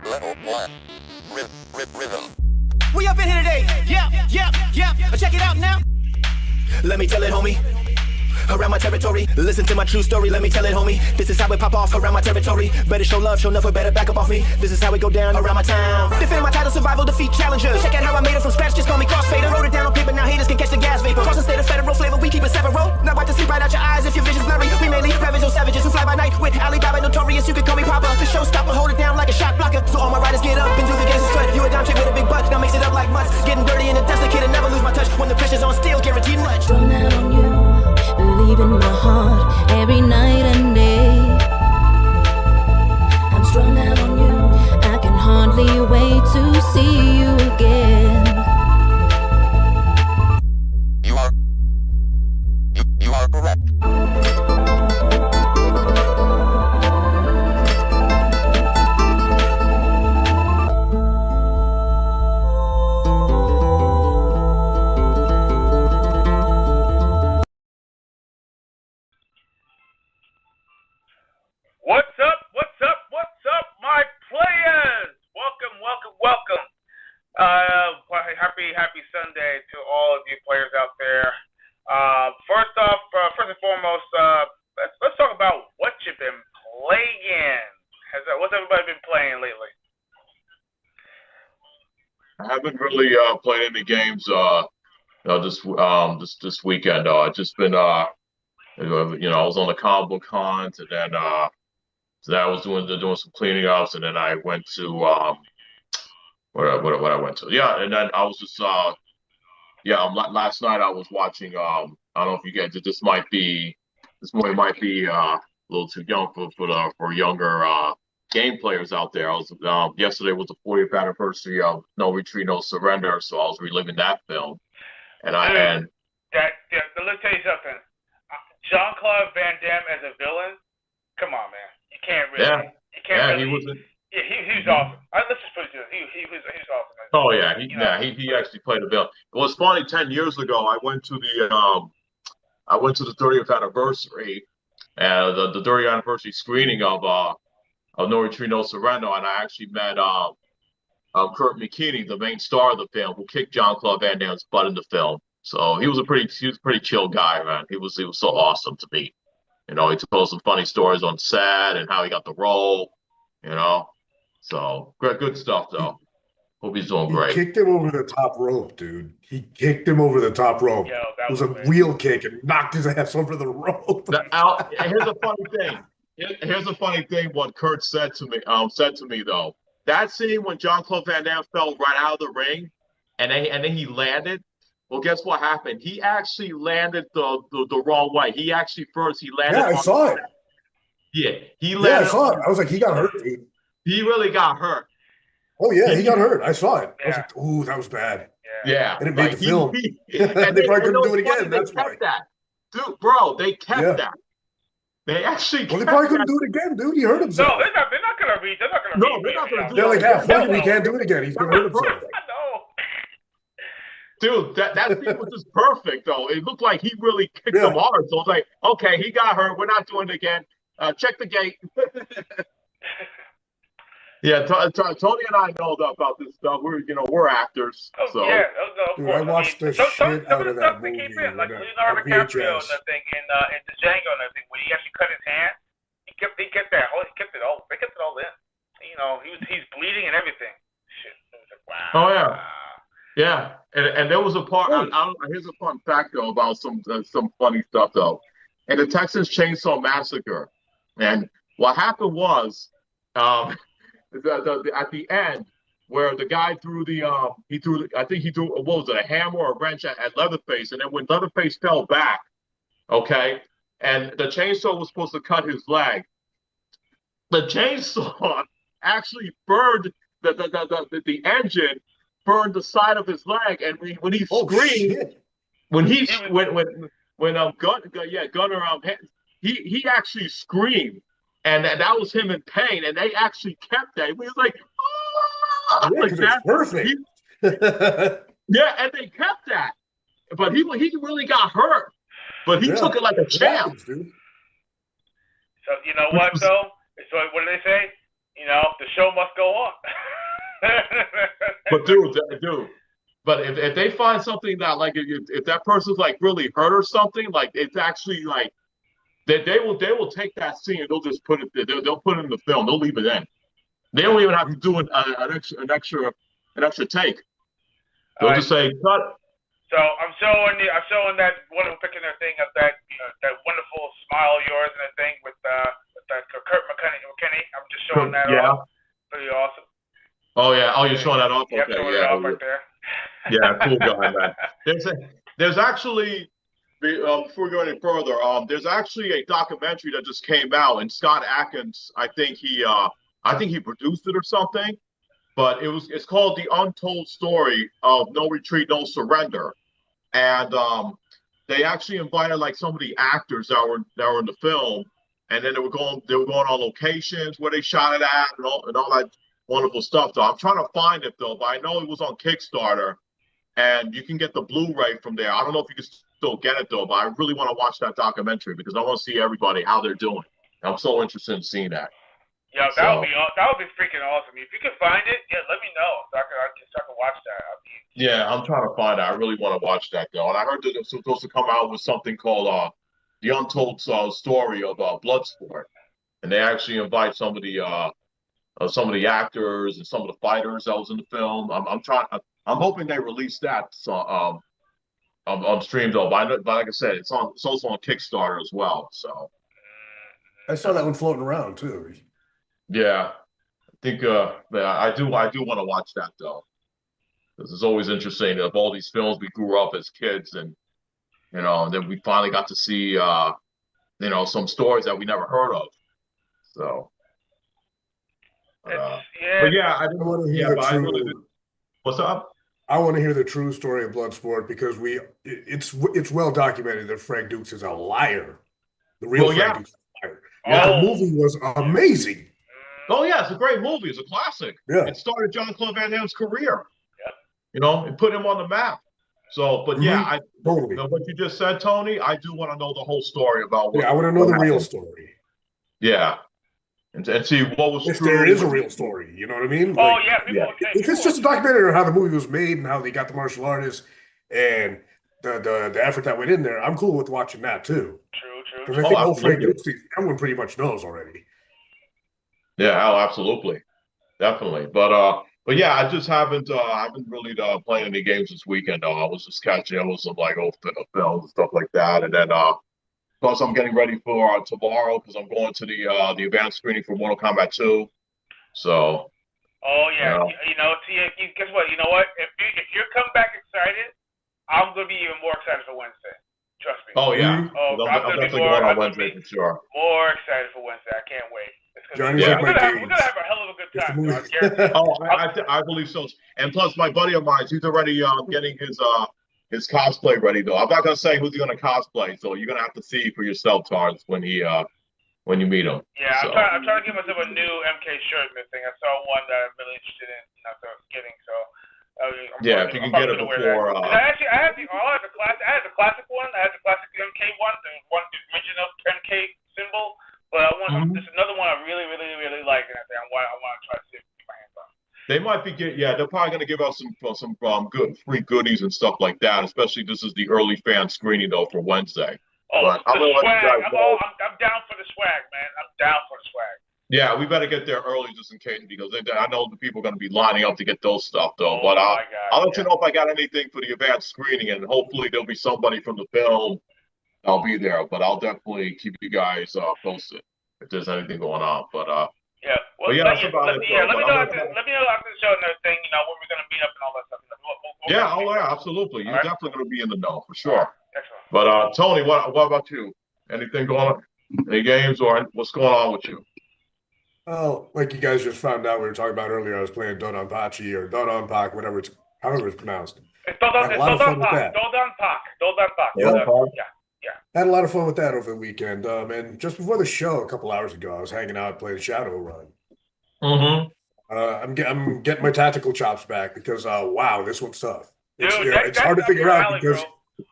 Level 1. Rhythm. We up in here today. Yeah. Check it out now. Let me tell it, homie. Around my territory, listen to my true story, let me tell it, homie. This is how it pop off around my territory. Better show love, show never better back up off me. This is how it go down around my town. Defending my title, survival, defeat challengers. Check out how I made it from scratch, just call me crossfader. Wrote it down on paper, now haters can catch the gas vapor. Crossing state of federal flavor, we keep it several. Now wipe the sleep right out your eyes if your vision's blurry. We mainly ravage on savages who fly by night. With Alibaba notorious, you can call me Papa. The showstopper, hold it down like a shot blocker. So all my riders get up and do the gangster strut. You a dime chick with a big butt, now mix it up like mutts. Getting dirty in the desert, kid, and never lose my touch. When the pressure's on steel, guaranteed much. Strung out on you, believe in my heart every night and day. I'm strung out on you, I can hardly wait to see you again. You are correct. What's up, my players? Welcome. Happy Sunday to all of you players out there. First and foremost, let's talk about what you've been playing. What's everybody been playing lately? I haven't really played any games this weekend. I just been I was on the comic book hunt, and then I was doing some cleaning ups, and then I went to what I went to. Yeah, and then I was just last night I was watching I don't know if you guys, this movie might be a little too young for younger game players out there. I was yesterday was the 40th anniversary of No Retreat, No Surrender, so I was reliving that film. And let me tell you something. Jean-Claude Van Damme as a villain, come on, man. You can't really. He was. He was awesome. Let's just put it this. He was awesome. Oh yeah, he actually played a villain. It was funny. 10 years ago, I went to the 30th anniversary, the 30th anniversary screening of No Retreat, No Surrender, and I actually met Kurt McKinney, the main star of the film, who kicked Jean-Claude Van Damme's butt in the film. So he was a pretty chill guy, man. He was so awesome to meet. He told some funny stories on set and how he got the role. So good stuff though. Hope he's doing great. He kicked him over the top rope, dude. He kicked him over the top rope. Yo, it was a wheel kick and knocked his ass over the rope. Here's a funny thing. What Kurt said to me though. That scene when Jean-Claude Van Damme fell right out of the ring, and then he landed. Well, guess what happened? He actually landed the wrong way. He landed. Yeah, I saw it. Yeah, he landed. Yeah, I saw it. I was like, he got hurt, dude. He really got hurt. Oh yeah, he got hurt. I saw it. I was like, ooh, that was bad. Yeah, and it made the film. And they probably couldn't do it again. That's why. Dude, bro, they kept that. They actually. Well, they probably couldn't do it again, dude. He hurt himself. No, they're not gonna read. They're not gonna. No, they're not gonna do it. They're like, we can't do it again. He's gonna hurt himself. I know. Dude, that scene was just perfect, though. It looked like he really kicked him hard. So I was like, okay, he got hurt. We're not doing it again. Check the gate. Yeah, Tony and I know about this stuff. We're actors. Oh, so. Yeah, of Dude, course. I watched the shit out of that movie. Like Leonardo DiCaprio and everything in Django and everything. When he actually cut his hand, he kept it all. They kept it all in. He's bleeding and everything. Shit. It was like, wow. Oh yeah. Yeah, and there was a part. Here's a fun fact though about some funny stuff though. In the Texas Chainsaw Massacre, and what happened was, at the end where the guy threw what was it, a hammer or a wrench at Leatherface, and then when Leatherface fell back, okay, and the chainsaw was supposed to cut his leg. The chainsaw actually burned the engine, burned the side of his leg, and when he screamed, shit. when Gunner he actually screamed, and that was him in pain, and they actually kept that. He was like, oh, Yeah, like because that. it's perfect. Yeah, and they kept that, but he really got hurt, but he took it like a It champ. happens, dude. So you know what though? So what do they say? You know, the show must go on. But dude. But if they find something that like if that person's like really hurt or something, like it's actually like they will take that scene and they'll just put it they'll put it in the film. They'll leave it in. They don't even have to do an extra take. They'll just say cut. So I'm showing that wonderful picture and thing of that that wonderful smile of yours and the thing with that Kurt McKinney. I'm just showing that off. Pretty awesome. Oh yeah. Oh, you're showing that off. Yeah, Okay. showing it off right there. Yeah, cool guy, man. There's actually before we go any further, there's actually a documentary that just came out, and Scott Adkins, I think he produced it or something. But it's called The Untold Story of No Retreat, No Surrender. And they actually invited like some of the actors that were in the film, and then they were going on locations where they shot it at and all that wonderful stuff. So I'm trying to find it though, but I know it was on Kickstarter, and you can get the Blu-ray from there. I don't know if you can still get it though, but I really want to watch that documentary because I want to see everybody how they're doing. I'm so interested in seeing that. Yeah, that would be freaking awesome. If you can find it, yeah, let me know so I can watch that. Yeah, I'm trying to find it. I really want to watch that though. And I heard that they're supposed to come out with something called The Untold Story of Bloodsport, and they actually invite some of the actors and some of the fighters that was in the film. I'm hoping they release that on stream though. But like I said, it's also on Kickstarter as well. So I saw that one floating around too. yeah, I think I do want to watch that though. This is always interesting of all these films we grew up as kids, and and then we finally got to see some stories that we never heard of. So but yeah, I want to hear what's up? I want to hear the true story of Bloodsport because it's well documented that Frank Dukes is a liar. The real Frank Dukes is a liar. The movie was amazing. Oh yeah, it's a great movie. It's a classic. Yeah. It started Jean-Claude Van Damme's career. Yeah. It put him on the map. So, but yeah, totally. What you just said, Tony, I do want to know the whole story about what. Yeah, I want to know the real story. Yeah. And see what was if true. There is a real story, you know what I mean? Like, if it's just a documentary on how the movie was made and how they got the martial artists and the effort that went in there, I'm cool with watching that too. True. Because I think whole Frank Dukes, everyone pretty much knows already. Yeah, absolutely, definitely. But yeah, I just haven't really playing any games this weekend. I was just catching up with some like old films and stuff like that, and then plus I'm getting ready for tomorrow because I'm going to the advanced screening for Mortal Kombat 2. So. Oh yeah, guess what? You know what? If you come back excited, I'm gonna be even more excited for Wednesday. Trust me. Oh yeah. I'm definitely going on Wednesday for sure. More excited for Wednesday. I can't wait. Johnny's we're gonna have a hell of a good time. I believe so. And plus, my buddy of mine, he's already getting his cosplay ready though. I'm not gonna say who's gonna cosplay, so you're gonna have to see for yourself, Taurence, when you meet him. Yeah, so. I'm trying to get myself a new MK shirt missing. I saw one that I'm really interested in. Getting so. If you can get it before. I had the classic one. I had the classic MK one, the original MK symbol. But I want there's another one I really like, and I want to try to see if I can get my hands on. They might be they're probably going to give us some good free goodies and stuff like that. Especially this is the early fan screening though for Wednesday. Oh, but the swag! I'm down for the swag, man. I'm down for the swag. Yeah, we better get there early just in case because I know the people are going to be lining up to get those stuff though. But I'll let you know if I got anything for the advanced screening, and hopefully there'll be somebody from the film. I'll be there, but I'll definitely keep you guys posted if there's anything going on. But let me know after the show and everything. When we're gonna meet up and all that stuff. Absolutely. You're definitely gonna be in the know for sure. Excellent. But Tony, what about you? Anything going on? Any games or what's going on with you? Oh, like you guys just found out, we were talking about earlier, I was playing Dodonpachi or Dodonpak, however it's pronounced. It's Had a lot of fun with that. Dodon Pak. Yep. Yeah. Had a lot of fun with that over the weekend. And just before the show, a couple hours ago, I was hanging out playing Shadowrun. Mm-hmm. I'm getting my tactical chops back because wow, this one's tough. Dude, It's hard to figure out alley, because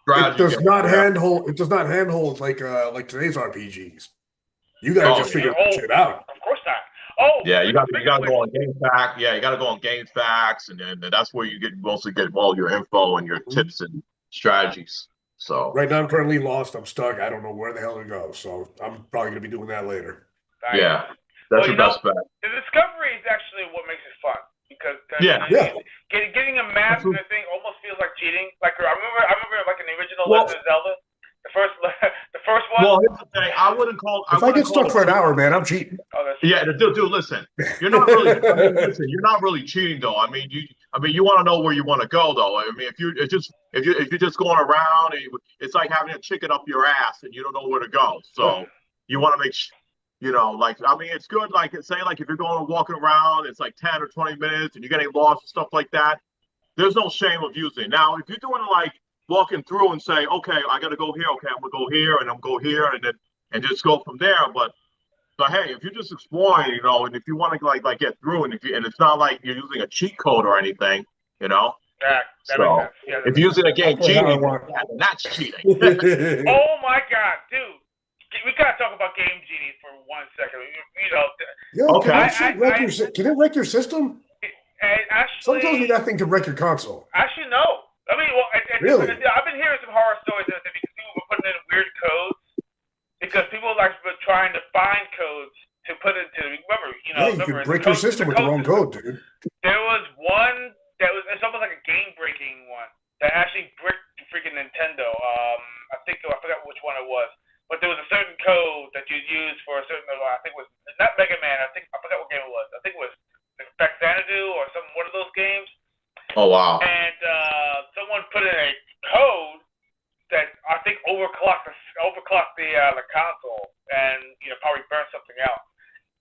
bro. it does not handhold. It does not handhold like today's RPGs. You gotta just figure that shit out. Of course not. Oh, yeah, you got to go on GameFAQs. Yeah, you got to go on GameFAQs, and then that's where you mostly get all your info and your tips and strategies. So right now I'm currently lost. I'm stuck. I don't know where the hell to go. So I'm probably gonna be doing that later. Yeah, that's your best bet. The discovery is actually what makes it fun because getting a map and the thing almost feels like cheating. Like I remember like in the original Legend of Zelda. The first one. Well, here's the thing. I wouldn't call. If I get stuck for an hour, man, I'm cheating. Oh, yeah, dude, listen. You're not really. You're not really cheating, though. I mean, you want to know where you want to go, though. I mean, if you're just going around, it's like having a chicken up your ass, and you don't know where to go. So you want to make. Like I mean, it's good. Like say, like if you're going and walking around, it's like 10 or 20 minutes, and you're getting lost and stuff like that. There's no shame of using it. Now, if you're doing it like walking through and say, okay, I got to go here. Okay, I'm gonna go here, and I'm go here, and just go from there. But hey, if you're just exploring, and if you want to like get through, and it's not like you're using a cheat code or anything, that so makes sense. Yeah, if you're using a game genie, then that's cheating. Oh my God, dude, we gotta talk about game genies for 1 second. Can it wreck your system? Actually, Someone tells me that thing can wreck your console. Actually, no. I mean, Really? I've been hearing some horror stories that because people were putting in weird codes because people like were trying to find codes to put into. Remember, you could break your system with the wrong code, dude. There was one that was it's almost like a game breaking one that actually bricked freaking Nintendo. I forgot which one it was, but there was a certain code that you used for a certain. I think it was not Mega Man. I forgot what game it was. I think it was Back Xanadu or one of those games. Oh wow! And someone put in a code that I think overclocked the console and probably burned something out.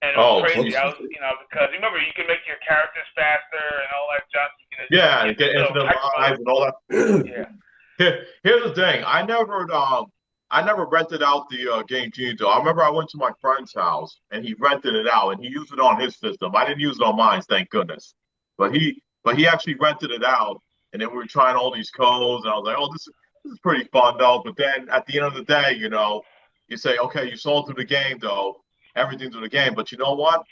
And it was crazy. Because remember you can make your characters faster and all that junk. And get into the lives and all that. Here's the thing. I never rented out the Game Genie. I remember I went to my friend's house and he rented it out and he used it on his system. I didn't use it on mine, thank goodness. But he actually rented it out, and then we were trying all these codes, and I was like, "Oh, this is pretty fun, though." But then at the end of the day, you say, "Okay, you sold through the game, though, everything through the game." But you know what?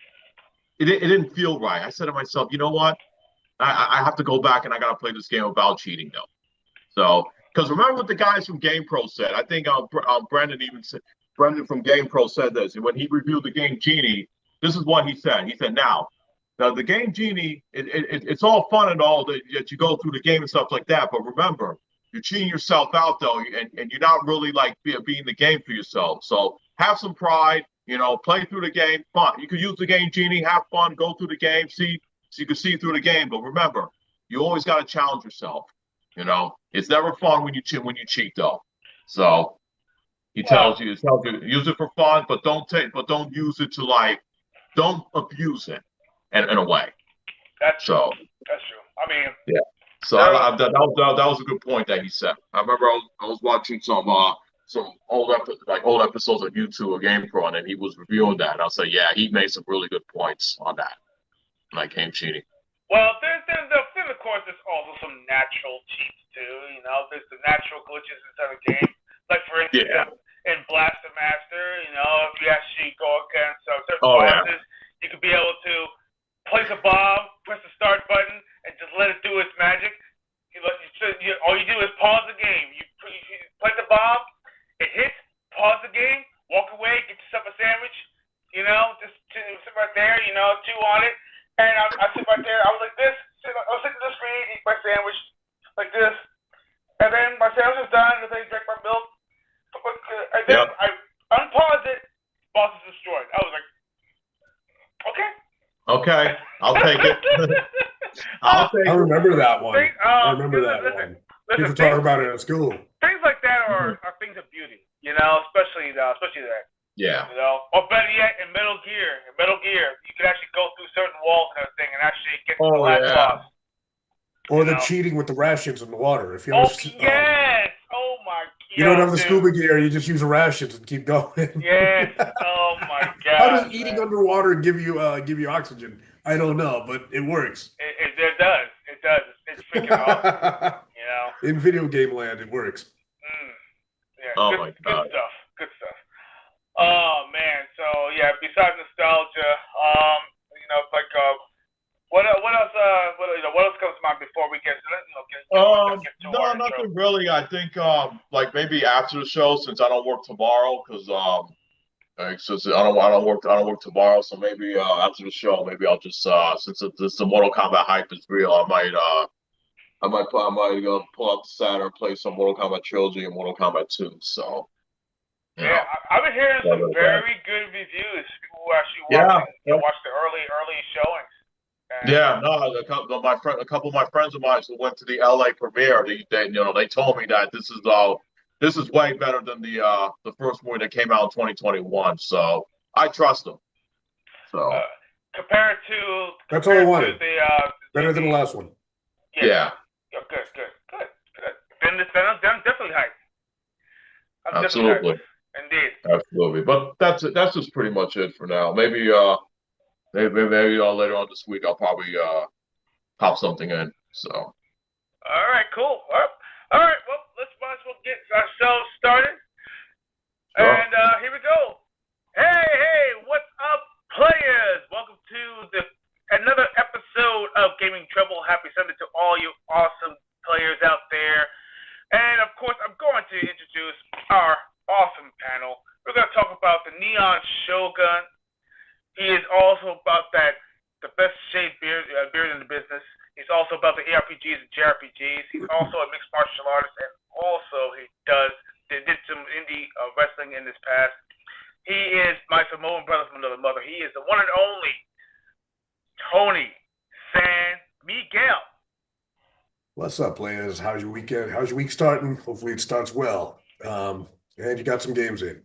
It didn't feel right. I said to myself, "You know what? I have to go back and I got to play this game without cheating, though." So, because remember what the guys from GamePro said. I think Brendan from GamePro said this, and when he reviewed the Game Genie, this is what he said. He said, Now, the Game Genie, it's all fun and all that you go through the game and stuff like that. But remember, you're cheating yourself out, though, and you're not really like being the game for yourself. So have some pride, play through the game. Fun. You can use the Game Genie, have fun, go through the game, so you can see through the game. But remember, you always got to challenge yourself. It's never fun when you cheat, though. So he tells you use it for fun, but don't use it to don't abuse it. In a way. That's true. I mean, yeah. So that was a good point that he said. I remember I was watching some old episodes of YouTube of GamePro, and then he was reviewing that. And I was like, yeah, he made some really good points on that. Like game cheating. Well, there's of course there's also some natural cheats too. There's the natural glitches inside the game. Like for instance, in Blaster Master, if you actually go against certain bosses, you could be able to place a bomb, press the start button, and just let it do its magic. All you do is pause the game. You place the bomb, it hits, pause the game, walk away, get yourself a sandwich. Just sit right there. Chew on it, and I sit right there. I was like this. I was sitting at the screen, eat my sandwich like this, and then my sandwich is done. And then I drink my milk, and then I unpause it. Boss is destroyed. I was like, okay. Okay, I'll take it. I remember that one. I remember that one. People talk about it at school. Things like that are things of beauty, especially that. Yeah. You know, or better yet, in Metal Gear, you could actually go through certain walls and everything and actually get to the last boss. Or the cheating with the rations in the water. If you Oh, ever, yes! Oh, my God. You don't have the scuba gear, you just use the rations and keep going. Yes. Oh, my God. How does eating underwater give you oxygen? I don't know, but it works. It does. It does. It's freaking awesome. You know? In video game land, it works. Yeah, oh, good, my God. Good stuff. Oh, man. So, yeah, besides nostalgia, you know, like, what else? What else comes to mind before we get to no, nothing really. I think like maybe after the show, since I don't work tomorrow, because since I don't work tomorrow, so maybe after the show, maybe I'll just since the Mortal Kombat hype is real, I might pull out the Saturn, play some Mortal Kombat Trilogy and Mortal Kombat 2. So. Yeah, I've been hearing some very good reviews. People who actually watch the early showings. Yeah, no, a couple of my friends of mine who went to the LA premiere, they told me that this is way better than the first movie that came out in 2021. So I trust them. So compared to that's all I wanted. Better than the last one. Yeah. Good. Then definitely hype. Absolutely. Indeed. Absolutely. But that's just pretty much it for now. Maybe later on this week I'll probably pop something in. So. All right, cool. All right, well, might as well get ourselves started. Sure. And here we go. Hey, what's up, players? Welcome to another episode of Gaming Trouble. Happy Sunday to all you awesome players out there. And of course, I'm going to introduce our awesome panel. We're going to talk about the Neon Shogun. He is also about the best shade beard in the business. He's also about the ARPGs and JRPGs. He's also a mixed martial artist, and also he did some indie wrestling in his past. He is my Samoan brother from another mother. He is the one and only Tony San Miguel. What's up, players? How's your weekend? How's your week starting? Hopefully it starts well. And you got some games in.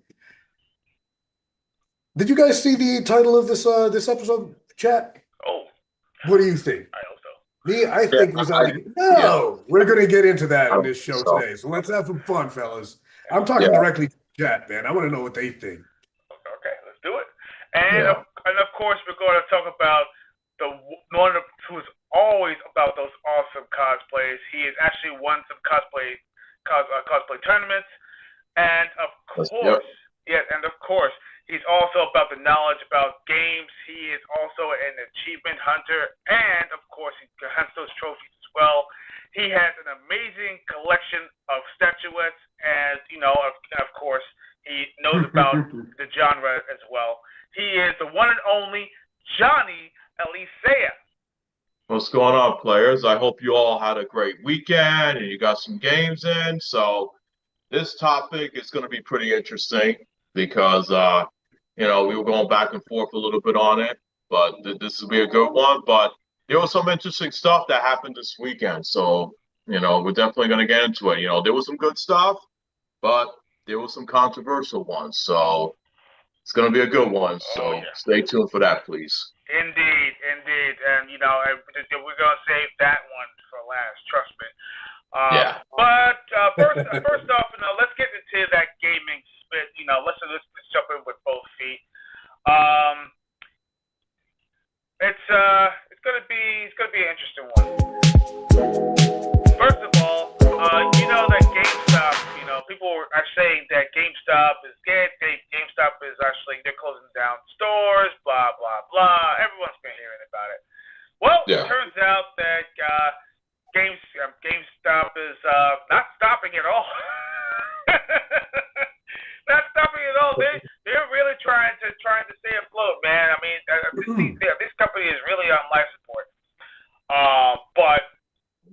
Did you guys see the title of this episode, chat? Oh. What do you think? I hope so. Me, I think we're going to get into that in this show today. So let's have some fun, fellas. I'm talking directly to chat, man. I want to know what they think. Okay, let's do it. And of course, we're going to talk about the one who's always about those awesome cosplays. He has actually won some cosplay tournaments, and of course, he's also about the knowledge about games. He is also an achievement hunter, and of course, he hunts those trophies as well. He has an amazing collection of statuettes, and of course, he knows about the genre as well. He is the one and only Johnny Alicea. What's going on, players? I hope you all had a great weekend and you got some games in. So this topic is going to be pretty interesting because, we were going back and forth a little bit on it, but this will be a good one. But there was some interesting stuff that happened this weekend. So, we're definitely going to get into it. There was some good stuff, but there was some controversial ones. So it's going to be a good one. So Stay tuned for that, please. Indeed. And, we're going to save that one for last, trust me. But first off, let's get into that gaming spit. Let's jump in with both feet. It's going to be an interesting one. First of all, that GameStop, people are saying that GameStop is scared. GameStop is actually, they're closing down stores, blah, blah, blah. Everyone's been hearing about it. Well, it turns out that GameStop is not stopping at all. Not stopping at all. They're really trying to stay afloat, man. I mean, this company is really on life support. But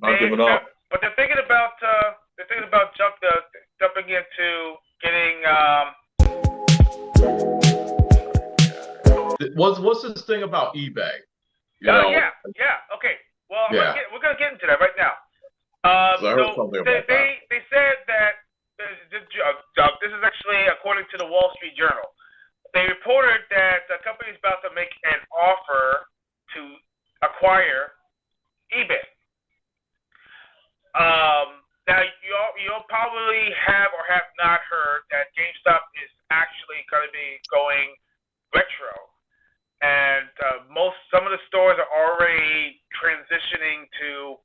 not giving up. But they're thinking about jumping into getting. What's this thing about eBay? Okay. Well, we're gonna get into that right now. I heard something about that. They said that this is actually according to the Wall Street Journal. they reported that the company is about to make an offer to acquire eBay. Now, you'll probably have or have not heard that GameStop is actually going to be going retro. And some of the stores are already transitioning to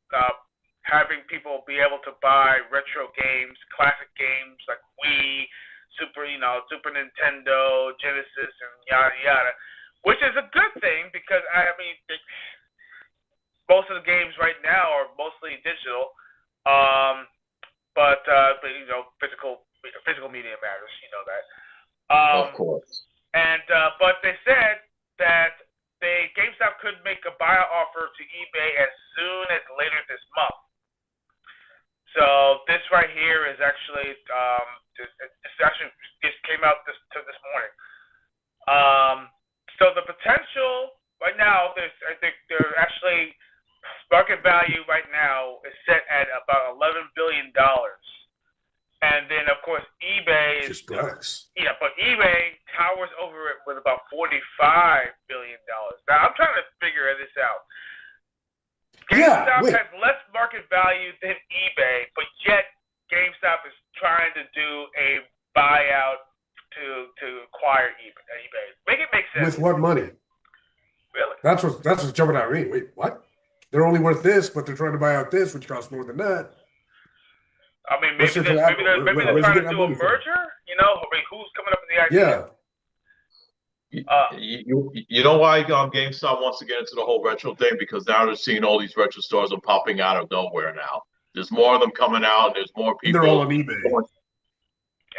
having people be able to buy retro games, classic games like Wii, Super Nintendo, Genesis, and yada yada, which is a good thing because most of the games right now are mostly digital, but physical media matters. You know that. Of course. And but they said that GameStop could make a buyout offer to eBay as soon as later this month. So this right here is actually just came out this morning. So the potential right now, I think they're actually market value right now is set at about $11 billion. And then, of course, eBay is bucks. Yeah, but eBay towers over it with about $45 billion. Now, I'm trying to figure this out. GameStop has less market value than eBay, but yet GameStop is trying to do a buyout to acquire eBay. Make it make sense. With what money? Really? That's what's jumping out at me. Wait, what? They're only worth this, but they're trying to buy out this, which costs more than that. I mean, maybe they're trying to do a merger. Who's coming up in the idea? Yeah. You know why GameStop wants to get into the whole retro thing? Because now they're seeing all these retro stores are popping out of nowhere now. There's more of them coming out, and there's more people. They're all on eBay.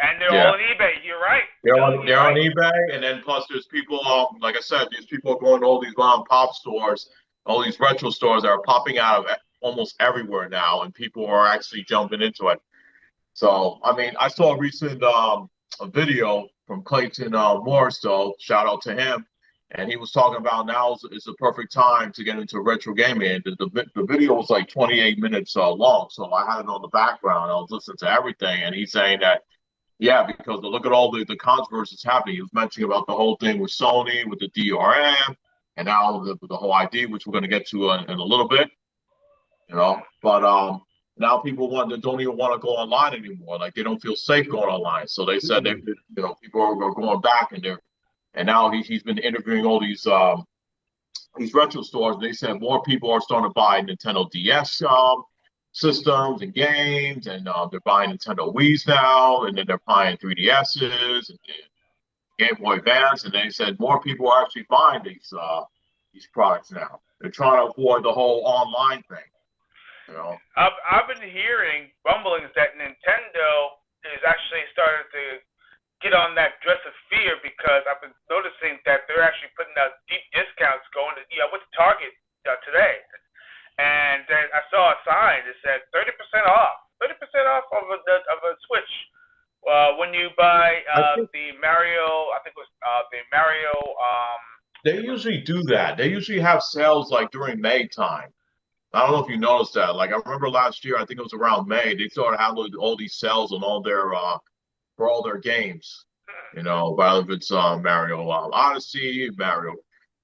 And they're all on eBay. You're right. They're on eBay, and then plus there's people, like I said, these people are going to all these mom and pop stores, all these retro stores that are popping out of almost everywhere now, and people are actually jumping into it. So, I mean, I saw a recent a video from Clayton Morris, though, shout out to him, and he was talking about now is the perfect time to get into retro gaming. And the video was like 28 minutes long, so I had it on the background. I was listening to everything, and he's saying that, yeah, because look at all the controversies happening. He was mentioning about the whole thing with Sony, with the DRM, and now the whole ID, which we're going to get to in a little bit. But now people don't even want to go online anymore. Like they don't feel safe going online. So they said people are going back and now he's been interviewing all these retro stores. And they said more people are starting to buy Nintendo DS systems and games, and they're buying Nintendo Wii's now, and then they're buying 3DSs and Game Boy Advance. And they said more people are actually buying these products now. They're trying to avoid the whole online thing. I've been hearing rumblings that Nintendo is actually starting to get on that dress of fear because I've been noticing that they're actually putting out deep discounts going to, I went to Target today, and then I saw a sign that said 30% off of a Switch when you buy the Mario, I think it was the Mario. They usually do that. They usually have sales like during May time. I don't know if you noticed that. Like I remember last year, I think it was around May, they started having all these sales on all their for all their games. Whether if it's Mario Odyssey, Mario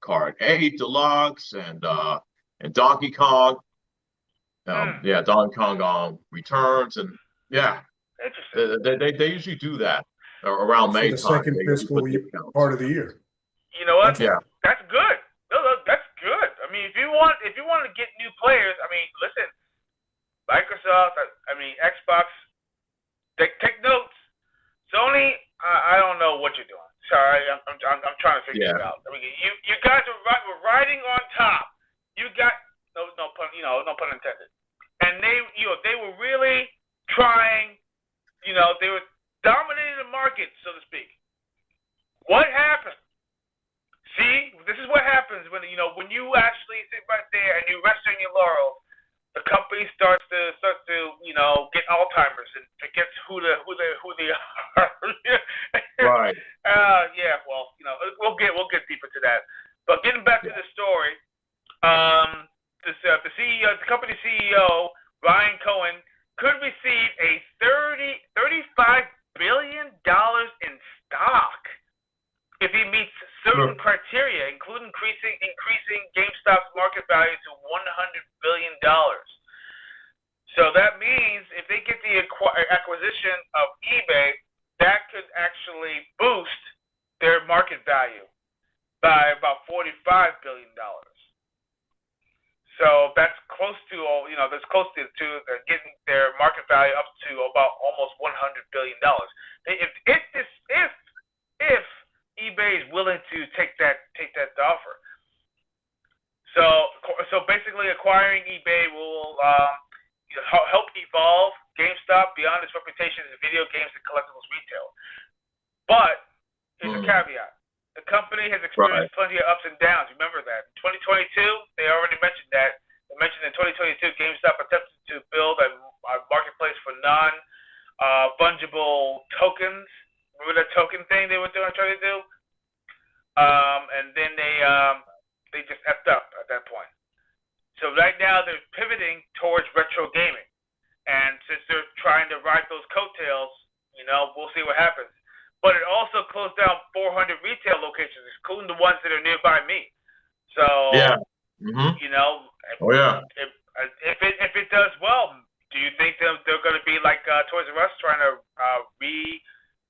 Kart 8 Deluxe, and Donkey Kong. Donkey Kong Returns, and they usually do that around May time. The second fiscal part of the year. You know what? Yeah, that's good. That's good. I mean, if you want to get new players, I mean, listen, Microsoft, Xbox, take notes. Sony, I don't know what you're doing. Sorry, I'm trying to figure it out. I mean, you guys were riding on top. You got no pun intended. And they were really trying. They were dominating the market, so to speak. What happened? See, this is what happens when you actually sit right there and you rest on your laurels. The company starts to get Alzheimer's and forgets who they are. Right. We'll get deeper to that. But getting back to the story, the company CEO Ryan Cohen could receive a $35 billion in stock if he criteria include increasing GameStop's market value to $100 billion. So that means if they get the acquisition of eBay, that could actually boost their market value by about $45 billion. So that's close to, that's close to getting their market value up to about almost $100 billion. If eBay is willing to take that offer. So basically, acquiring eBay will help evolve GameStop beyond its reputation as a video games and collectibles retailer. But here's a caveat. The company has experienced plenty of ups and downs. Remember that. In 2022, they already mentioned that. They mentioned in 2022, GameStop attempted to build a marketplace for non-fungible tokens. Remember that token thing they were trying to do? And then they just effed up at that point. So right now they're pivoting towards retro gaming. And since they're trying to ride those coattails, we'll see what happens. But it also closed down 400 retail locations, including the ones that are nearby me. So, if it does well, do you think they're going to be like Toys R Us trying to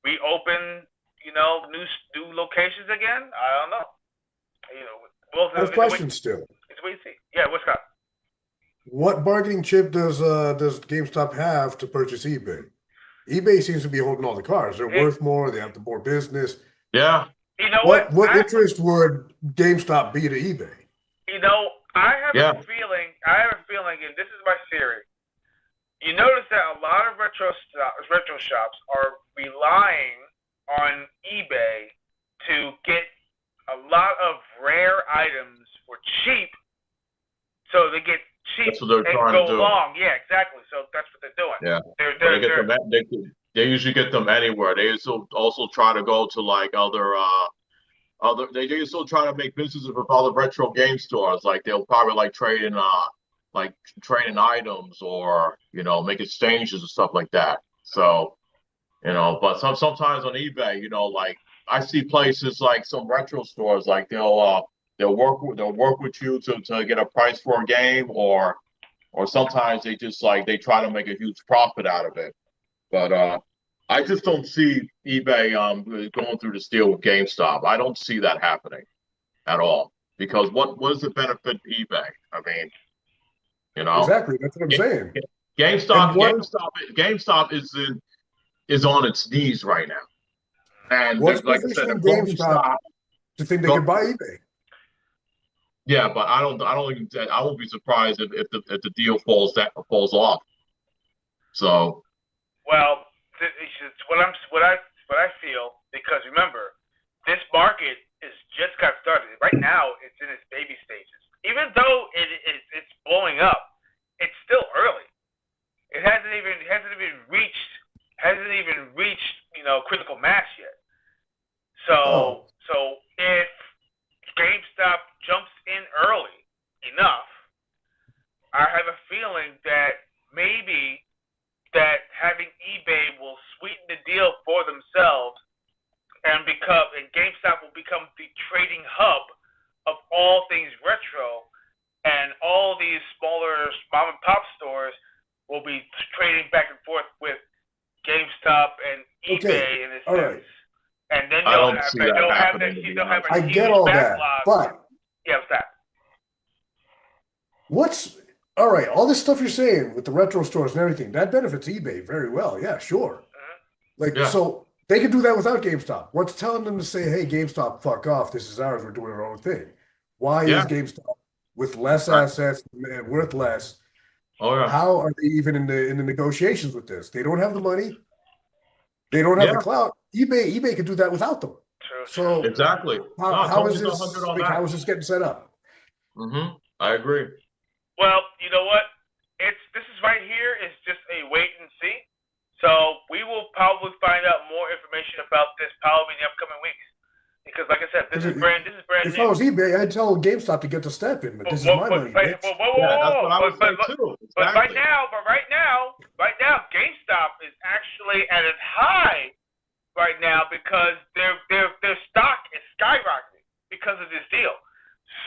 reopen, new locations again? I don't know. I have questions still. It's what you see. Yeah, what's up? What bargaining chip does GameStop have to purchase eBay? eBay seems to be holding all the cars. They're worth more. They have the more business. Yeah. What interest would GameStop be to eBay? I have a feeling, and this is my theory. You notice that a lot of retro shops are relying on eBay to get a lot of rare items for cheap, so they get cheap that's what they're and trying go to do. long. Yeah, exactly. So that's what they're doing. Yeah. They usually get them anywhere. They also try to go to like other. They still try to make businesses with other retro game stores. Like they'll probably like trade in items or make exchanges and stuff like that. So but sometimes on eBay, like I see places like some retro stores, like they'll work with you to get a price for a game, or sometimes they just they try to make a huge profit out of it. But I just don't see eBay going through this deal with GameStop. I don't see that happening at all, because what does it benefit eBay? I mean, exactly, that's what I'm saying. GameStop is on its knees right now, and what's like I said, GameStop to think they could buy eBay? Yeah, but I won't be surprised if the deal falls off. So, well, it's what I feel, because remember, this market is just got started. Right now, it's in its baby stages. Even though it's blowing up, it's still early. It hasn't even reached critical mass yet. So if GameStop jumps in early enough, I have a feeling that maybe that having eBay will sweeten the deal for themselves, and GameStop will become the trading hub of all things retro, and all these smaller mom and pop stores will be trading back and forth with GameStop and eBay in a sense. All right. And then I don't see that happening. I get all that, but yeah, what's that? All right, all this stuff you're saying with the retro stores and everything, that benefits eBay very well. Yeah, sure. So they can do that without GameStop. What's telling them to say, hey, GameStop, fuck off, this is ours, we're doing our own thing? Why is GameStop with less assets and worth less? How are they even in the negotiations with this? They don't have the money. They don't have the clout. eBay can do that without them. So exactly. How is this getting set up? I agree. Well, you know what? This is right here is just a wait and see. So we will probably find out more information about this probably in the upcoming weeks. Because like I said, this is brand new. If I was eBay, I'd tell GameStop to get the step in, but this is my money. That's what I would say too. Exactly. But right now, GameStop is actually at its high right now, because their stock is skyrocketing. because of this deal.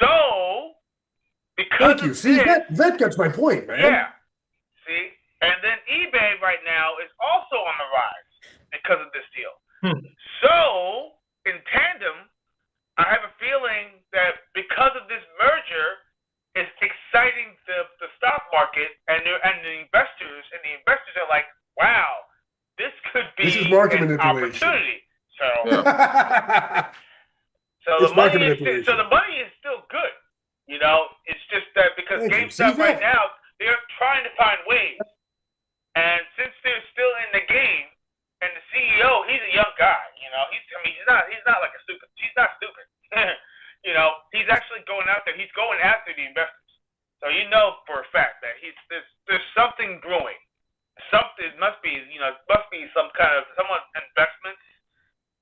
So, Thank you. See, that gets my point, man. Yeah. See? And then eBay right now is also on the rise because of this deal. So, in tandem, I have a feeling that because of this merger, it's exciting the stock market and the investors, and the investors are like, wow, this could be This is market an manipulation. opportunity. So, It's market manipulation. So the money is still good. You know, it's just that because GameStop right now, they're trying to find ways. And since they're still in the game, and the CEO, he's a young guy, you know, he's not like a stupid, he's not stupid. You know, he's actually going out there, he's going after the investors. So you know for a fact that there's something brewing. Something must be some kind of investments,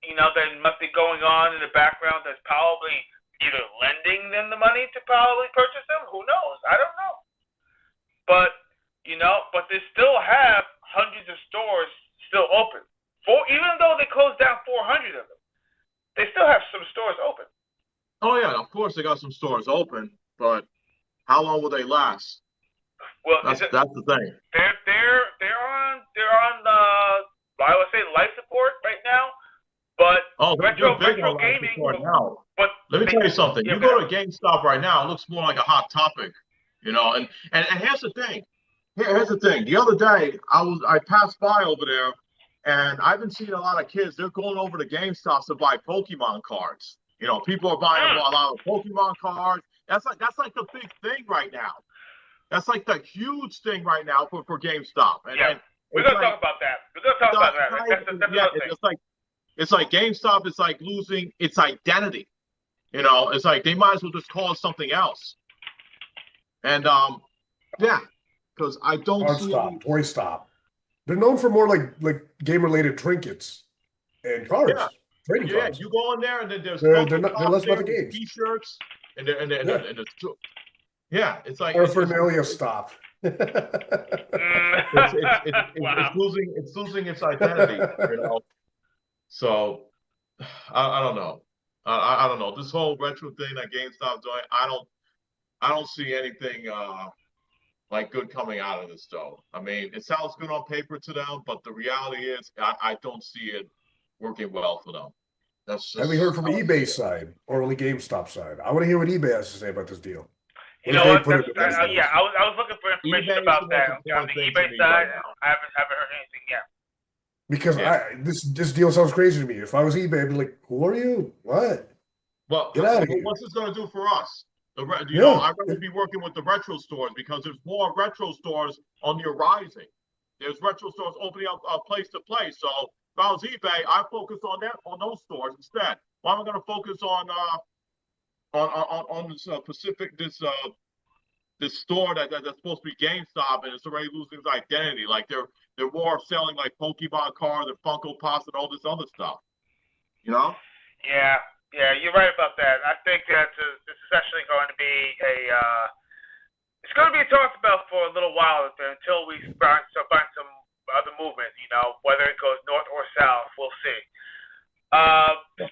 you know, that must be going on in the background that's probably either lending them the money to probably purchase them. Who knows? I don't know. But, you know, they still have hundreds of stores still open. Even though they closed down 400 of them, they still have some stores open. Oh yeah, of course they got some stores open, but how long will they last? Well, that's the thing. They're on I would say life support right now, but retro gaming now. But let me tell you something. You go to a GameStop right now, it looks more like a hot topic, you know. And here's the thing. Here's the thing. The other day I passed by over there, and I've been seeing a lot of kids. They're going over to GameStop to buy Pokemon cards. You know, people are buying a lot of Pokemon cards. That's like the big thing right now. That's like the huge thing right now for GameStop. And we're gonna talk about that. We're gonna talk about that. It's like GameStop is like losing its identity. You know, it's like they might as well just call it something else. And because I don't see Toy Stop. They're known for more like game related trinkets and cards. Yeah. Trading cards. You go in there and then there's they're less about the games. T-shirts and it's like paraphernalia stop. It's losing its identity, you know. So I don't know. I don't know. This whole retro thing that GameStop doing, I don't see anything like good coming out of this though. I mean, it sounds good on paper to them, but the reality is I don't see it working well for them. Have we heard from eBay's side or only GameStop side? I want to hear what eBay has to say about this deal. You know what? I was looking for information about that on the eBay side. I haven't heard anything yet. Because this deal sounds crazy to me. If I was eBay, I'd be like, "Who are you? What? Well, get out of here." What's this going to do for us? You know, I'd rather be working with the retro stores because there's more retro stores on the horizon. There's retro stores opening up place to place. So if I was eBay, I focus on those stores instead. Why am I going to focus on this this store that's supposed to be GameStop and it's already losing its identity? Like they're more selling like Pokemon cards and Funko Pops and all this other stuff. You know? Yeah, you're right about that. I think that this is actually going to be it's going to be talked about for a little while until we find some other movement. You know, whether it goes north or south, we'll see.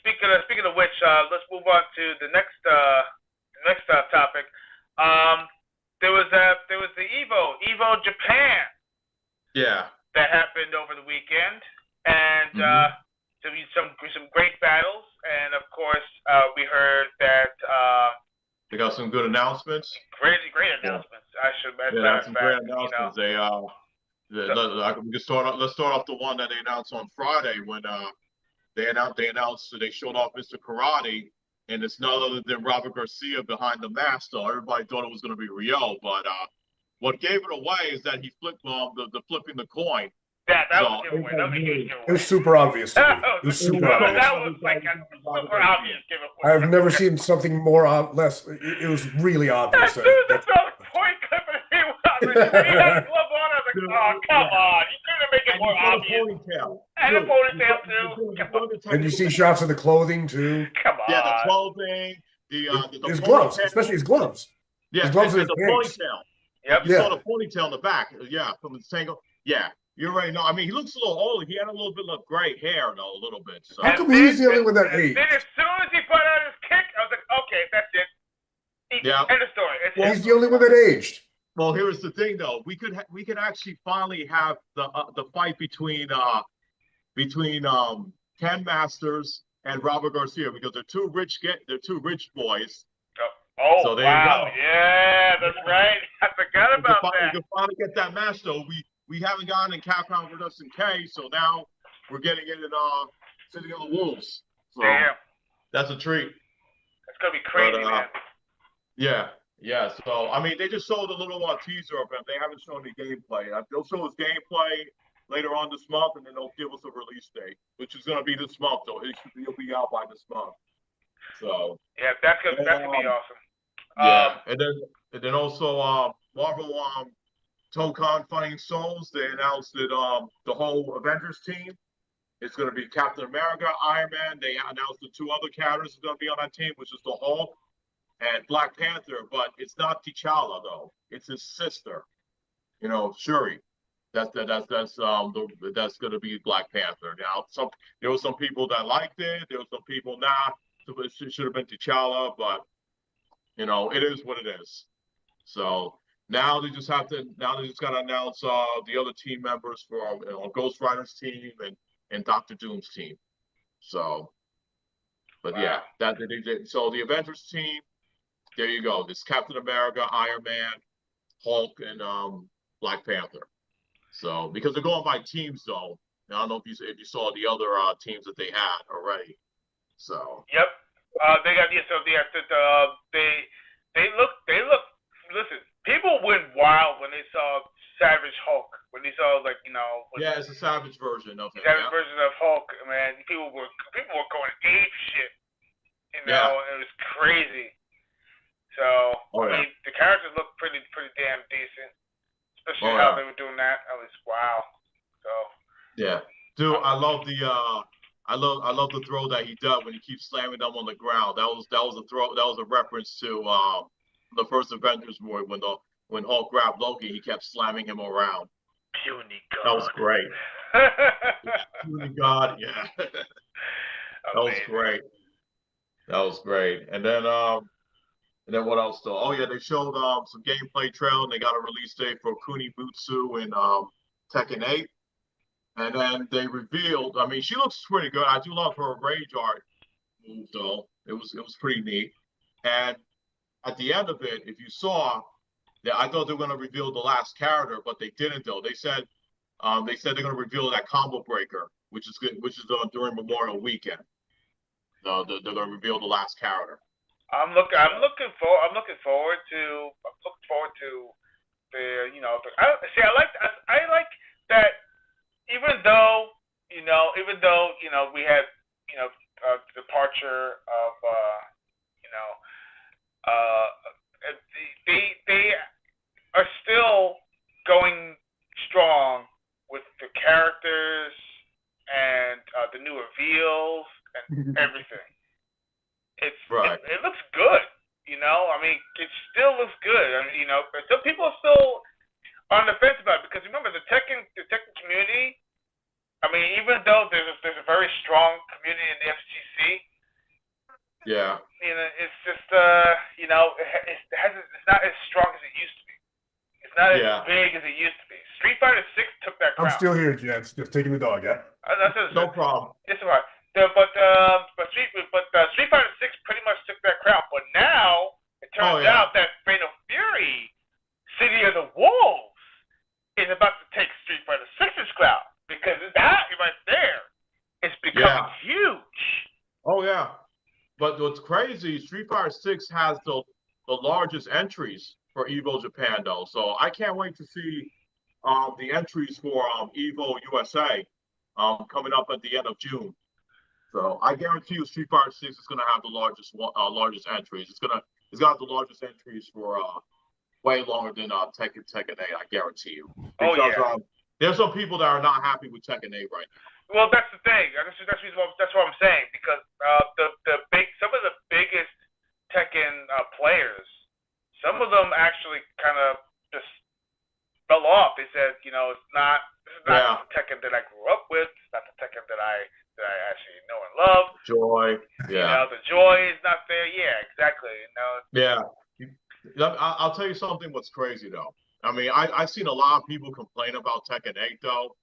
Speaking of which, let's move on to the next topic. There was the Evo Japan. Yeah. That happened over the weekend, and some great battles, and of course we heard that they got some good announcements. Great announcements. I should mention some great announcements. You know. Let's start off the one that they announced on Friday when they announced they showed off Mr. Karate, and it's none other than Robert Garcia behind the mask. So everybody thought it was going to be Rio, but what gave it away is that he flipped the flipping the coin. That was a giveaway. That was a huge giveaway. It was super obvious to me. It was super obvious. That was like a super obvious giveaway. I've never seen something more less. It was really obvious. As soon as the point clip and he had his glove on, I was like, oh, come on. You couldn't make it more obvious. And a ponytail, too. And you see shots of the clothing, too. Come on. Yeah, the clothing, his gloves, especially his gloves. Yeah, his gloves and the ponytail. Yep. You saw the ponytail in the back. Yeah, from the single. Yeah. You're right. No, I mean, he looks a little older. He had a little bit of gray hair, though, a little bit. So. How come he's the only one that aged? Then as soon as he put out his kick, I was like, okay, that's it. Yeah. End of story. Well, he's the only one that aged. Well, here's the thing, though. We could actually finally have the fight between Ken Masters and Robert Garcia, because they're two rich boys. Oh, so there wow. you go. Yeah, that's right. I forgot about that. We can finally get that match, though. We haven't gotten in Capcom vs. K, so now we're getting it in City of the Wolves. So damn. That's a treat. It's going to be crazy, man. Yeah. So, I mean, they just showed a little teaser of him. They haven't shown any gameplay. They'll show his gameplay later on this month, and then they'll give us a release date, which is going to be this month, though. He'll be out by this month. So. Yeah, that's gonna be awesome. Yeah, and then also Marvel Tokon Fighting Souls. They announced that the whole Avengers team is going to be Captain America, Iron Man. They announced the two other characters are going to be on that team, which is the Hulk and Black Panther. But it's not T'Challa though; it's his sister. Shuri. That's going to be Black Panther. Now, there were some people that liked it. There were some people it should have been T'Challa, but. It is what it is. So now they just got to announce the other team members for Ghost Rider's team and Doctor Doom's team. So, but wow. Yeah, so the Avengers team, there you go. It's Captain America, Iron Man, Hulk, and Black Panther. So because they're going by teams though. I don't know if you saw the other teams that they had already. So. Yep. They look. Listen, people went wild when they saw Savage Hulk. When they saw Yeah, it's a Savage version of it. Savage version of Hulk, man. People were going ape shit. It was crazy. So I mean, the characters look pretty damn decent, especially how they were doing that. I was wow. So. Yeah, dude, I love the throw that he does when he keeps slamming them on the ground. That was a throw. That was a reference to the first Avengers movie when Hulk grabbed Loki, he kept slamming him around. Puny God. That was great. Puny God, yeah. That was great. That was great. And then what else though? Oh yeah, they showed some gameplay trail and they got a release date for Kuni Butsu and Tekken 8. And then they revealed, I mean, she looks pretty good. I do love her rage art move, though. It was pretty neat. And at the end of it, if you saw, I thought they were going to reveal the last character, but they didn't, though. They said they're going to reveal that combo breaker, which is during Memorial Weekend. They're going to reveal the last character. I'm looking forward to the I like that. Even though we had departure of they are still going strong with the characters and the new reveals and everything. It's right. It looks good, I mean, it still looks good. I mean, some people are still on the fence about it because remember the Tekken community. I mean, even though there's a very strong community in the FGC. Yeah. It's just it's not as strong as it used to be. It's not as big as it used to be. Street Fighter 6 took that crown. I'm still here, gents. Just taking the dog, yeah. No problem. It's all right. But Street Fighter 6 pretty much took that crown. But now it turns out that Fatal Fury, City of the Wolves, is about to take Street Fighter 6's crown because that right there is becoming huge. Oh yeah, but what's crazy? Street Fighter 6 has the largest entries for Evo Japan, though. So I can't wait to see the entries for Evo USA coming up at the end of June. So I guarantee you, Street Fighter 6 is going to have the largest entries. It's gonna have the largest entries for way longer than Tekken 8. I guarantee you. Because there's some people that are not happy with Tekken 8 right now. Well, that's the thing. That's what I'm saying because some of the biggest Tekken players, some of them actually kind of just fell off. They said, you know, this is not Yeah. the Tekken that I grew up with. It's not the Tekken that I actually know and love. Joy. You Yeah. know, the joy is not there. Yeah, exactly. You know. Yeah. I'll tell you something. What's crazy though. I mean, I've seen a lot of people complain about Tekken 8 though,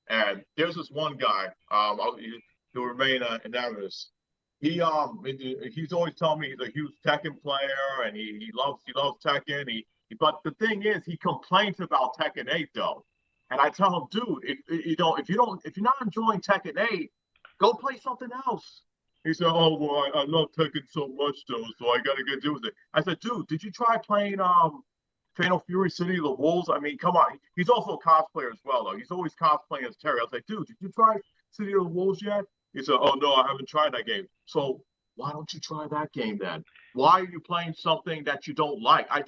and there's this one guy. He'll remain anonymous. He's always telling me he's a huge Tekken player and he loves Tekken. But the thing is, he complains about Tekken 8 though, and I tell him, dude, if you're not enjoying Tekken 8, go play something else. He said, oh well, I love Tekken so much though, so I gotta get with it. I said, dude, did you try playing Fatal Fury City of the Wolves? I mean, come on. He's also a cosplayer as well though. He's always cosplaying as Terry. I was like, dude, did you try City of the Wolves yet? He said, oh no, I haven't tried that game. So why don't you try that game then? Why are you playing something that you don't like? I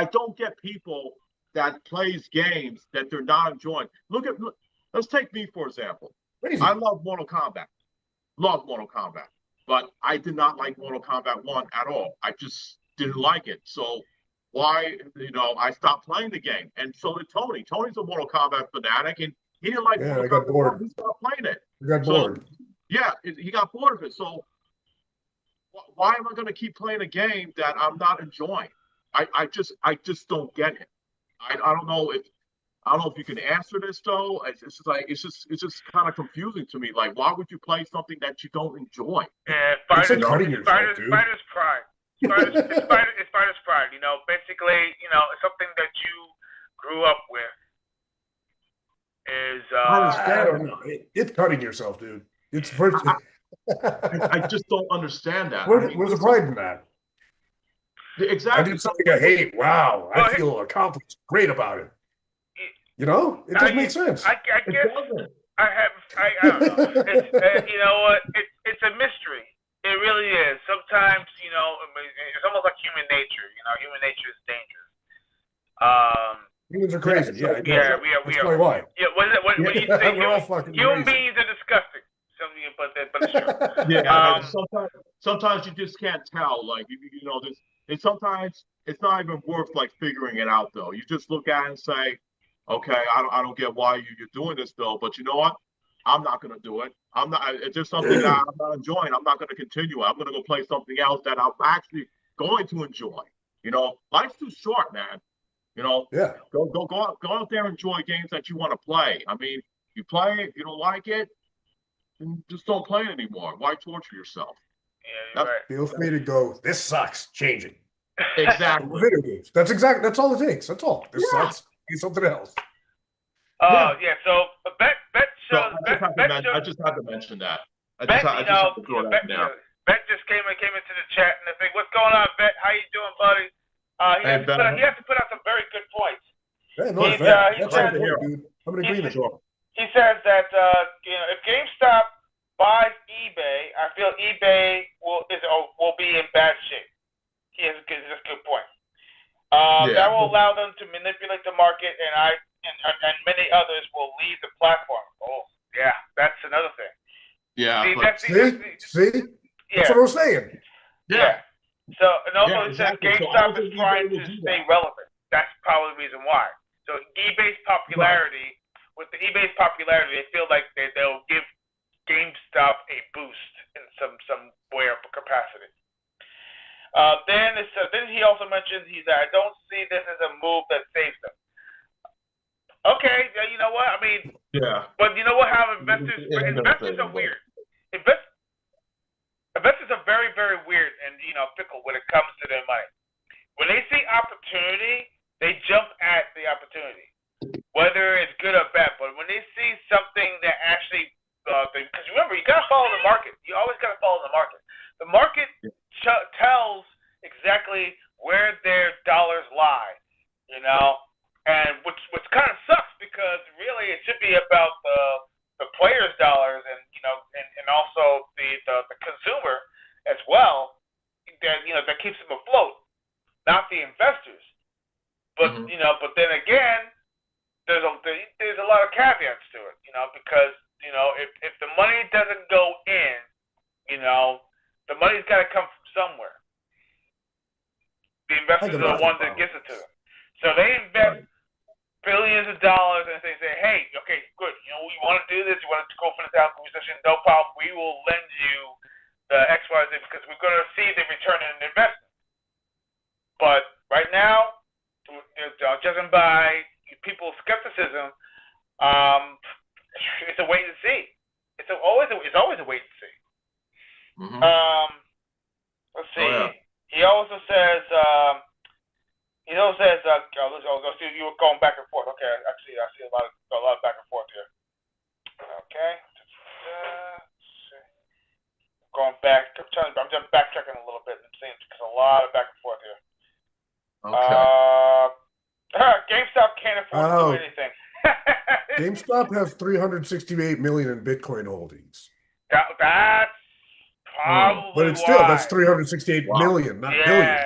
don't get people that plays games that they're not enjoying. Let's take me for example. Crazy. I love Mortal Kombat. But I did not like Mortal Kombat 1 at all. I just didn't like it. So why, I stopped playing the game. And so did Tony. Tony's a Mortal Kombat fanatic, and he didn't like Mortal I got Kombat bored. 1. He stopped playing it. I got bored. Yeah, he got bored of it. So why am I going to keep playing a game that I'm not enjoying? I just don't get it. I don't know if you can answer this though. It's just kind of confusing to me. Like, why would you play something that you don't enjoy? Yeah, It's like cutting yourself, dude. Fighter's pride. It's fighter's pride. You know, basically, it's something that you grew up with. I don't know. It's cutting yourself, dude. It's first. I just don't understand that. Where's the pride in that? Exactly. I did something I hate. Wow, I feel accomplished. Great about it. It doesn't make sense. I guess I don't know. It's a mystery. It really is. Sometimes, it's almost like human nature. Human nature is dangerous. Humans are crazy. We are. Why? Yeah, what do you say? We're all fucking human crazy. beings are disgusting. But it's true. Yeah, sometimes you just can't tell. Like, sometimes it's not even worth like figuring it out though. You just look at it and say, okay, I don't get why you're doing this though. But you know what? I'm not gonna do it. I'm not. It's just something that I'm not enjoying. I'm not gonna continue. I'm gonna go play something else that I'm actually going to enjoy. Life's too short, man. Yeah. Go out there and enjoy games that you want to play. I mean, you play it. If you don't like it, then just don't play it anymore. Why torture yourself? Yeah, you're right. Feel free to go. This sucks. Changing. Exactly. Video games. That's all it takes. That's all. This sucks. Be something else. Yeah. So Bet shows. I just had to mention that. Bet just came into the chat and I think, what's going on, Bet? How you doing, buddy? He has to put out some very good points. Yeah, no, that's all dude. I'm in agreement. He says that if GameStop buys eBay, I feel eBay will be in bad shape. He has a good point. That will allow them to manipulate the market, and many others will leave the platform. Oh, yeah, that's another thing. Yeah. See? That's what I was saying. Yeah. So, and also it says exactly. GameStop is trying to stay relevant. That's probably the reason why. So eBay's popularity, with the eBay's popularity, they feel like they'll give GameStop a boost in some way or capacity. Then he also mentions I don't see this as a move that saves them. Okay, you know what? I mean, but you know what? How investors are weird. Investors are very, very weird and fickle when it comes to their money. When they see opportunity, they jump at the opportunity, whether it's good or bad. But when they see something that actually, because remember, you gotta follow the market. You always gotta follow the market. The market tells exactly where their dollars lie, and which kind of sucks because really it should be about the players' dollars and also the consumer as well that keeps them afloat, not the investors. But but then again, there's a lot of caveats to it, because if the money doesn't go in, the money's got to come from somewhere. The investors are the ones that gives it to them. So they invest billions of dollars, and they say, hey, okay, good, you know, you want to do this, you want to go for this acquisition, no problem, we will lend you the XYZ because we're going to see the return on investment. But right now, judging by people's skepticism, it's a wait and see. It's always a wait and see. Mm-hmm. Let's see. Oh, yeah. He also says, let's see, you were going back and forth. Okay, I see a lot of back and forth here. Okay. Going back. I'm just backtracking a little bit and seeing because a lot of back and forth here. Okay. GameStop can't afford to do anything. GameStop has 368 million in Bitcoin holdings. That's probably but it's still that's 368 million, not billion.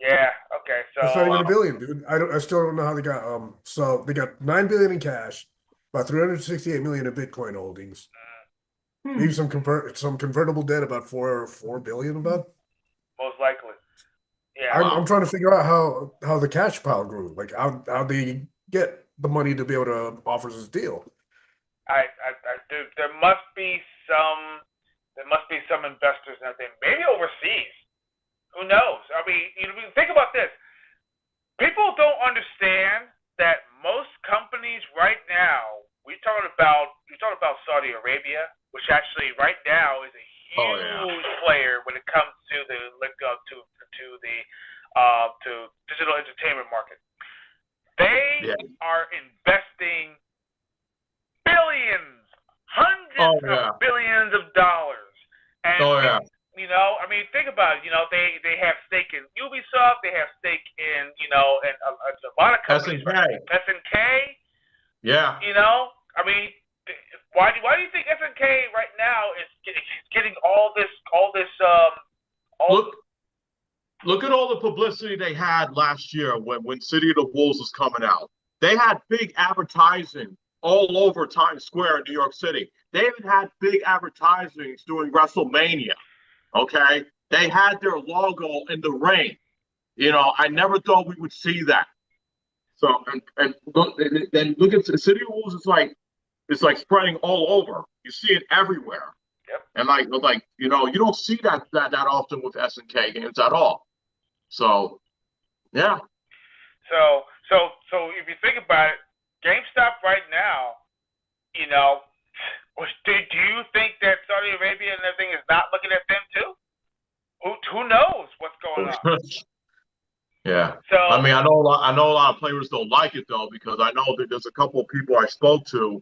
Okay. So that's not even a billion, dude. I still don't know how they got so they got 9 billion in cash, about 368 million in Bitcoin holdings. Maybe some convertible debt, about 4 billion, about. Most likely. Yeah. I'm trying to figure out how the cash pile grew. Like how they get the money to be able to offer this deal. There must be some investors out there, maybe overseas. Who knows? I mean, think about this. People don't understand that most companies right now. We talk about Saudi Arabia, which actually right now is a huge player when it comes to the digital entertainment market. They are investing billions, hundreds of billions of dollars. And think about it. They have stake in Ubisoft. They have stake in a lot of companies. SNK. Yeah. Why do you think SNK right now is getting all this? Look at all the publicity they had last year when City of the Wolves was coming out. They had big advertising all over Times Square in New York City. They even had big advertisings during WrestleMania. Okay, they had their logo in the ring. I never thought we would see that. So and look at the City of Wolves. It's like spreading all over. You see it everywhere. Yep. And you don't see that often with SNK games at all. So, yeah. So if you think about it, GameStop right now, do you think that Saudi Arabia and everything is not looking at them too? Who knows what's going on? Yeah. So I mean, I know a lot of players don't like it though, because I know that there's a couple of people I spoke to,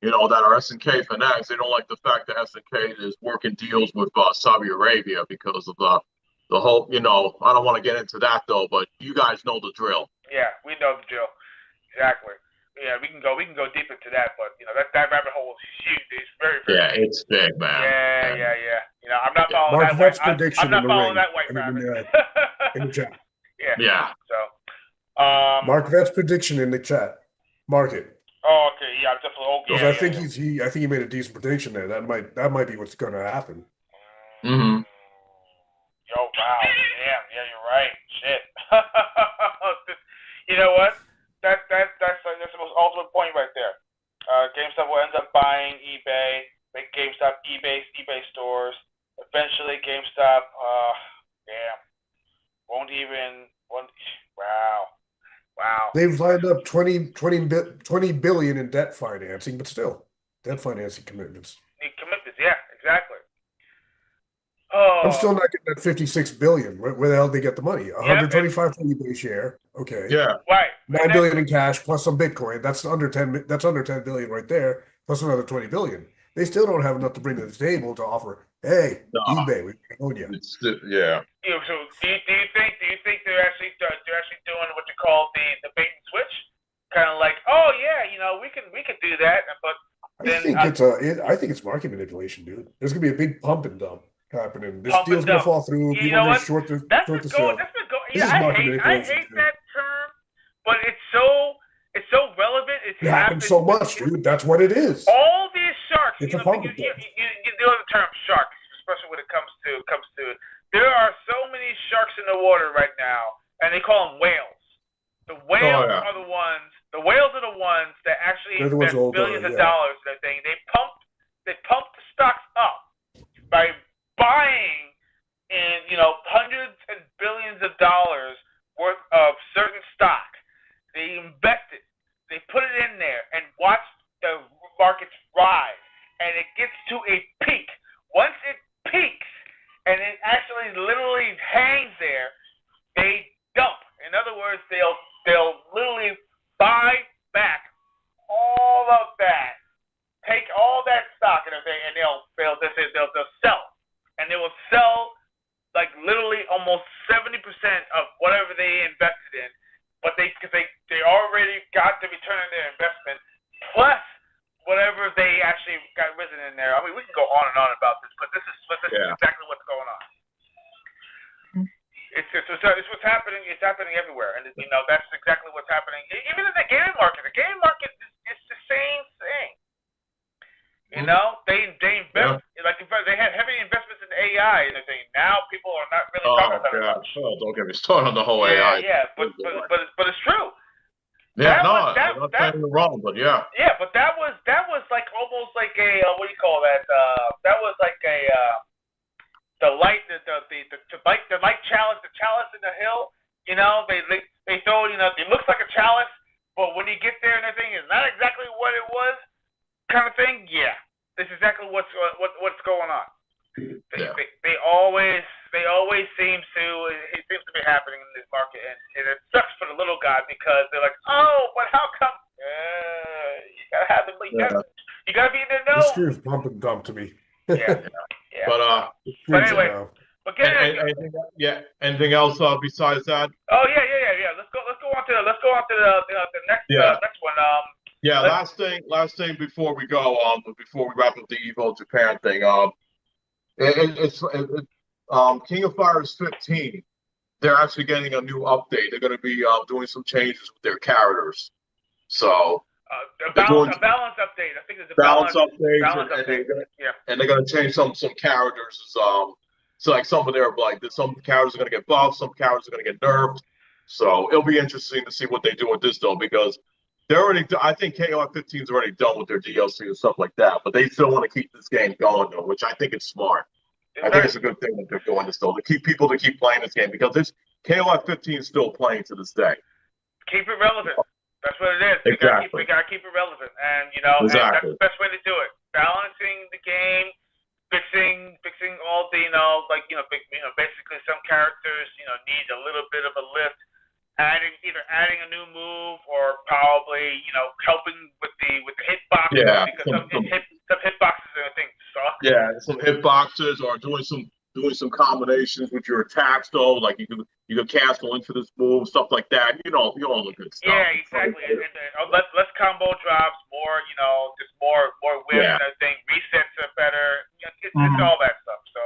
that are SNK fanatics. They don't like the fact that SNK is working deals with Saudi Arabia because of the whole. I don't want to get into that though, but you guys know the drill. Yeah, we know the drill. Exactly. Yeah, we can go deep into that, but that rabbit hole is huge. It's very, very big. It's big, man. Yeah. I'm not following Mark that. I'm not following that white rabbit. In the chat. Yeah. So, Mark Vet's prediction in the chat. Mark it. Oh, okay. Yeah, definitely. I think I think he made a decent prediction there. That might be what's going to happen. Mm-hmm. Yo, wow. Damn. Yeah, you're right. Shit. You know what? That's the most ultimate point right there. GameStop will end up buying eBay, make GameStop eBay stores. Eventually, GameStop, wow. They've lined up 20 billion in debt financing, but still, debt financing commitments. Yeah, exactly. I'm still not getting that 56 billion. Where the hell did they get the money? 125 for eBay share. Okay. Yeah. Right. 9 billion in cash plus some Bitcoin. That's under 10 billion right there, plus another 20 billion. They still don't have enough to bring to the table to offer, hey, eBay, we own you. Yeah. So do you think they're actually doing what you call the bait and switch? Kind of like, oh yeah, we can do that, but I think it's market manipulation, dude. There's gonna be a big pump and dump happening. This deal's gonna fall through. People are gonna short the sale. I hate that term, but it's so relevant. It happens so much, dude. That's what it is. All these sharks. It's a pump and dump. You know the term shark, especially when it comes to. There are so many sharks in the water right now, and they call them whales. The whales are the ones The whales are the ones that actually They're the ones invest who hold billions on, of yeah. dollars in that thing. They pump the stocks up by buying in, hundreds and billions of dollars worth of certain stock. They invest it. They put it in there and watch the markets rise. And it gets to a peak. Once it peaks and it actually literally hangs there, they dump. In other words, they'll literally buy back all of that, take all that stock and everything, and they'll sell, and they will sell like literally almost 70% of whatever they invested in, but because they already got the return on their investment plus whatever they actually got risen in there. I mean, we can go on and on about this, but this is exactly what's going on. It's what's happening. It's happening everywhere, and that's exactly what's happening. Even in the gaming market, is the same thing. They invest they had heavy investments in AI and everything. Now people are not really talking about it much. Oh, don't get me started on the whole AI. Yeah, but it's true. Yeah, I'm not saying you're wrong, but yeah. Yeah, but that was like almost like a what do you call that? That was like a the light chalice, the chalice in the hill. They throw it looks like a chalice, but when you get there and everything, it's not exactly what it was, kind of thing. Yeah, this is exactly what's going on. They always seems to be happening in this market, and it sucks for the little guy because they're like, oh, but how come? You gotta have you gotta be in the know. This screams pump and dump to me. Yeah. But anyway, anything else besides that? Oh yeah. Let's go on to the next one. Last thing before we go before we wrap up the Evo Japan thing. King of Fighters 15. They're actually getting a new update. They're going to be doing some changes with their characters. So a balance update. I think there's a balance update. And they're going to change some characters. So like some characters are going to get buffed, some characters are going to get nerfed. So it'll be interesting to see what they do with this though, because I think KOF 15 is already done with their DLC and stuff like that, but they still want to keep this game going though, which I think is smart. I think it's a good thing that they're doing this though, to keep people to keep playing this game, because this KOF 15 is still playing to this day. Keep it relevant. That's what it is. Exactly. We gotta keep it relevant, and and that's the best way to do it. Balancing the game, fixing all the basically some characters need a little bit of a lift. Either adding a new move or probably helping with the hitbox. Yeah, because some hitboxes and things suck. Yeah, some hitboxes or doing some combinations with your attacks though, like you could cancel into this move, stuff like that. All the good stuff. Yeah, exactly. And less combo drops, more just more whips and everything. Resets are better. It's all that stuff. So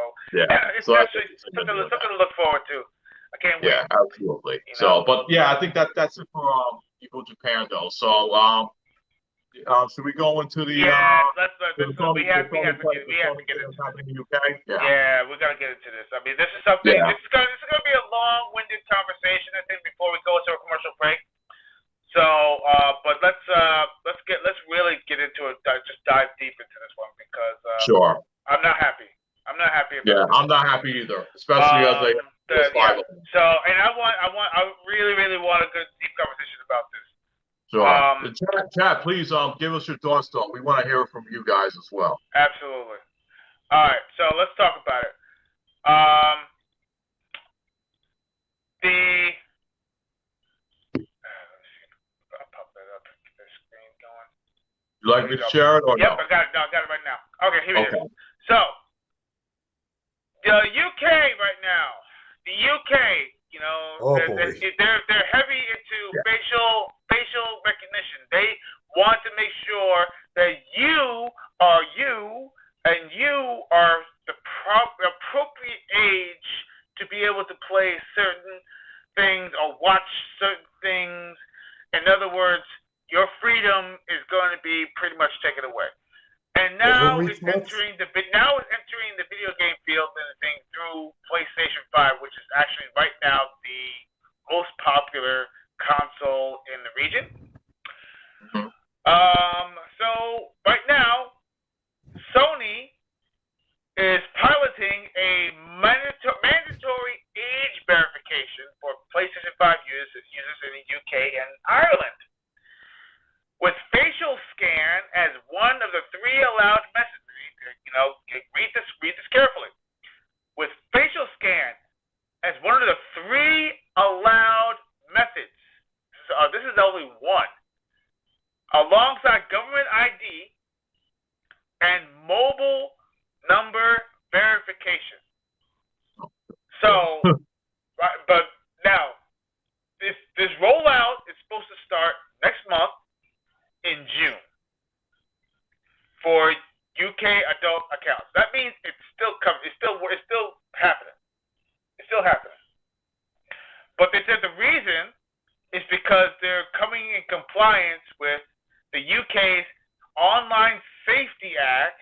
it's actually something to look forward to. I can't wait. Yeah, absolutely. So, but yeah, I think that's it for Evo Japan though. So, should we go into the? Let's we have to get into happening in the UK. Yeah, we gotta get into this. I mean, this is something. Yeah. This is gonna be a long-winded conversation, I think, before we go into a commercial break. So, but let's really get into it. Just dive deep into this one because sure. I'm not happy. I'm not happy about this. I'm not happy either, especially as they. So, and I really want a good deep conversation about this. Sure. Chat, please give us your thoughts though. We want to hear from you guys as well. Absolutely. All right, so let's talk about it. I'll pop that up. Get the screen going. You like me to share it or no? Yep, I got it. No, I got it right now. Okay, here it is. So, the UK right now. The UK, they're heavy into facial recognition. They want to make sure that you are you and you are the appropriate age to be able to play certain things or watch certain things. In other words, your freedom is going to be pretty much taken away. And now it's entering the video game field and thing through PlayStation 5, which is actually right now the most popular console in the region. for PlayStation 5 users in the UK and Ireland. With facial scan as one of the 3 allowed methods. Read this carefully. With facial scan as one of the 3 allowed methods. This is only one. Alongside government ID and mobile number verification. So, but now, this rollout is supposed to start next month in June for UK adult accounts. That means it's still coming. It's still happening. It's still happening. But they said the reason is because they're coming in compliance with the UK's Online Safety Act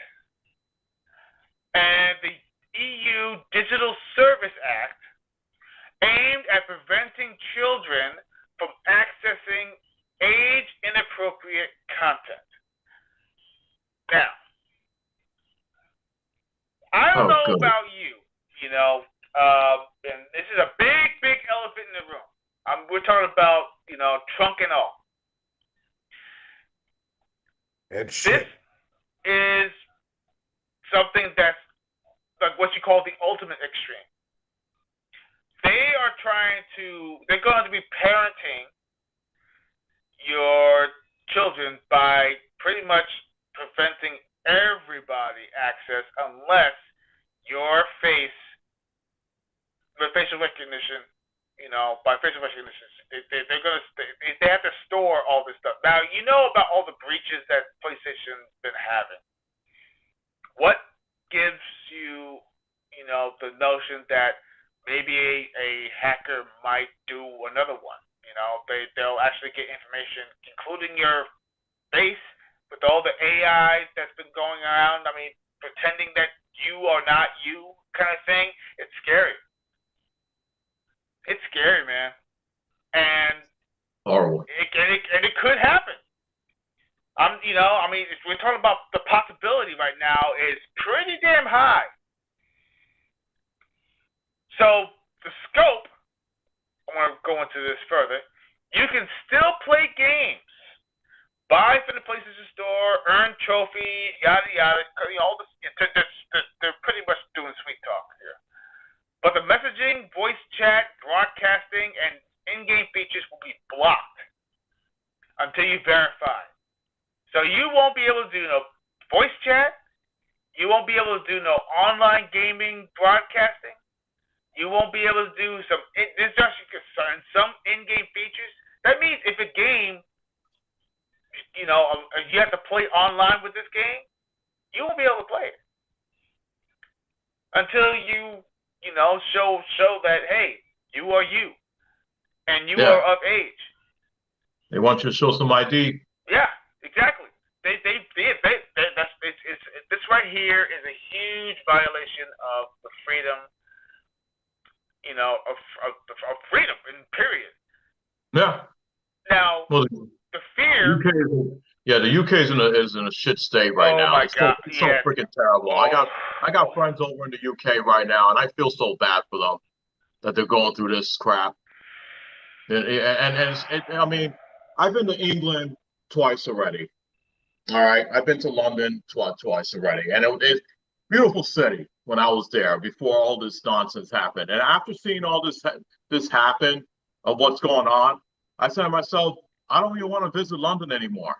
and the EU Digital Service Act, aimed at preventing children from accessing age-inappropriate content. Now, I don't know about you, and this is a big elephant in the room. We're talking about, trunk and all. And shit. This is something that's like what you call the ultimate extreme. They're going to be parenting your children by pretty much preventing everybody access unless your facial recognition, by facial recognition, they have to store all this stuff. Now, you know about all the breaches that PlayStation's been having. What gives you, the notion that maybe a hacker might do another one? They'll actually get information, including your face, with all the AI that's been going around. I mean, pretending that you are not you, kind of thing. It's scary. It's scary, man. And horrible. It could happen. If we're talking about the possibility right now, is pretty damn high. So the scope, I want to go into this further. You can still play games, buy from the PlayStation Store, earn trophies, yada yada. All this, they're pretty much doing sweet talk here. But the messaging, voice chat, broadcasting, and in-game features will be blocked until you verify. So you won't be able to do no voice chat. You won't be able to do no online gaming broadcasting. You won't be able to do some in-game features. That means if a game, you have to play online with this game, you won't be able to play it until you show that, hey, you are you, and you are of age. They want you to show some ID. Yeah, exactly. This right here is a huge violation of the freedom, of freedom, in period. Yeah. Now, the fear. The UK is in a shit state right now. My God. It's so freaking terrible. I got friends over in the UK right now, and I feel so bad for them that they're going through this crap. I've been to England twice already. All right, I've been to London twice already, and it's a beautiful city when I was there before all this nonsense happened. And after seeing all this happen of what's going on, I said to myself, I don't even want to visit London anymore.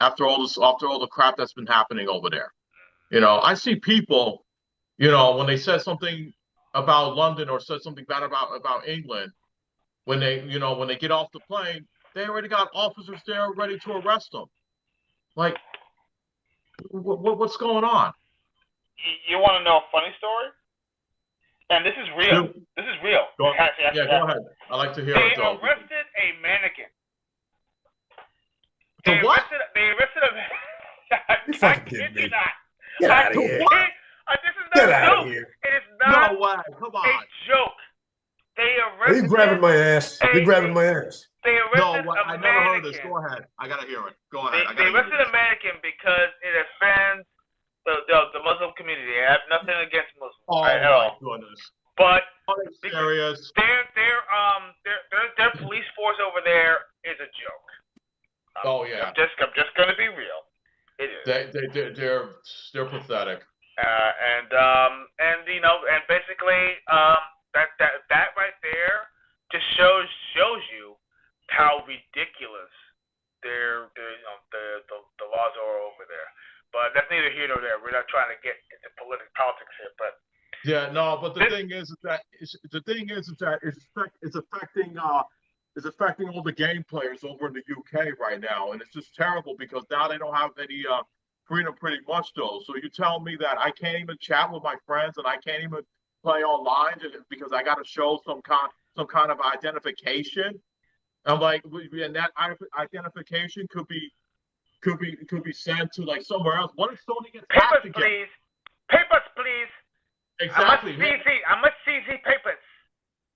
After all the crap that's been happening over there, I see people, when they said something about London or said something bad about England, when they get off the plane, they already got officers there ready to arrest them. Like, what's going on? You want to know a funny story? And this is real. This is real. Go ahead. I like to hear it. They arrested a mannequin. They arrested a mannequin. I kid you not. Get out of here. This is not a joke. It is not no way. Come on. a joke. They arrested. Are you grabbing my ass? You're grabbing my ass. They arrested I never heard this. Go ahead. I gotta hear it. Go ahead. They arrested a mannequin because it offends the Muslim community. They have nothing against Muslims. Oh my goodness. But serious. Their police force over there is a joke. Oh yeah. I'm just gonna be real. It is. They're pathetic. And basically that right there just shows you how ridiculous the laws are over there. But that's neither here nor there. We're not trying to get into politics here, but yeah, no. But the thing is that it's affecting all the game players over in the UK right now, and it's just terrible because now they don't have any freedom pretty much though. So you tell me that I can't even chat with my friends and I can't even play online because I got to show some kind of identification. I'm like, and that identification could be sent to like somewhere else. What if Sony gets hacked again? Papers, please. Exactly. I must see papers.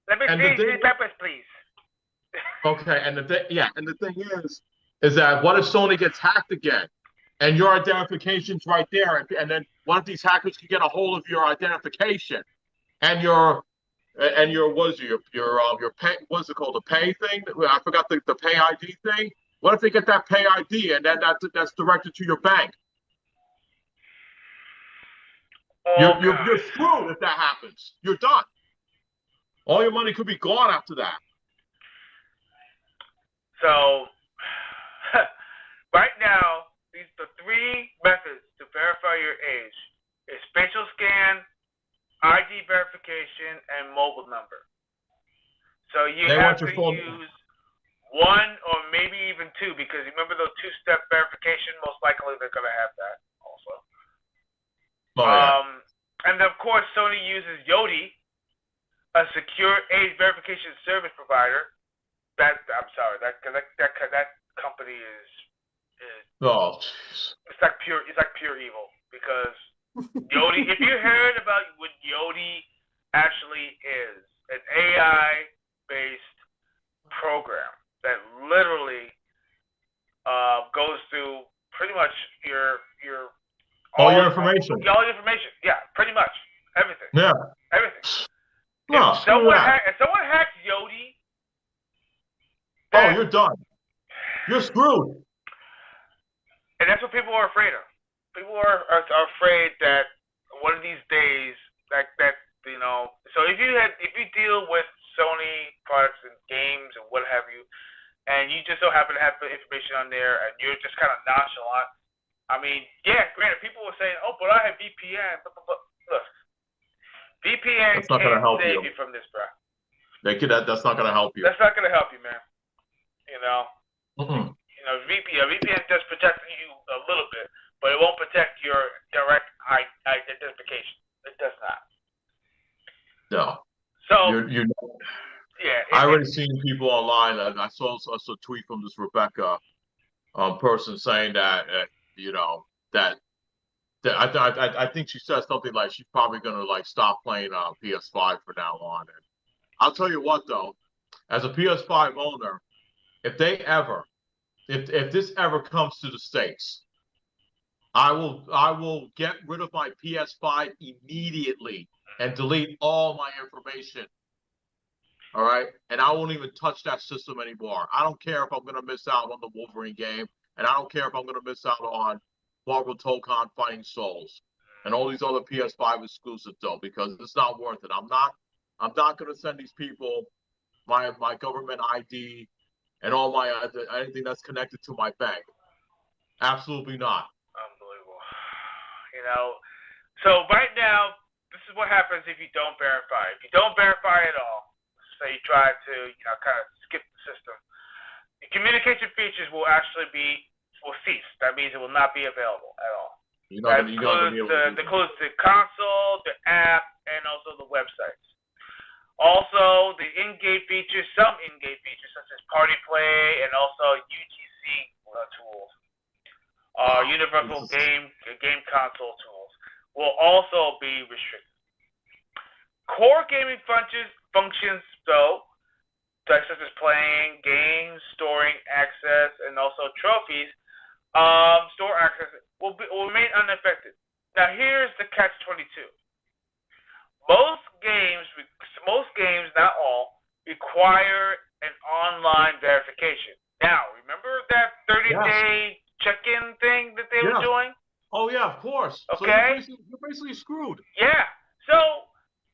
Let me see papers, please. Okay, and the thing is that what if Sony gets hacked again, and your identification's right there, and then one of these hackers can get a hold of your identification, and your what's it called, the pay thing? I forgot the pay ID thing. What if they get that pay ID and then that's directed to your bank? Oh, you're screwed if that happens. You're done. All your money could be gone after that. So, right now, the three methods to verify your age is facial scan, ID verification, and mobile number. So you have to use one or maybe even two, because remember those two-step verification, most likely they're going to have that also. Oh, yeah. And of course, Sony uses Yoti, a secure age verification service provider. That company is oh, jeez. It's like pure evil, because Yoti. If you heard about what Yoti actually is, an AI-based program that literally goes through pretty much all your information. All your information, yeah, pretty much everything. Yeah, everything. No, if someone hacks Yoti. Oh, you're done. You're screwed. And that's what people are afraid of. People are afraid that one of these days, So if you deal with Sony products and games and what have you, and you just so happen to have the information on there, and you're just kind of nonchalant. I mean, yeah, granted, people will say, "Oh, but I have VPN." But look, VPN can't save you from this, bro. That's not going to help you. That's not going to help you, man. Mm-hmm. VPN does protect you a little bit, but it won't protect your direct identification. It does not. No. So yeah. I already seen people online. I saw a tweet from this Rebecca person saying that I think she said something like she's probably gonna stop playing PS5 from now on. And I'll tell you what though, as a PS5 owner, if this ever comes to the States, I will get rid of my PS5 immediately and delete all my information. All right, and I won't even touch that system anymore. I don't care if I'm gonna miss out on the Wolverine game, and I don't care if I'm gonna miss out on Marvel Tokon Fighting Souls and all these other PS5 exclusives though, because it's not worth it. I'm not gonna send these people my government ID and all my anything that's connected to my bank. Absolutely not. Unbelievable. So right now, this is what happens if you don't verify. If you don't verify at all, so you try to kind of skip the system, the communication features will cease. That means it will not be available at all. That includes the console, the app, and also the websites. Also, the in-game features, some in-game features such as Party Play and also UGC tools, Universal Game Console tools, will also be restricted. Core gaming functions, though, such as playing games, storing access, and also trophies, store access will remain unaffected. Now, here's the catch-22. most games, not all, require an online verification. Now, remember that 30-day check-in thing that they were doing? Oh yeah, of course. Okay. So you're basically screwed. Yeah. So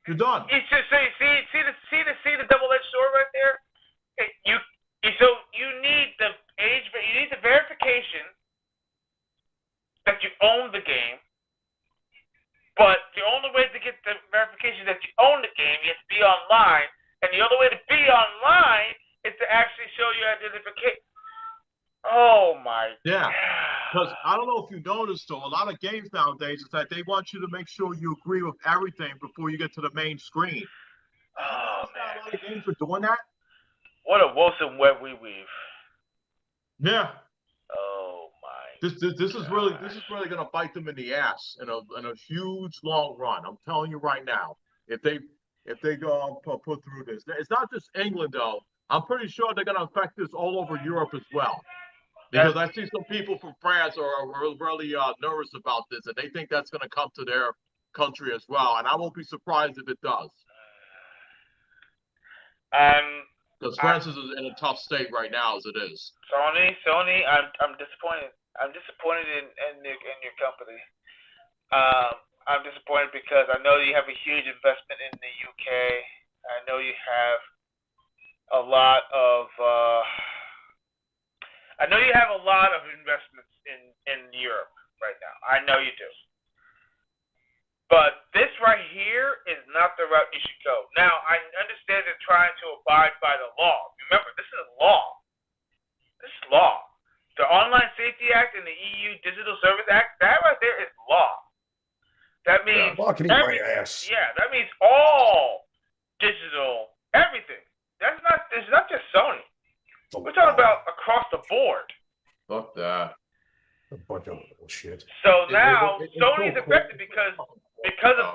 you're done. You see the double-edged sword right there. You need the verification that you own the game. But the only way to get the verification that you own the game, you have to be online. And the only way to be online is to actually show your identification. Oh my God. Because I don't know if you noticed, though, a lot of games nowadays is that they want you to make sure you agree with everything before you get to the main screen. Oh, man. A lot of games are doing that. What a Wilson web we weave. Yeah. Oh my. This is really going to bite them in the ass in a huge long run. I'm telling you right now. If they go put through this, it's not just England though. I'm pretty sure they're going to affect this all over Europe as well. Because I see some people from France are really nervous about this, and they think that's going to come to their country as well. And I won't be surprised if it does. Because France is in a tough state right now as it is. Sony, I'm disappointed. I'm disappointed in your company. I'm disappointed because I know you have a huge investment in the UK. I know you have a lot of investments in Europe right now. I know you do. But this right here is not the route you should go. Now, I understand they're trying to abide by the law. Remember, this is law. This is law. The Online Safety Act and the EU Digital Service Act, that right there is law. That means that means all digital, everything. It's not just Sony. We're talking about across the board. Fuck that. A bunch of bullshit. So now Sony's affected because of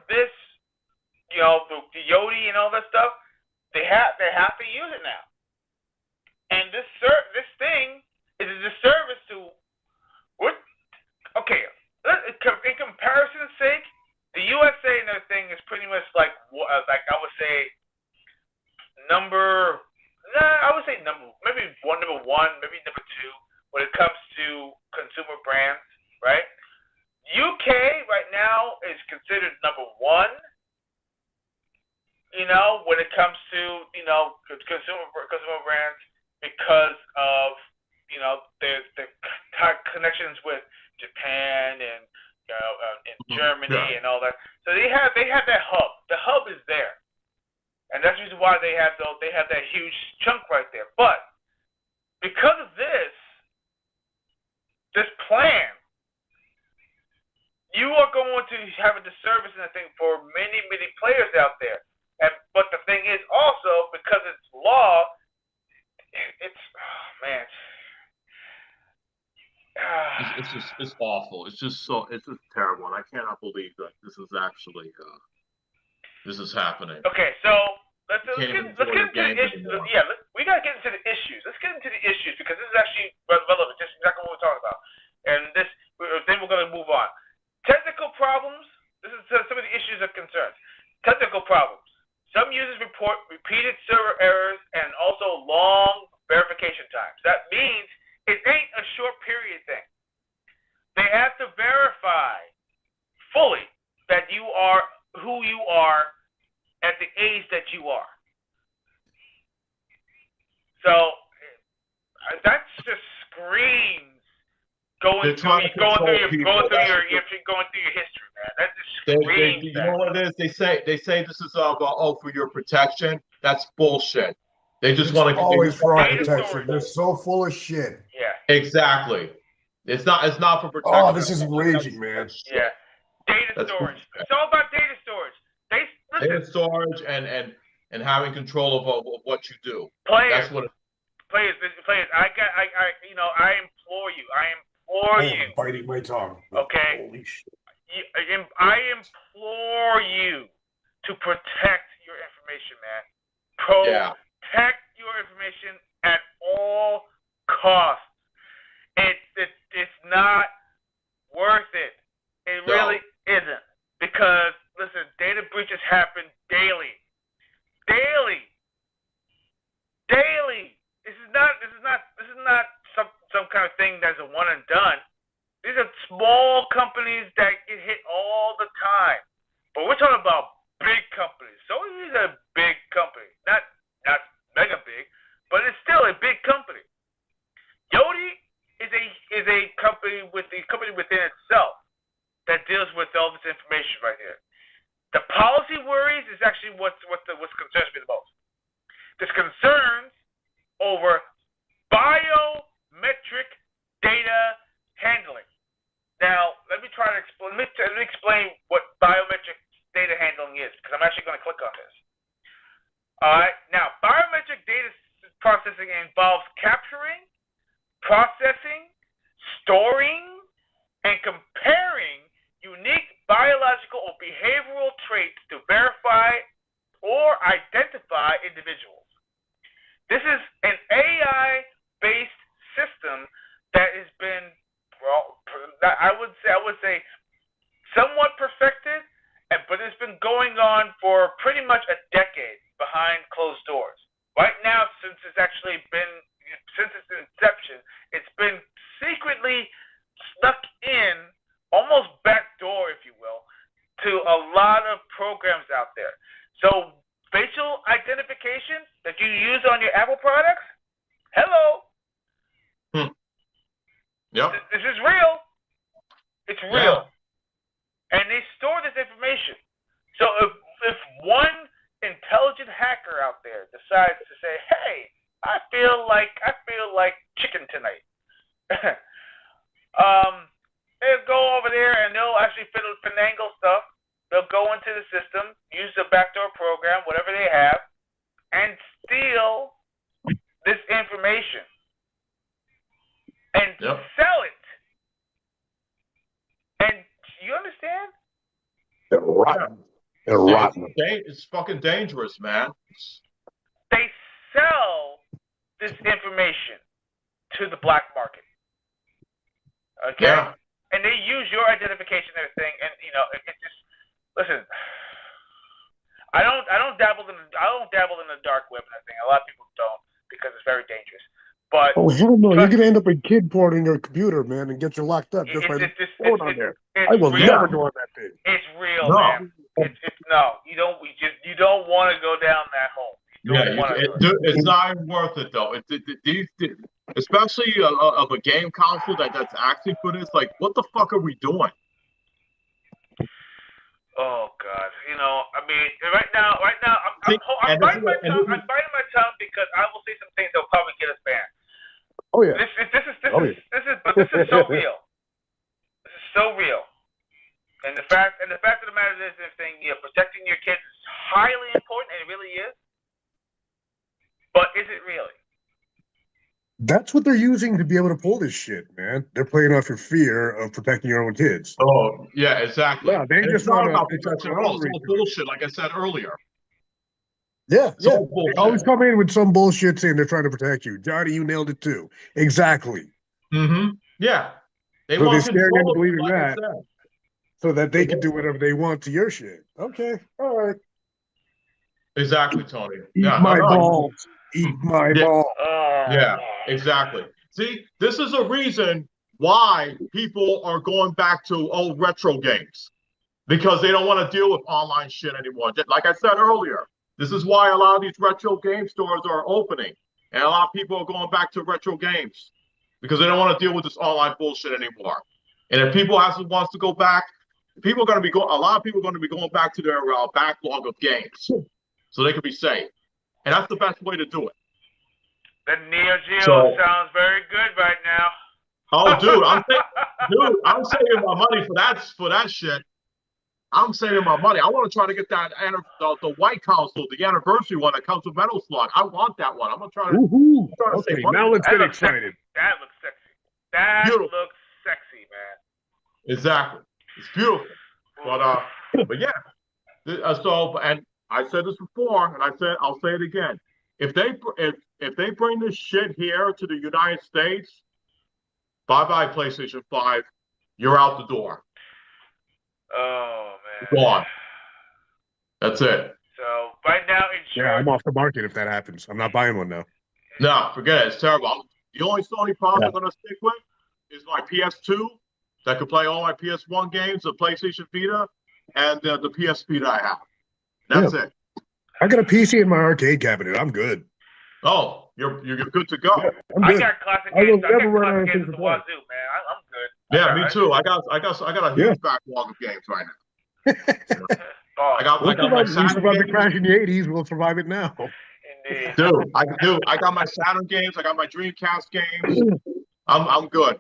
this, the Yodi and all that stuff. They have to use it now. And this thing is a disservice to what? Okay, in comparison's sake, the USA and their thing is pretty much like I would say number one, maybe number two when it comes to consumer brands, right? UK right now is considered number one. When it comes to consumer brands because of their connections with Japan and Germany and all that. So they have that hub. The hub is there, and that's the reason why they have that huge chunk right there. But because of this plan, you are going to have a disservice in the thing for many, many players out there. But the thing is also because it's law, It's awful. It's just terrible, and I cannot believe that this is actually this is happening. Okay, so let's get into the issues. Yeah, we gotta get into the issues. Let's get into the issues because this is actually relevant. Just exactly what we're talking about. And then we're gonna move on. Technical problems. This is some of the issues of concerns. Technical problems. Some users report repeated server errors and also long verification times. That means it ain't a short period thing. They have to verify fully that you are who you are at the age that you are. So that just screams going through your history, man. That just screams. You know what it is? They say this is for your protection. That's bullshit. They just want to always for protection. They're so full of shit. Yeah. Exactly. It's not for protection. Oh, this is raging, man. Yeah. Data storage. It's all about data storage. Data storage and having control of what you do. Players. That's what. Players. I implore you. I'm biting my tongue. Okay. Holy shit. I implore you to protect your information, man. Protect your information at all costs. It's not worth it. It really isn't. Because listen, data breaches happen daily. Daily. This is not some kind of thing that's a one and done. These are small companies that get hit all the time. But we're talking about big companies. So these are big companies. Not mega big, but it's still a big company. Yoti is a company within itself that deals with all this information right here. The policy worries is actually what concerns me the most. There's concerns over biometric data handling. Now, let me try to explain. Let me explain what biometric data handling is, because I'm actually going to click on this. All right. Now, biometric data processing involves capturing, processing, storing, and comparing unique biological or behavioral traits to verify or identify individuals. This is an AI-based system that has been, I would say, somewhat perfected, but it's been going on for pretty much a decade behind closed doors. Right now, since its inception, it's been secretly snuck in, almost backdoor, if you will, to a lot of programs out there. So facial identification that you use on your Apple products, hello. Yep. This is real. It's real. Yeah. And they store this information. So if one intelligent hacker out there decides to say, hey, I feel like chicken tonight. They'll go over there and they'll actually finagle stuff. They'll go into the system, use the backdoor program, whatever they have, and steal this information and sell it. And you understand? They're rotten. They're rotten. It's fucking dangerous, man. They sell this information to the black market. Okay? Yeah. And they use your identification and everything, and it just listen. I don't dabble in the dark web and everything. A lot of people don't because it's very dangerous. But hell no, you're gonna end up in kid porn in your compuder, man, and get you locked up just by the phone on there. I will never go on that thing. It's real, man. No, you don't want to go down that hole. It's not even worth it though. Especially of a game console that's actually for this. Like, what the fuck are we doing? Oh God, I mean, right now, I'm biting my tongue because I will say some things that'll probably get us banned. Oh yeah. This is so real. This is so real. And the fact of the matter is, protecting your kids is highly important, and it really is. But is it really? That's what they're using to be able to pull this shit, man. They're playing off your fear of protecting your own kids. Oh, yeah, exactly. Yeah, they just want to protect your own. It's all bullshit, like I said earlier. Yeah. They always come in with some bullshit saying they're trying to protect you. Johnny, you nailed it too. Exactly. Mm-hmm. Yeah. So they're scaring you into believing that so that they can do whatever they want to your shit. Okay. All right. Exactly, Tony. Eat my balls. Eat my balls. Yeah, exactly. See, this is a reason why people are going back to old retro games, because they don't want to deal with online shit anymore. Like I said earlier, this is why a lot of these retro game stores are opening, and a lot of people are going back to retro games because they don't want to deal with this online bullshit anymore. And if people wants to go back, a lot of people are going to be going back to their backlog of games so they can be safe. And that's the best way to do it. The Neo Geo sounds very good right now. Oh, dude, I'm saving my money for that shit. I'm saving my money. I want to try to get that the white console, the anniversary one that comes with Metal Slug. I want that one. I'm gonna try to save money. Now let's get excited. That looks sexy. That looks sexy, man. Exactly. It's beautiful. But yeah. And I said this before, and I'll say it again. If they bring this shit here to the United States, bye-bye PlayStation 5. You're out the door. Oh man. Gone. That's it. So right now, Yeah, I'm off the market if that happens. I'm not buying one now. No, forget it. It's terrible. The only Sony product I'm going to stick with is my PS2 that could play all my PS1 games, the PlayStation Vita, and the PSP that I have. That's it. I got a PC in my arcade cabinet. I'm good. Oh, you're good to go. Yeah, I'm I good. got classic I will games. I never got run out classic of games things at to the play. wazoo, man. I'm good. Yeah, me too. I got a huge backlog of games right now. I got my We Saturn survived the games. crash in the 80s. We'll survive it now. Indeed. Dude, I got my Saturn games. I got my Dreamcast games. I'm good.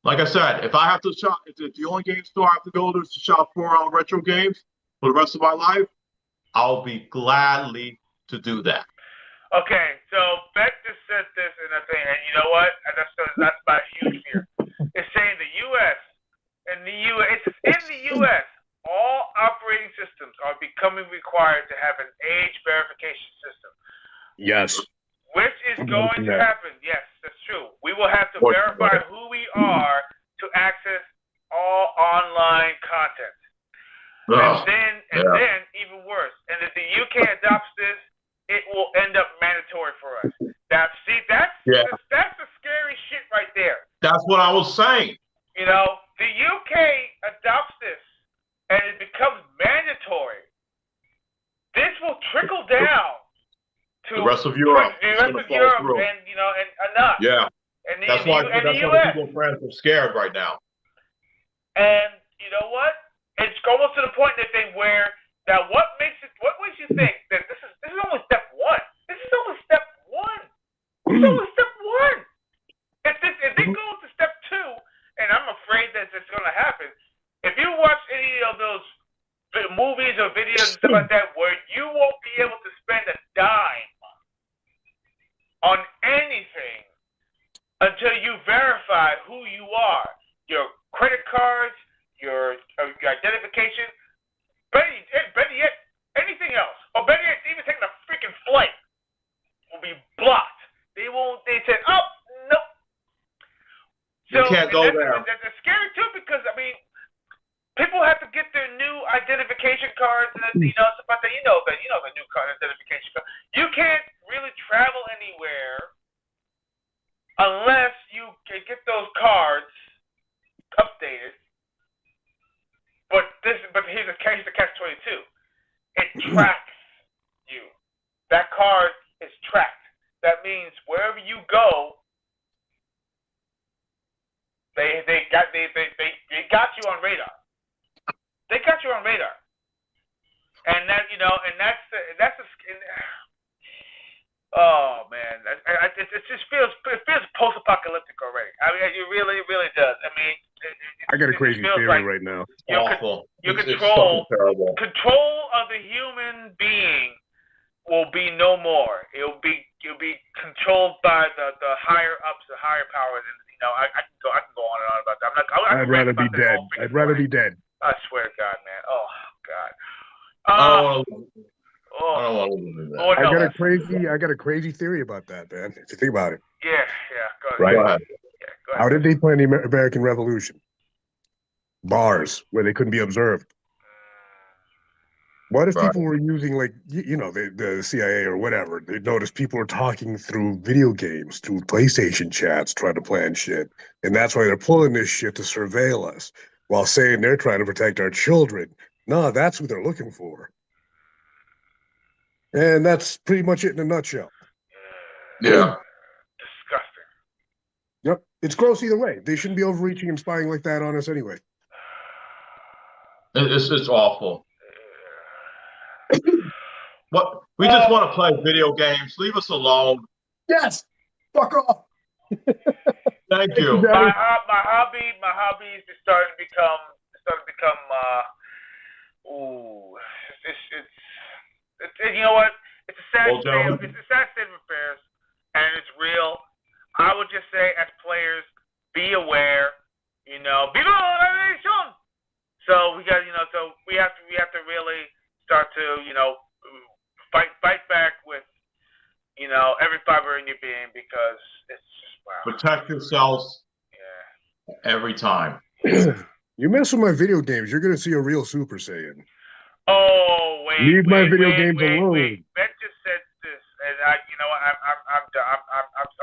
Like I said, if I have to shop, if the only game store I have to go to is to shop for retro games for the rest of my life, I'll be gladly to do that. Okay, so Beck just said this in a thing, and you know what? That's my huge fear. It's saying in the U.S., all operating systems are becoming required to have an age verification system. Yes. Which is going to happen. Yes, that's true. We will have to verify who we are to access all online content. And then, even worse, and if the UK adopts this, it will end up mandatory for us. That's the scary shit right there. That's what I was saying. You know, the UK adopts this, and it becomes mandatory. This will trickle down to the rest of Europe. and and us. Yeah, and that's why the the US. people in France are scared right now. And you know what? It's almost to the point that they wear. Now, what makes you think that this is only step one? This is only step one. This is only step one. If they go to step two, and I'm afraid that it's going to happen. If you watch any of those movies or videos and stuff like that, where you won't be able to spend a dime on anything until you verify who you are, your credit cards, your identification. Better yet, anything else, or better yet, even taking a freaking flight will be blocked. They said, oh, no. You can't go there. That's scary too, because people have to get their new identification cards and stuff like that. You know the new card identification card. You can't really travel anywhere unless you get those cards updated. But here's the catch-22. It tracks you. That card is tracked. That means wherever you go, they got you on radar. They got you on radar. And oh man, it just feels post-apocalyptic already. It really does. I got a crazy theory right now. Your control of the human being will be no more. You'll be controlled by the higher ups, the higher powers, and I can go on and on about that. I'd rather be dead. I'd rather be dead. I swear to God, man. Oh God. I don't want to do that. I got a crazy theory about that, man. If you think about it. Yeah. Go Right. ahead. Yeah, go ahead. How did they plan the American Revolution? Bars where they couldn't be observed. What if people were using the CIA or whatever? They noticed people were talking through video games, through PlayStation chats, trying to plan shit, and that's why they're pulling this shit to surveil us, while saying they're trying to protect our children. No, that's who they're looking for. And that's pretty much it in a nutshell. Yeah. Disgusting. Yep. It's gross either way. They shouldn't be overreaching and spying like that on us anyway. It's awful. What? We just want to play video games. Leave us alone. Yes. Fuck off. Thank you. My hobbies is starting to become it's you know what? It's a sad state of affairs, and it's real. I would just say, as players, be aware. Viva la nation. So we got, so we have to really start to, fight back with, every fiber in your being, because it's just wow. Protect yourselves. Yeah. Every time. You mess with my video games, you're gonna see a real Super Saiyan. Oh wait. Leave my wait, video wait, games wait, alone. Wait. Ben just said this, and you know what? I'm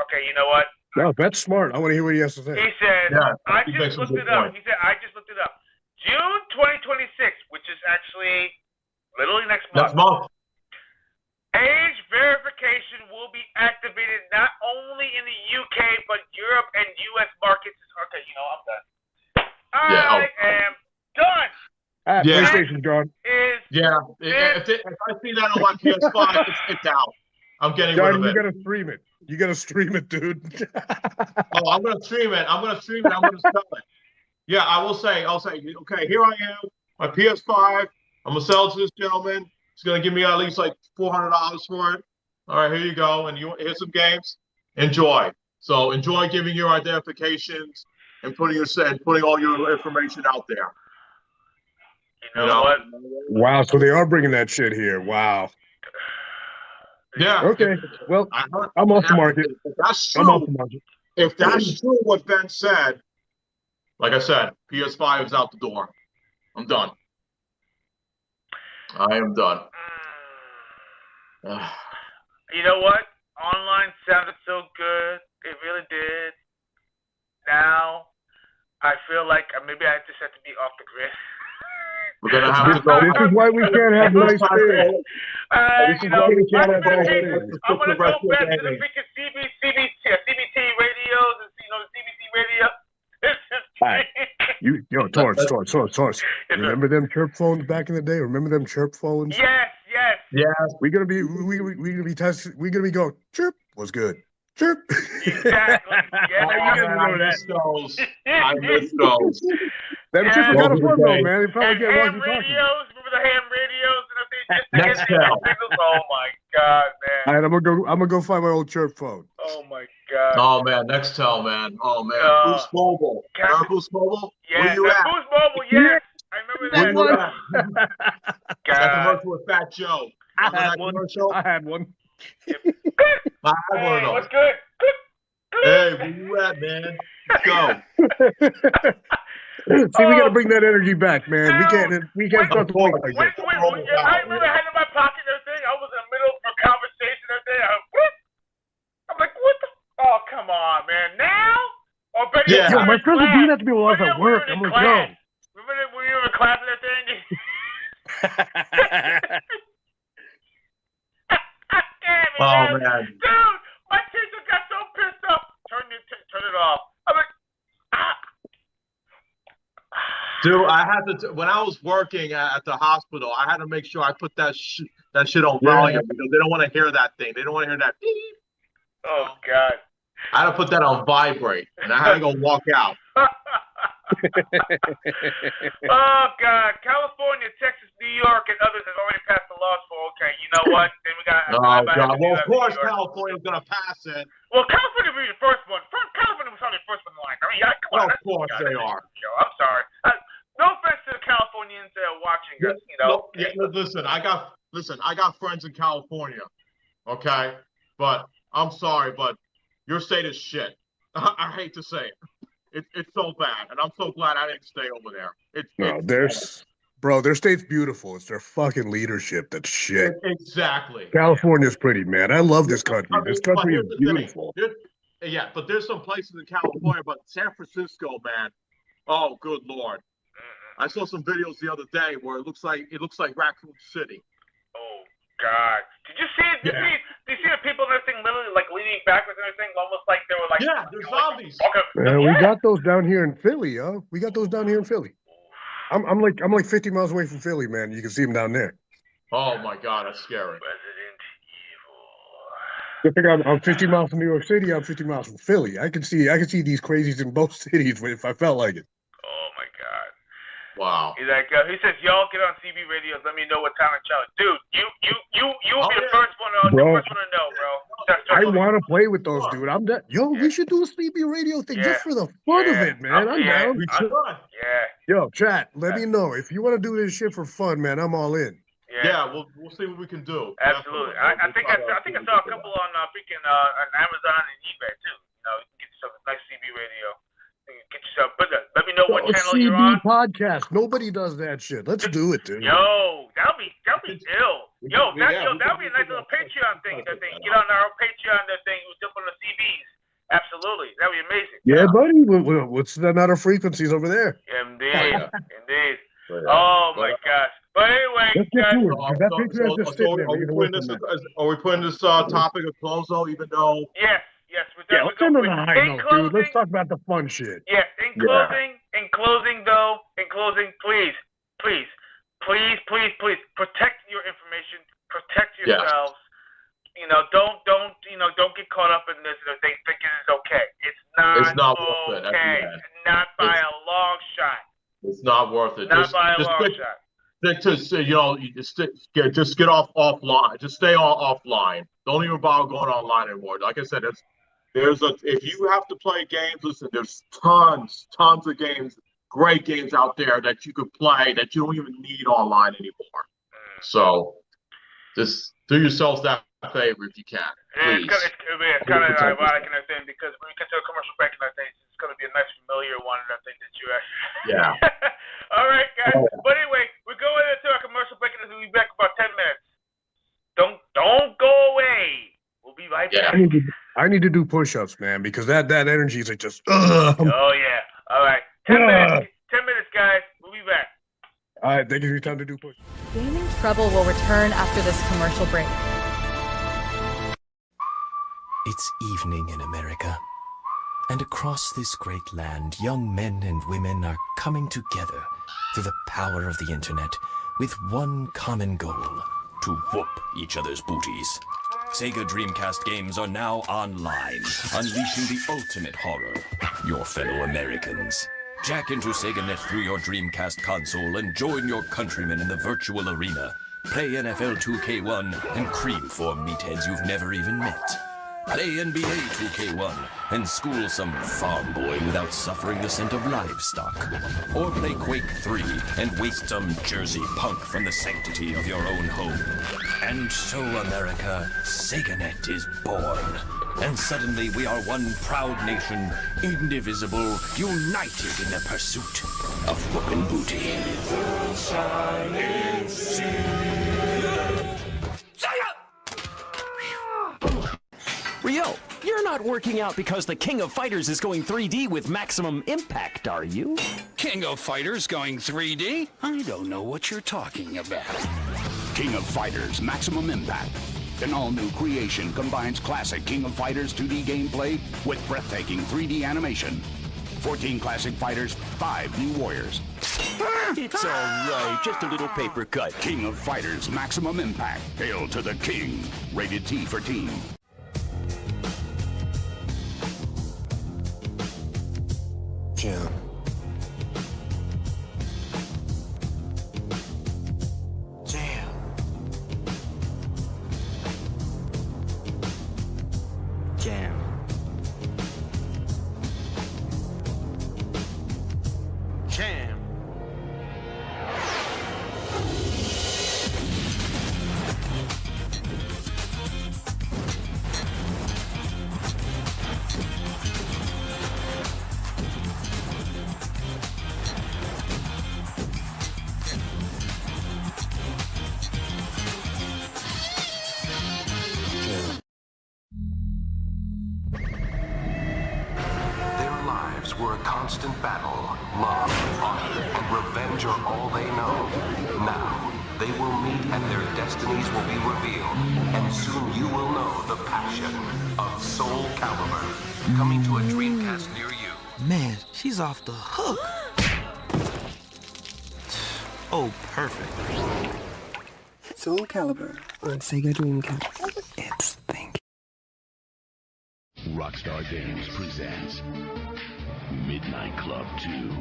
okay. You know what? No, that's smart. I want to hear what he has to say. He said, Yeah, I he just makes a looked good it up. point. He said, I just looked it up. June 2026, which is actually literally next month. Next month. Age verification will be activated not only in the UK but Europe and US markets. Okay, you know, I'm done. I am done. Yeah. PlayStation, John. Yeah. If I see that on my PS5, it's out. I'm getting rid John, of you it. gotta stream it. You gotta stream it, dude. Oh, I'm gonna stream it. I'm gonna sell it. Yeah, I'll say, okay, here I am, my PS5. I'm gonna sell it to this gentleman. He's gonna give me at least like $400 for it. All right, here you go. And here's some games. Enjoy. So enjoy giving your identifications and putting all your information out there. You know what? Wow, so they are bringing that shit here. Wow. Yeah. Okay. Well, I'm off the market. If that's true, I'm off the market. if that's true, what Ben said, like I said, PS5 is out the door. I'm done. I am done. You know what? Online sounded so good. It really did. Now, I feel like maybe I just have to be off the grid. We're gonna have to go. This is why we can't have nice things. This is why we can't have nice things. I'm gonna go back to the freaking CBT radios and the CBC radio. Torrence. Remember them chirp phones back in the day? Remember them chirp phones? Yes. We're gonna be testing. We're gonna be going chirp was good. Chirp. Exactly. Yeah, I miss those. I miss those. Them chips are kind of fun though, man. They probably and get ham walkie-talkie. radios. Remember the ham radios and everything? Next cell. Oh my God, man. All right, I'm gonna go find my old chirp phone. Oh my God. Oh man, Nextel, man. Oh man, Boost Mobile. Remember Boost Mobile? Yes, Where you at? Boost Mobile. Yes, I remember that. Where you at? That commercial with Fat Joe. I had one. I had one. I had one of those. What's good? Hey, where you at, man? Let's go. See, we gotta bring that energy back, man. We can't start the week like Wait, this. I remember I had it in my pocket and everything. I was in the middle of a conversation and everything. I'm like, what the? Oh, come on, man. Now? Or better Yo, my friends would do that to me while I was at work. I'm like, yo. Remember when we were in class and everything? Oh man, dude, my teacher got so pissed off. Turn it off. I'm like, dude, I had to when I was working at the hospital, I had to make sure I put that shit on volume because they don't want to hear that thing. They don't want to hear that beep. Oh God. I had to put that on vibrate, and I had to go walk out. Oh God, California, Texas, New York, and others have already passed the laws for. Okay, you know what? Then we got. Oh God! Well, of course, California's gonna pass it. Well, California will be the first one. California was probably the first one in line. I mean, come on. Of course they are. I'm sorry. No offense to the Californians that are watching us. You know. Listen, I got friends in California. Okay, but I'm sorry, but your state is shit. I hate to say it. It's so bad, and I'm so glad I didn't stay over there. Bro, their state's beautiful. It's their fucking leadership that's shit. Exactly. California's pretty, man. I love this country. This country is beautiful. But there's some places in California, but San Francisco, man. Oh, good Lord. I saw some videos the other day where it looks like Raccoon City. Oh God! Did you see it? Did you see the people and everything literally like leaning backwards and everything, almost like they were like they're zombies. We got those down here in Philly, yo. We got those down here in Philly. I'm like 50 miles away from Philly, man. You can see them down there. Oh my God, that's scary. Resident Evil. I think I'm 50 miles from New York City. I'm 50 miles from Philly. I can see these crazies in both cities if I felt like it. Oh my God. Wow. He's like, he says, y'all get on CB radios. Let me know what time it's out. Dude, you will be the first one to know, bro. I want to play with those, dude. I'm down. Yo, we should do a CB radio thing just for the fun of it, man. I'm down. We should. Yo, chat, let me know. If you want to do this shit for fun, man, I'm all in. Yeah, we'll see what we can do. Absolutely. I think I saw a couple on freaking on Amazon and eBay too. You know, you can get yourself a nice CB radio. Get yourself, but let me know what channel you're on. CB podcast. Nobody does that shit. Let's do it, dude. Yo, that'll be ill. That'll be a nice little Patreon thing. Get on our Patreon thing. We jump on the CBs. Absolutely, that'd be amazing. Yeah, buddy. What's another frequencies over there? Indeed. Oh my gosh. But anyway, guys. Are we putting this topic of close though? Even though. Yes. Yeah, let's end on a high note, dude. Let's talk about the fun shit. Yes. In closing, please, protect your information. Protect yourselves. Don't get caught up in this thing thinking it's okay. It's not worth it. Okay. Not by a long shot. It's not worth it. Not by a long shot. Just get offline. Just stay offline. Don't even bother going online anymore. Like I said, if you have to play games, listen, there's tons of games, great games out there that you could play that you don't even need online anymore. So just do yourselves that favor if you can. Please. It's kind of ironic in that thing because when we get to a commercial break, and I think it's going to be a nice familiar one, and I think that you actually. Yeah. All right, guys. But anyway, we're going into our commercial break, and we'll be back in about 10 minutes. Don't go away. We'll be right back. I need to do push-ups, man, because that energy is like just. Oh yeah. All right. 10 minutes. 10 minutes, guys. We'll be back. All right. Thank you for your time to do push-ups. Gaming Trouble will return after this commercial break. It's evening in America, and across this great land, young men and women are coming together through the power of the internet with one common goal: to whoop each other's booties. Sega Dreamcast games are now online, unleashing the ultimate horror, your fellow Americans. Jack into SegaNet through your Dreamcast console and join your countrymen in the virtual arena. Play NFL 2K1 and cream for meatheads you've never even met. Play NBA 2K1 and school some farm boy without suffering the scent of livestock. Or play Quake 3 and waste some Jersey punk from the sanctity of your own home. And so, America, SegaNet is born. And suddenly we are one proud nation, indivisible, united in the pursuit of whooping booty. Rio, you're not working out because the King of Fighters is going 3D with maximum impact, are you? King of Fighters going 3D? I don't know what you're talking about. King of Fighters Maximum Impact. An all-new creation combines classic King of Fighters 2D gameplay with breathtaking 3D animation. 14 classic fighters, 5 new warriors. It's all right, just a little paper cut. King of Fighters Maximum Impact. Hail to the King. Rated T for Teen. Jim. Jam. Jam. Jam. Were a constant battle. Love, honor, and revenge are all they know. Now, they will meet and their destinies will be revealed. And soon you will know the passion of Soul Calibur. Coming to a Dreamcast near you. Man, she's off the hook. Oh, perfect. Soul Calibur on Sega Dreamcast. It's thinking. Rockstar Games presents Midnight Club 2.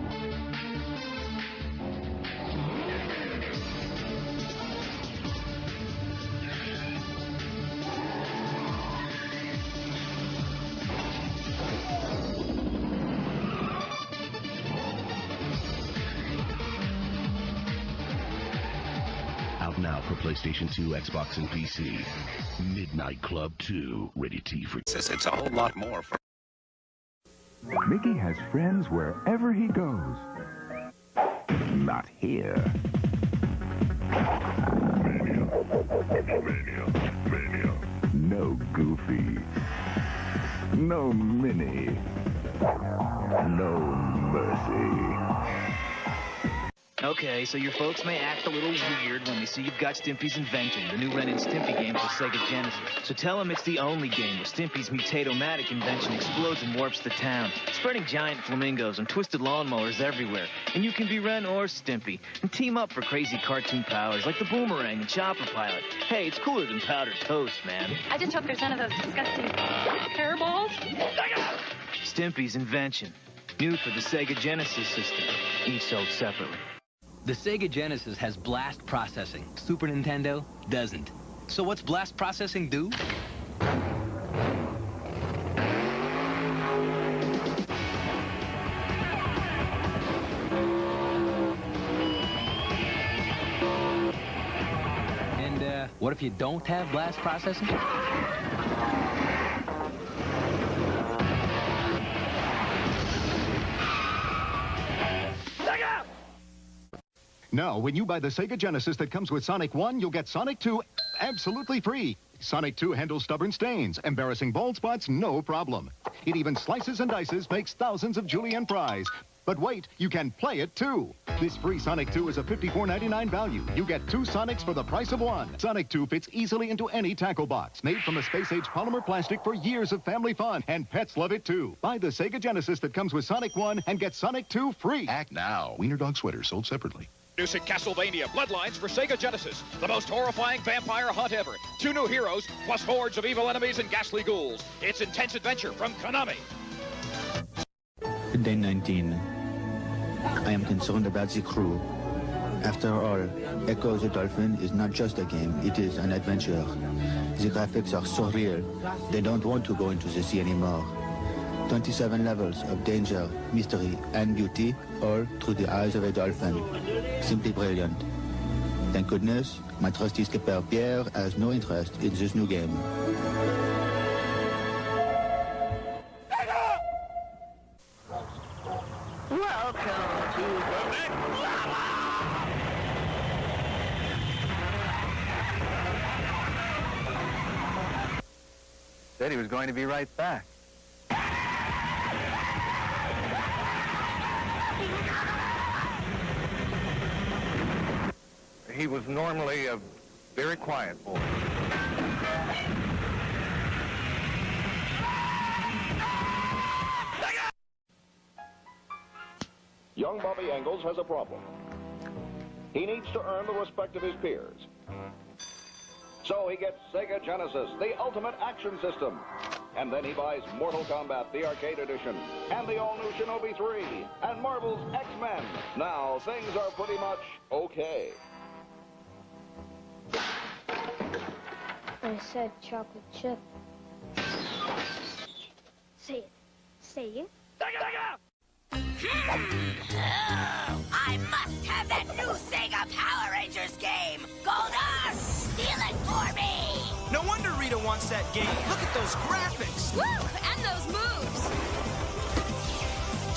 Out now for PlayStation 2, Xbox, and PC. Midnight Club 2, rated T for... It's a whole lot more for... Mickey has friends wherever he goes. Not here. Mania. No Goofy. No Minnie. No mercy. Okay, so your folks may act a little weird when they see you've got Stimpy's Invention, the new Ren and Stimpy game for Sega Genesis. So tell them it's the only game where Stimpy's mutato-matic invention explodes and warps the town, spreading giant flamingos and twisted lawnmowers everywhere. And you can be Ren or Stimpy and team up for crazy cartoon powers like the Boomerang and Chopper Pilot. Hey, it's cooler than powdered toast, man. I just hope there's none of those disgusting hairballs. Stimpy's Invention, new for the Sega Genesis system, each sold separately. The Sega Genesis has blast processing. Super Nintendo doesn't. So what's blast processing do? And what if you don't have blast processing? Now, when you buy the Sega Genesis that comes with Sonic 1, you'll get Sonic 2 absolutely free. Sonic 2 handles stubborn stains, embarrassing bald spots, no problem. It even slices and dices, makes thousands of julienne fries. But wait, you can play it too. This free Sonic 2 is a $54.99 value. You get 2 Sonics for the price of 1. Sonic 2 fits easily into any tackle box. Made from a space-age polymer plastic for years of family fun. And pets love it too. Buy the Sega Genesis that comes with Sonic 1 and get Sonic 2 free. Act now. Wiener Dog Sweater sold separately. Introducing Castlevania Bloodlines for Sega Genesis. The most horrifying vampire hunt ever. 2 new heroes, plus hordes of evil enemies and ghastly ghouls. It's intense adventure from Konami. Day 19. I am concerned about the crew. After all, Echo the Dolphin is not just a game, it is an adventure. The graphics are so real, they don't want to go into the sea anymore. 27 levels of danger, mystery, and beauty, all through the eyes of a dolphin. Simply brilliant. Thank goodness, my trusty skipper Pierre has no interest in this new game. Welcome to the next lava! Said he was going to be right back. He was normally a very quiet boy. Young Bobby Engels has a problem. He needs to earn the respect of his peers. So he gets Sega Genesis, the ultimate action system. And then he buys Mortal Kombat, the arcade edition, and the all-new Shinobi 3, and Marvel's X-Men. Now, things are pretty much okay. I said chocolate chip. Say it. Say it. I must have that new Sega Power Rangers game! Goldar, steal it for me! No wonder Rita wants that game. Look at those graphics. Woo! And those moves!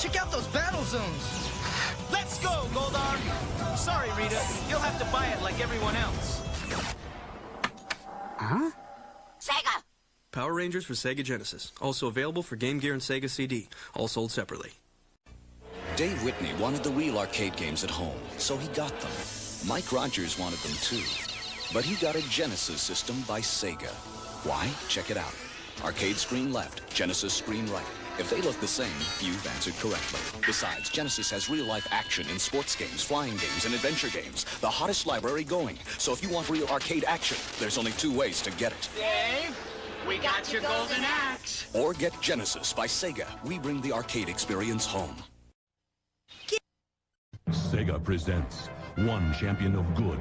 Check out those battle zones. Let's go, Goldar. Sorry, Rita. You'll have to buy it like everyone else. Huh? Sega! Power Rangers for Sega Genesis. Also available for Game Gear and Sega CD. All sold separately. Dave Whitney wanted the real arcade games at home, so he got them. Mike Rogers wanted them too. But he got a Genesis system by Sega. Why? Check it out. Arcade screen left, Genesis screen right. If they look the same, you've answered correctly. Besides, Genesis has real-life action in sports games, flying games, and adventure games. The hottest library going. So if you want real arcade action, there's only 2 ways to get it. Dave, we got your golden axe! Or get Genesis by Sega. We bring the arcade experience home. Sega presents one champion of good,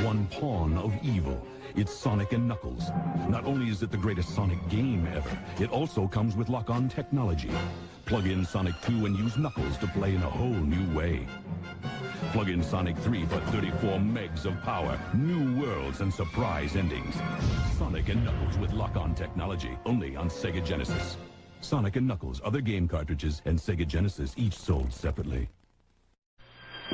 one pawn of evil. It's Sonic and Knuckles. Not only is it the greatest Sonic game ever, it also comes with lock-on technology. Plug in Sonic 2 and use Knuckles to play in a whole new way. Plug in Sonic 3 for 34 megs of power, new worlds, and surprise endings. Sonic and Knuckles with lock-on technology, only on Sega Genesis. Sonic and Knuckles, other game cartridges, and Sega Genesis each sold separately.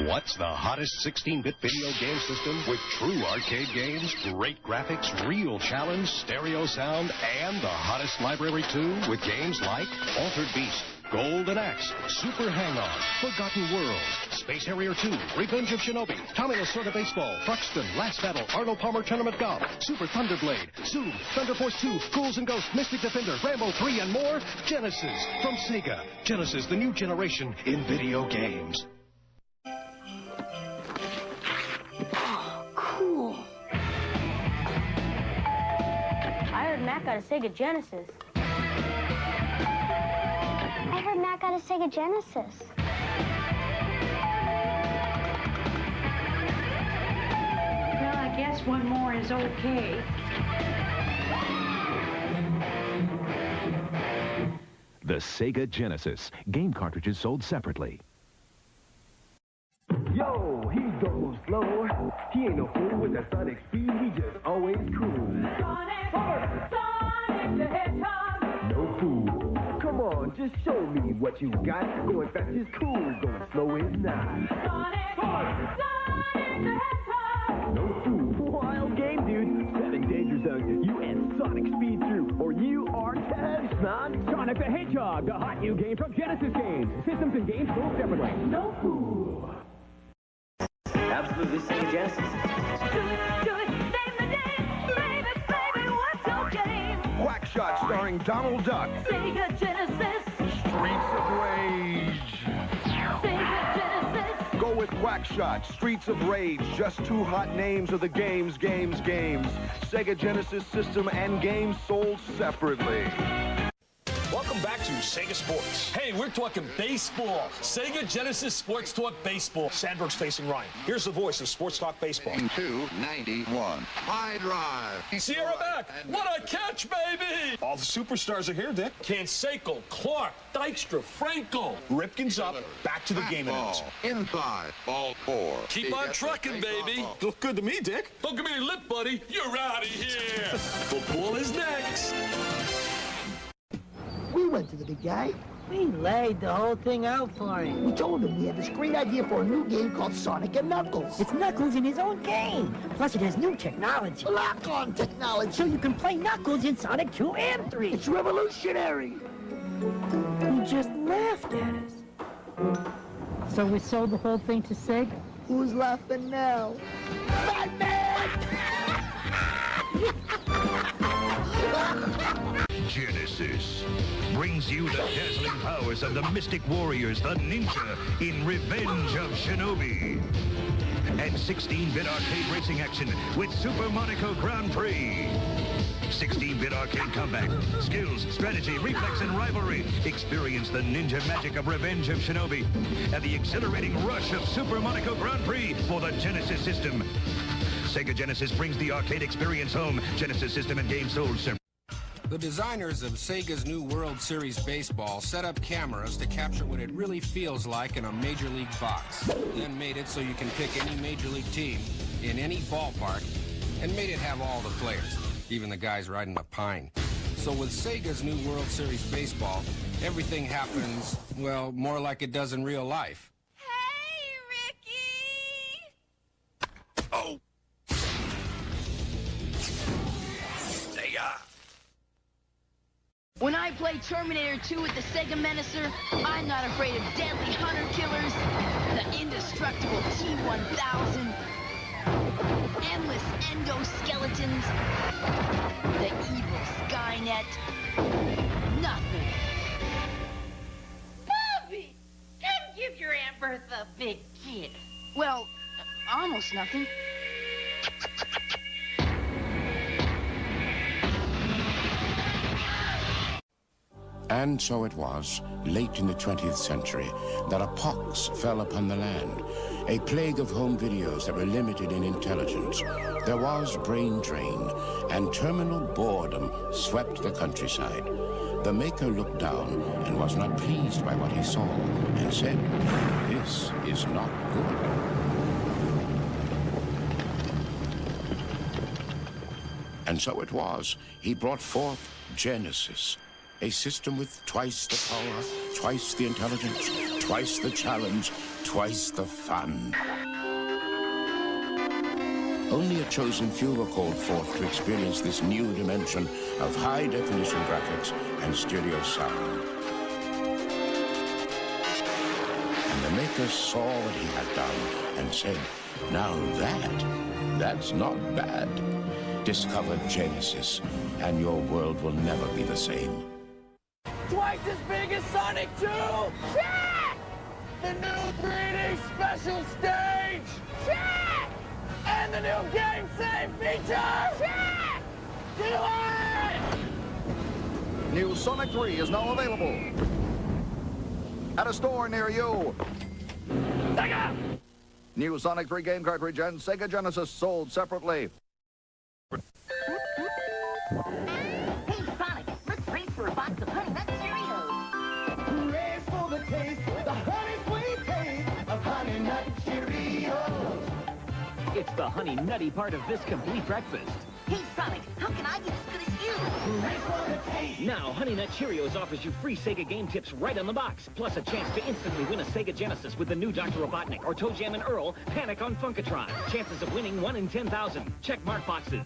What's the hottest 16-bit video game system with true arcade games, great graphics, real challenge, stereo sound, and the hottest library too, with games like Altered Beast, Golden Axe, Super Hang-On, Forgotten World, Space Harrier 2, Revenge of Shinobi, Tommy Lasorda Baseball, Buxton, Last Battle, Arnold Palmer Tournament Golf, Super Thunderblade, Zoom, Thunder Force 2, Ghouls and Ghosts, Mystic Defender, Rambo 3, and more. Genesis from Sega. Genesis, the new generation in video games. Oh, cool. I heard Matt got a Sega Genesis. I heard Matt got a Sega Genesis. Well, I guess one more is okay. The Sega Genesis. Game cartridges sold separately. Yo, he goes slow. He ain't no fool with that Sonic speed. He just always cool. Sonic the Hedgehog. No fool. Come on, just show me what you got. Going fast is cool, going slow is not. Sonic the Hedgehog. No fool. Wild game, dude. 7 danger zones. You and Sonic speed through, or you are toast, son. Sonic the Hedgehog, the hot new game from Genesis Games. Systems and games sold separately. No fool. Absolutely Sega Genesis. Do it, save the day. Baby, what's your game? Quackshot starring Donald Duck. Sega Genesis. Streets of Rage. Sega Genesis. Go with Quackshot, Streets of Rage. Just 2 hot names of the games. Sega Genesis system and games sold separately. Welcome back to Sega Sports. Hey, we're talking baseball. Sega Genesis Sports Talk Baseball. Sandberg's facing Ryan. Here's the voice of Sports Talk Baseball. 291. High drive. Sierra back. What a catch, baby! All the superstars are here, Dick. Canseco, Clark, Dykstra, Franco. Ripken's up. Back to the game announcer. Inside. Ball 4. Keep on trucking, baby. Look good to me, Dick. Don't give me any lip, buddy. You're out of here. Football is next. We went to the big guy. We laid the whole thing out for him. We told him we had this great idea for a new game called Sonic and Knuckles. It's Knuckles in his own game. Plus it has new technology. Lock-on technology. So you can play Knuckles in Sonic 2 and 3. It's revolutionary. He just laughed at us. So we sold the whole thing to Sega? Who's laughing now? Batman! Genesis brings you the dazzling powers of the Mystic Warriors, the Ninja, in Revenge of Shinobi. And 16-bit arcade racing action with Super Monaco Grand Prix. 16-bit arcade combat, skills, strategy, reflex, and rivalry. Experience the ninja magic of Revenge of Shinobi and the exhilarating rush of Super Monaco Grand Prix for the Genesis system. Sega Genesis brings the arcade experience home. Genesis system and game sold separately. The designers of Sega's new World Series Baseball set up cameras to capture what it really feels like in a Major League box. Then made it so you can pick any Major League team in any ballpark and made it have all the players, even the guys riding the pine. So with Sega's new World Series Baseball, everything happens, well, more like it does in real life. Hey, Ricky! Oh! When I play Terminator 2 with the Sega Menacer, I'm not afraid of deadly hunter-killers, the indestructible T-1000, endless endoskeletons, the evil Skynet. Nothing. Bobby! Come give your Aunt Bertha a big kiss. Well, almost nothing. And so it was, late in the 20th century, that a pox fell upon the land, a plague of home videos that were limited in intelligence. There was brain drain, and terminal boredom swept the countryside. The maker looked down and was not pleased by what he saw, and said, "This is not good." And so it was, he brought forth Genesis, a system with twice the power, twice the intelligence, Twice the challenge, twice the fun. Only a chosen few were called forth to experience this new dimension of high-definition graphics and stereo sound. And the maker saw what he had done and said, now that's not bad. Discover Genesis, and your world will never be the same. Twice as big as Sonic 2! Check! The new 3D special stage! Check! And the new game save feature! Check! Do it! New Sonic 3 is now available at a store near you. Sega! New Sonic 3 game cartridge and Sega Genesis sold separately. Hey, Sonic, let's race for a box of Honey Nut Cheerios. Race for the taste, the honey sweet taste of Honey Nut Cheerios. It's the honey nutty part of this complete breakfast. Hey, Sonic, how can I get as good as you? Race for the taste. Now, Honey Nut Cheerios offers you free Sega game tips right on the box, plus a chance to instantly win a Sega Genesis with the new Dr. Robotnik or Toe Jam and Earl Panic on Funkatron. Chances of winning 1 in 10,000. Check mark boxes.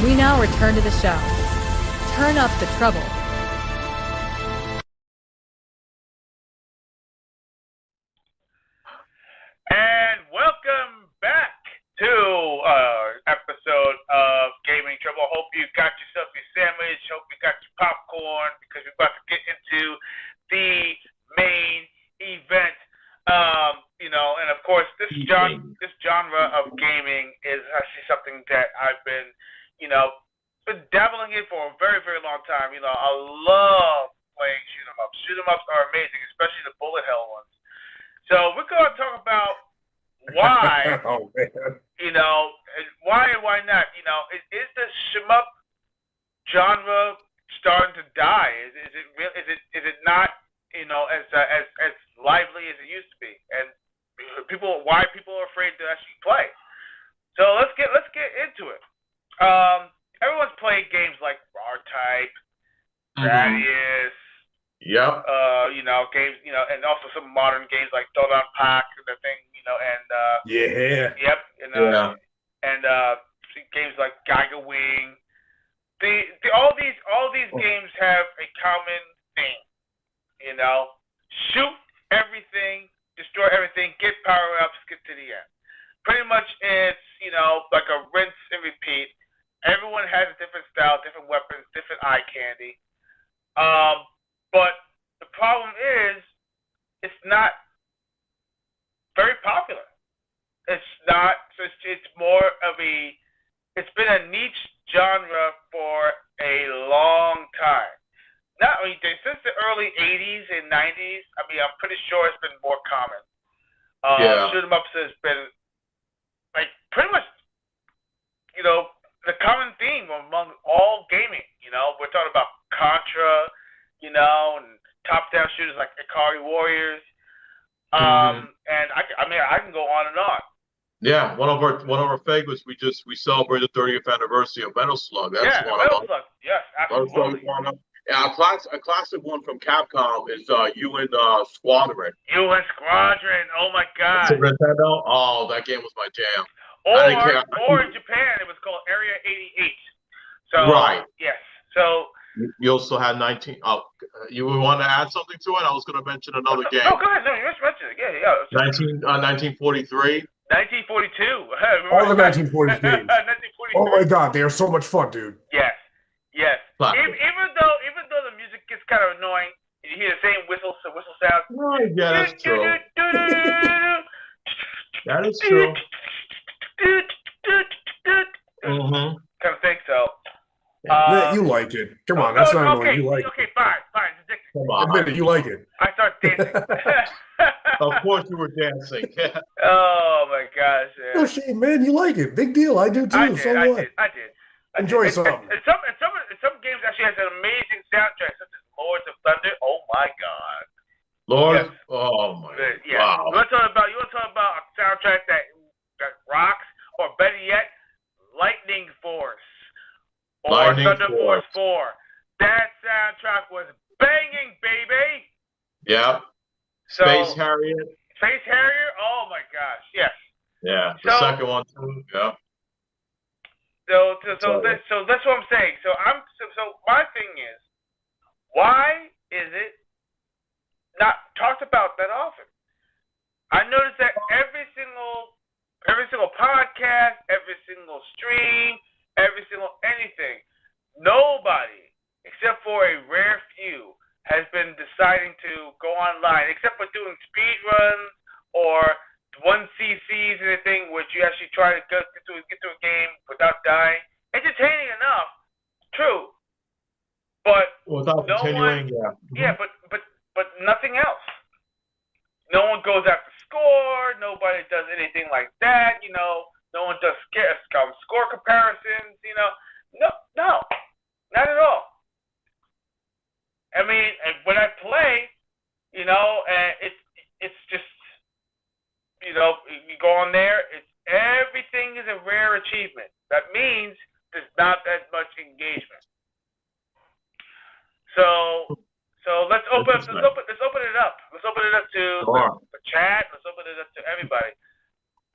We now return to the show. Turn up the trouble. And welcome back to episode of Gaming Trouble. Hope you got yourself your sandwich. Hope you got your popcorn because we're about to get into the main event. And of course, this genre of gaming is actually something that I've been dabbling in for a very, very long time. I love playing shoot 'em ups. Shoot 'em ups are amazing, especially the bullet hell ones. So we're going to talk about why, oh, man. why and why not. Is the shmup genre starting to die? Is it real? Is it not? As lively as it used to be, and why people are afraid to actually play. So let's get into it. Everyone's played games like R-Type, Gradius. Yep. Games, and also some modern games like Dodan Pack and the thing, and yeah. Yep. And games like Geiger Wing. All these games have a common thing. Shoot everything, destroy everything, get power-ups, get to the end. Pretty much it's, like a rinse and repeat. Everyone has a different style, different weapons, different eye candy. But the problem is it's not very popular. It's not, so it's more of it's been a niche genre for a long time. Not only since the early 80s and 90s, I'm pretty sure it's been more common. Shoot 'em ups has been, pretty much, the common theme among all gaming. We're talking about Contra, and top-down shooters like Ikari Warriors. And I can go on and on. Yeah, one of our favorites. We celebrated the 30th anniversary of Metal Slug. That's one Metal of them. Slug. Yes, absolutely. Yeah, a classic one from Capcom is UN Squadron. UN Squadron. Oh my God. Super Nintendo. Oh, that game was my jam. Or in Japan, it was called Area 88. So right. Yes. So you also had 19. Oh, you want to add something to it? I was going to mention another game. No, go ahead. No, you just mentioned it. Yeah. 1943. 1942. All the 1940s games. 1943. Oh my God, they are so much fun, dude. Yes. Even though the music gets kind of annoying, you hear the same whistle sound. Right. Yeah, that's true. That is true. kind of thing. So. You like it. Come on, that's not annoying. You like it. Okay, fine. It's addictive. Come on. Admit it, you like it. I start dancing. Of course you were dancing. Oh my gosh. No shame, man. You like it. Big deal. I do too. I did. Enjoy some. And some games actually has an amazing soundtrack, such as Lords of Thunder. Oh my God. Lord, oh my wow. You want to talk about a soundtrack that rocks, or better yet, Lightning Force. Or Thunder Force 4. That soundtrack was banging, baby. Yeah. Space Harrier. Space Harrier? Oh my gosh, yes. Yeah, the second one too. Yeah. So that's what I'm saying. So my thing is, why is it not talked about that often? I noticed that every single podcast, every single stream, every single anything, nobody, except for a rare few, has been deciding to go online, except for doing speed runs or 1CCs and anything, which you actually try to get to a game without dying. Entertaining enough, true, but without continuing, but nothing else. No one goes after score. Nobody does anything like that. No one does score comparisons. No, not at all. I mean, when I play, and it's just, you go on there. Everything is a rare achievement. That means there's not that much engagement. So let's open it up. Let's open it up to the chat. Let's open it up to everybody.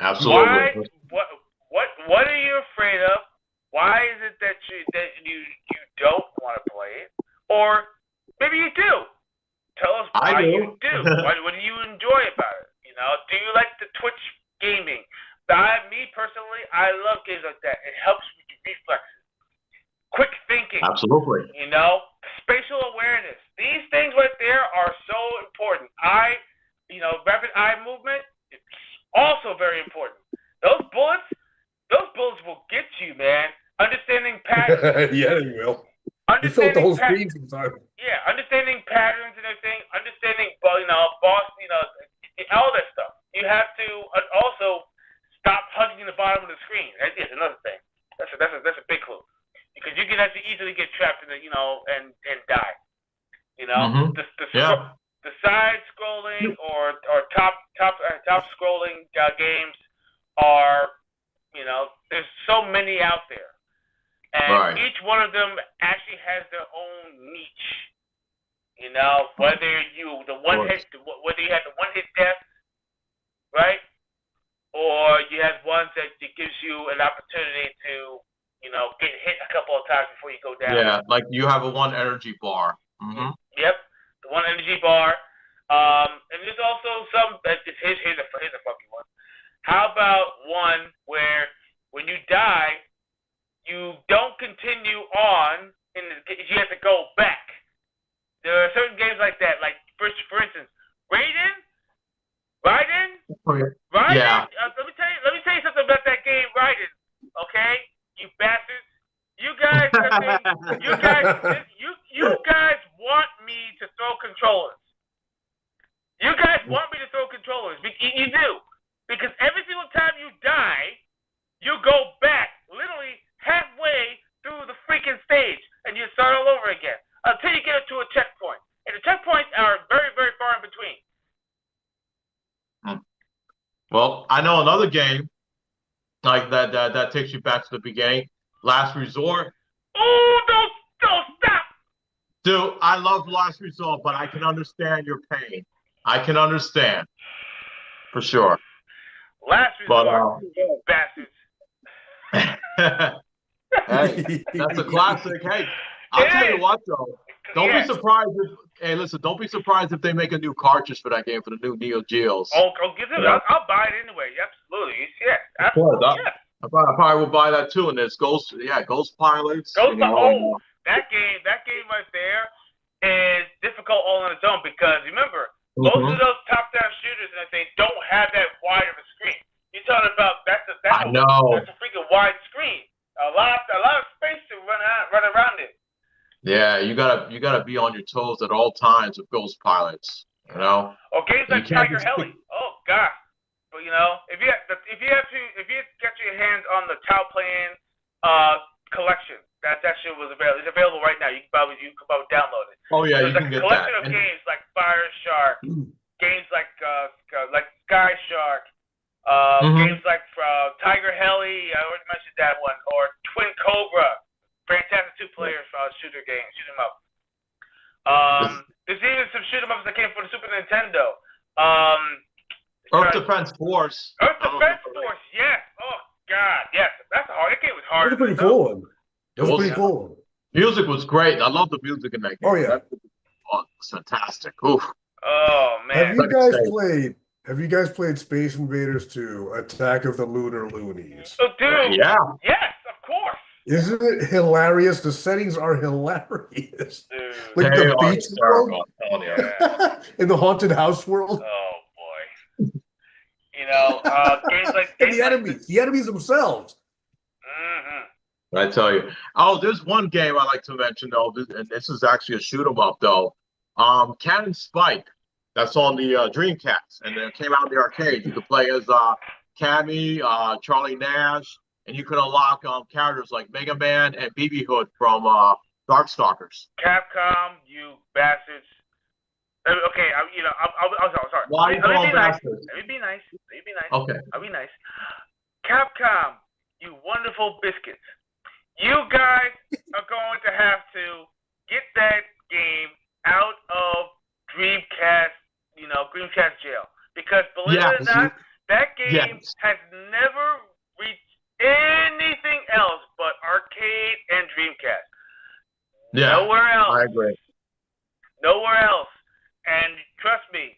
Absolutely. What are you afraid of? Why is it that you don't want to play it? Or maybe you do. Tell us why you do. What do you enjoy about it? Do you like the Twitch gaming? Me personally, I love games like that. It helps with your reflexes, quick thinking. Absolutely. Spatial awareness. These things right there are so important. Rapid eye movement. It's also very important. Those bullets will get you, man. Understanding patterns. Yeah, they will. You felt the whole screen sometimes. Yeah, understanding patterns and everything. Understanding, all that stuff. You have to also stop hugging the bottom of the screen. That is another thing. That's a big clue, because you can actually easily get trapped in and die. The side scrolling or top scrolling games are, there's so many out there, and each one of them actually has their own niche. Whether you have the one hit death, right? Or you have ones that gives you an opportunity to, get hit a couple of times before you go down. Yeah, like you have a one energy bar. Mm-hmm. Yep, the one energy bar. And there's also some. Here's a funky one. How about one where when you die, you don't continue on, you have to go back. There are certain games like that. Like for instance, Raiden. Yeah. Let me tell you something about that game, Raiden. Okay, you bastards. You guys want me to throw controllers. You guys want me to throw controllers. You do. Because every single time you die, you go back literally halfway through the freaking stage and you start all over again until you get to a checkpoint. And the checkpoints are very, very far in between. Well, I know another game like that takes you back to the beginning. Last Resort. Oh, don't stop. Dude, I love Last Resort, but I can understand your pain. I can understand. For sure. Last Resort, bastards. Hey, that's a classic. Hey, I'll tell you what, though. Don't be surprised don't be surprised if they make a new cartridge for that game, for the new Neo Geos. Oh, give it. Yeah. I'll buy it anyway. Absolutely. Yeah. Absolutely. I probably will buy that too. And there's Ghost Pilots. That game right there is difficult all on its own, because remember, most of those top-down shooters and everything don't have that wide of a screen. You're talking about that's a freaking wide screen. A Yeah, you gotta be on your toes at all times with Ghost Pilots. You know. Or games You like can't Tiger just Heli. Oh God. But you know, if you get your hands on the Tau Playing collection, that shit was available. It's available right now. You can probably download it. Oh yeah, There's you like can a get collection that. of games like Fire Shark, games like Sky Shark, games like Tiger Heli. I already mentioned that one, or Twin Cobra. Fantastic two-player shooter game, shoot 'em up. There's even some shoot 'em ups that came for the Super Nintendo. Earth Defense Force. Earth Defense Force, yes. Oh God, yes. That game was hard. It was a pretty cool one. It was a pretty cool one. Music was great. I love the music in that game. Oh yeah, it's fantastic. Oof. Oh man. Have you guys played Space Invaders 2: Attack of the Lunar Loonies? Oh, dude. Yeah. Yes, of course. Isn't it hilarious? The settings are hilarious. Dude. Like They the are beach hysterical, world I'm telling you. in the haunted house world. Oh boy. You know, games like And the enemies themselves. I tell you. Oh, there's one game I like to mention though, and this is actually a shoot 'em up though. Cannon Spike. That's on the Dreamcast, and it came out in the arcade. You could play as Cammy, Charlie Nash, and you could unlock characters like Mega Man and BB Hood from Darkstalkers. Capcom, you bastards. Okay, I'm sorry. Why Let me be nice. bastards? Let me be nice. Okay. I'll be nice. Capcom, you wonderful biscuits. You guys are going to have to get that game out of Dreamcast jail. Because believe it or not, that game has never reached anything else but arcade and Dreamcast. Yeah. Nowhere else. I agree. Nowhere else. And trust me,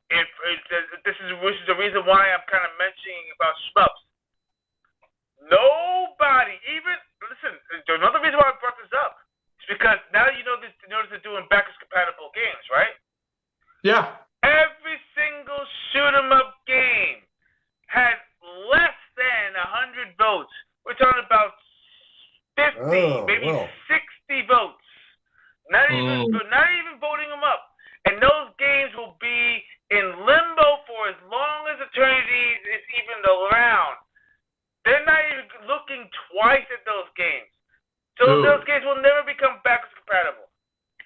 this is the reason why I'm kind of mentioning about SHMUPS. Nobody, another reason why I brought this up is because now you notice they're doing backwards compatible games, right? Yeah. Every single shoot 'em up game had less than 100 votes. We're talking about 50, maybe 60 votes. Not even voting them up. And those games will be in limbo for as long as eternity is even around. They're not even looking twice at those games. So those games will never become backwards compatible.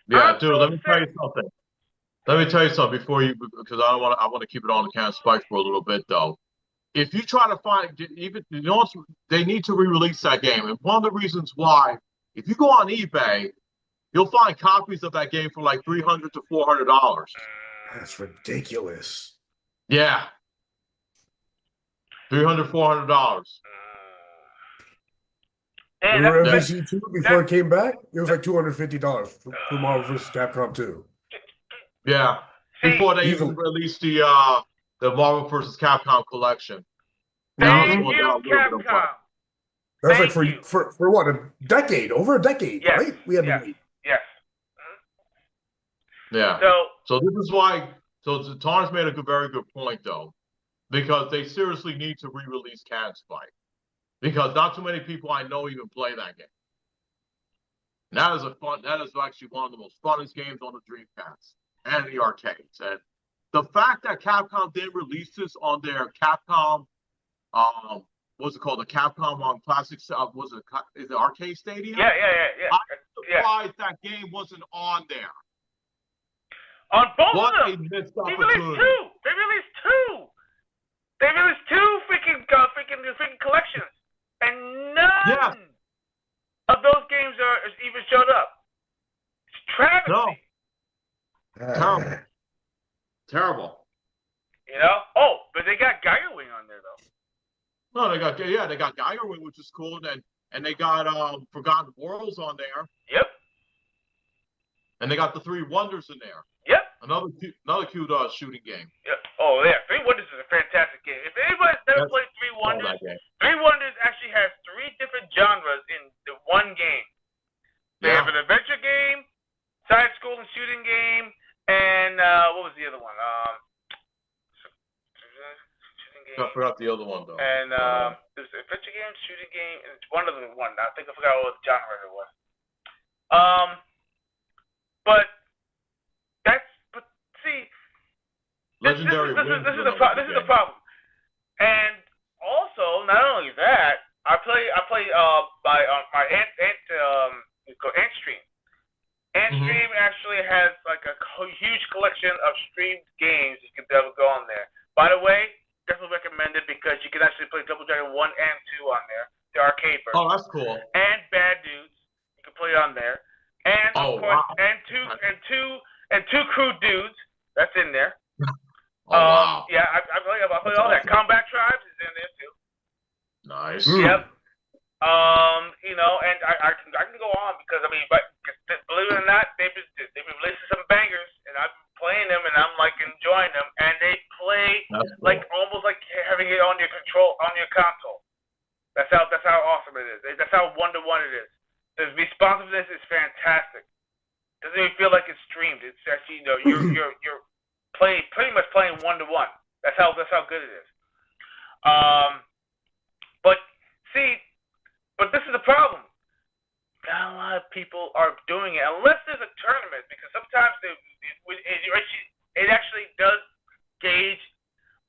Yeah, dude, let me tell you something. Because I want to keep it on the Cannon Spike for a little bit though. If you try to find they need to re-release that game, and one of the reasons why, if you go on eBay, you'll find copies of that game for like $300 to $400. That's ridiculous. Yeah. $300, $400. Remember MVC2 before it came back? It was like $250 for Marvel vs. Capcom 2. Yeah. Before they even released the Marvel vs. Capcom collection. Thank you, Capcom. That was like for what, a decade? Over a decade, right? We had to wait. Yes. Yeah. So this is why. So Taurence made a very good point though, because they seriously need to re-release Cannon Spike, because not too many people I know even play that game. And that is actually one of the most funnest games on the Dreamcast and the arcades. And the fact that Capcom didn't release this on their Capcom, what's it called? The Capcom on Classic, is it Arcade Stadium? Yeah. I'm surprised that game wasn't on there. On both what of them. They released two. They released two freaking collections, and none of those games are even showed up. It's travesty. No. Terrible. You know? Oh, but they got Geiger Wing on there though. No, they got Geiger Wing, which is cool, and they got Forgotten Worlds on there. Yep. And they got the Three Wonders in there. Yep. Another cute shooting game. Yep. Oh yeah, Three Wonders is a fantastic game. If anybody's never played Three Wonders, Three Wonders actually has 3 different genres in the one game. They have an adventure game, side-scrolling shooting game, and what was the other one? Shooting game. I forgot the other one though. And there's an adventure game, shooting game, and it's one other one. I think I forgot what genre it was. But see, Legendary this is the problem. And also, not only that, I play on my Ant Stream. Ant Stream actually has like a huge collection of streamed games you can go on there. By the way, definitely recommend it because you can actually play Double Dragon 1 and 2 on there, the arcade version. Oh, that's cool. And Bad Dudes, you can play on there. And of course, and two Crew Dudes, that's in there. Wow. Yeah, I play all that. Combat Tribes is in there too. Nice. Yep. And I can go on because believe it or not, they've been releasing some bangers, and I've been playing them, and I'm like enjoying them, and they play almost like having it on your console. That's how awesome it is. That's how 1-to-1 it is. The responsiveness is fantastic. Doesn't even feel like it's streamed. It's actually you're pretty much playing 1-to-1. That's how good it is. But this is the problem. Not a lot of people are doing it unless there's a tournament, because sometimes it actually does gauge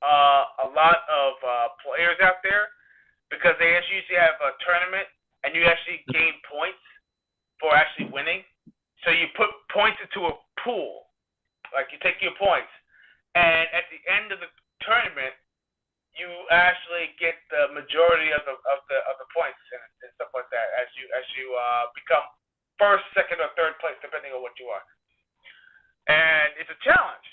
a lot of players out there, because they usually have a tournament and you actually gain points for actually winning. So you put points into a pool, like you take your points, and at the end of the tournament, you actually get the majority of the points and stuff like that as you become first, second, or third place, depending on what you are. And it's a challenge.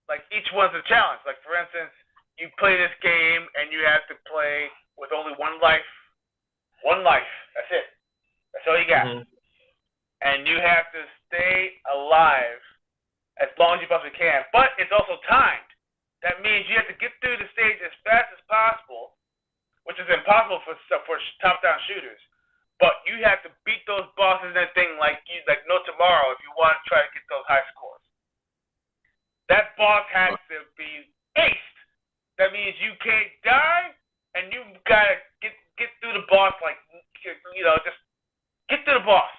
Like each one's a challenge. Like for instance, you play this game and you have to play with only one life. One life. That's it. That's all you got. And you have to stay alive as long as you possibly can. But it's also timed. That means you have to get through the stage as fast as possible, which is impossible for top-down shooters. But you have to beat those bosses and everything like no tomorrow if you want to try to get those high scores. That boss has to be aced. That means you can't die, and you gotta get through the boss just get through the boss.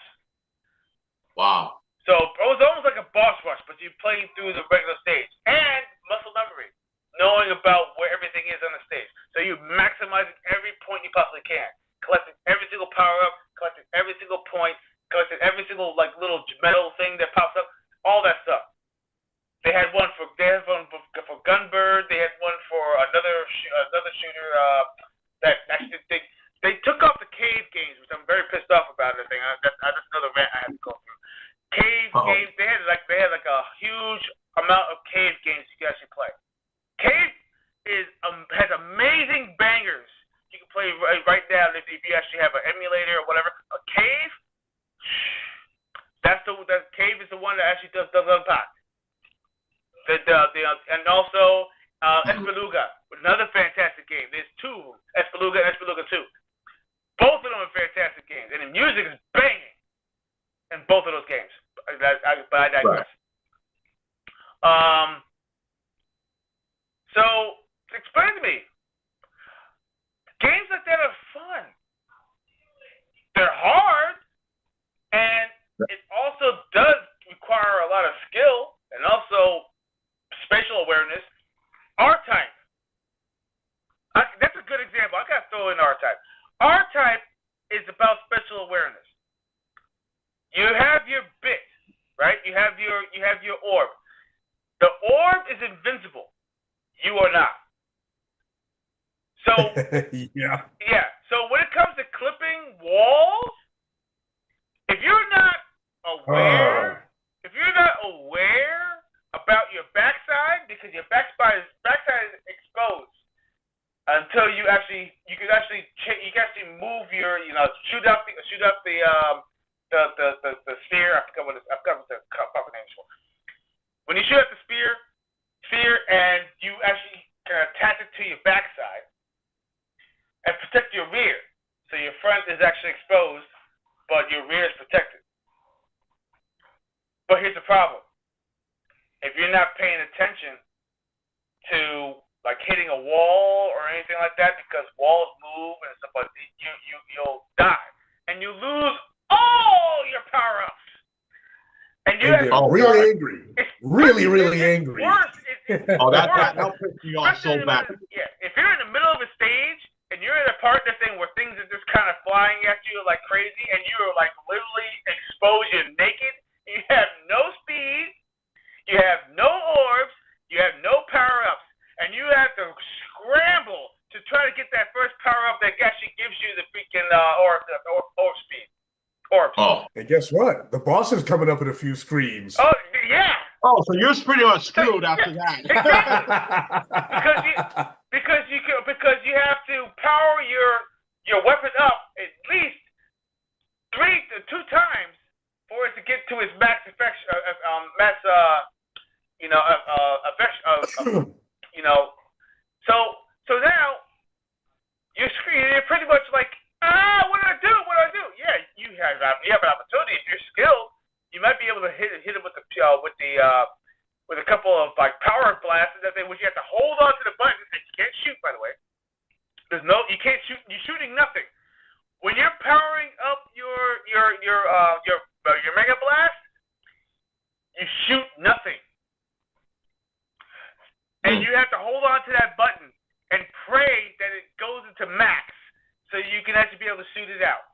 Wow. So it was almost like a boss rush, but you're playing through the regular stage. And muscle memory, knowing about where everything is on the stage. So you're maximizing every point you possibly can, collecting every single power-up, collecting every single point, collecting every single little metal thing that pops up, all that stuff. They had one for Gunbird. They had one for another shooter that actually they took off the cave games, which I'm very pissed off about. That's another rant I have to go through. Cave games. They had a huge amount of cave games you can actually play. Cave has amazing bangers you can play right now if you actually have an emulator or whatever. A cave. The cave is the one that actually does unpack. And also Espeluga, another fantastic game. There's two, Espeluga and Espeluga 2. Both of them are fantastic games, and the music is banging in both of those games. But I digress. So explain to me. Games like that are fun. They're hard, and it also does require a lot of skill and also spatial awareness. R-Type. That's a good example. I gotta throw in R-Type. R-Type is about spatial awareness. You have your bit, right? You have your orb. The orb is invincible. You are not. So yeah. So when it comes to clipping walls, if you're not aware about your backside, because your backside is exposed until you can actually move your shoot up the sphere. I forgot what the proper name is for. When you shoot up the sphere, and you actually can attach it to your backside and protect your rear, so your front is actually exposed, but your rear is protected. But here's the problem: if you're not paying attention to hitting a wall or anything like that, because walls move and stuff like that, you'll die, and you lose all your power-ups. And you get really angry. Really angry. Oh, that'll piss me off so bad. Yeah, if you're in the middle of a stage and you're in a part of the thing where things are just kind of flying at you like crazy, and you're like literally exposed, you're naked, you have no speed, you have no orbs, you have no power-ups, and you have to scramble to try to get that first power-up that actually gives you the freaking orb speed. Orbs. Oh, and guess what? The boss is coming up in a few screens. Oh, yeah. Oh, so you're pretty much screwed after that. because you have to power your weapon up at least 2 times for it to get to its max effect, So now you're pretty much like, what do I do? Yeah, you have an opportunity if you're skilled. You might be able to hit him with a couple of like power blasts and that thing, which you have to hold on to the button. You can't shoot, by the way. You can't shoot. You're shooting nothing. When you're powering up your mega blast, you shoot nothing, and you have to hold on to that button and pray that it goes into max, so you can actually be able to shoot it out.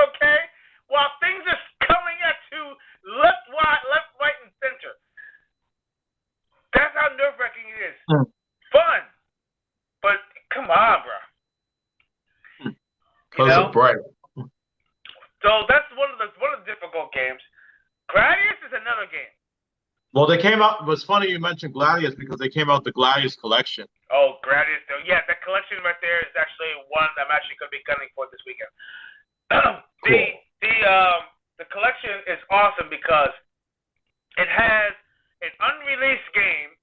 Okay? While things are coming at you left, right, and center. That's how nerve-wracking it is. Fun. But come on, bro. Close a break. So that's one of the difficult games. Gladius is another game. Well, they came out. It was funny you mentioned Gladius because they came out the Gladius collection. Oh, Gladius. Yeah, that collection right there is actually one I'm actually going to be gunning for this weekend. Cool. The collection is awesome because it has an unreleased game.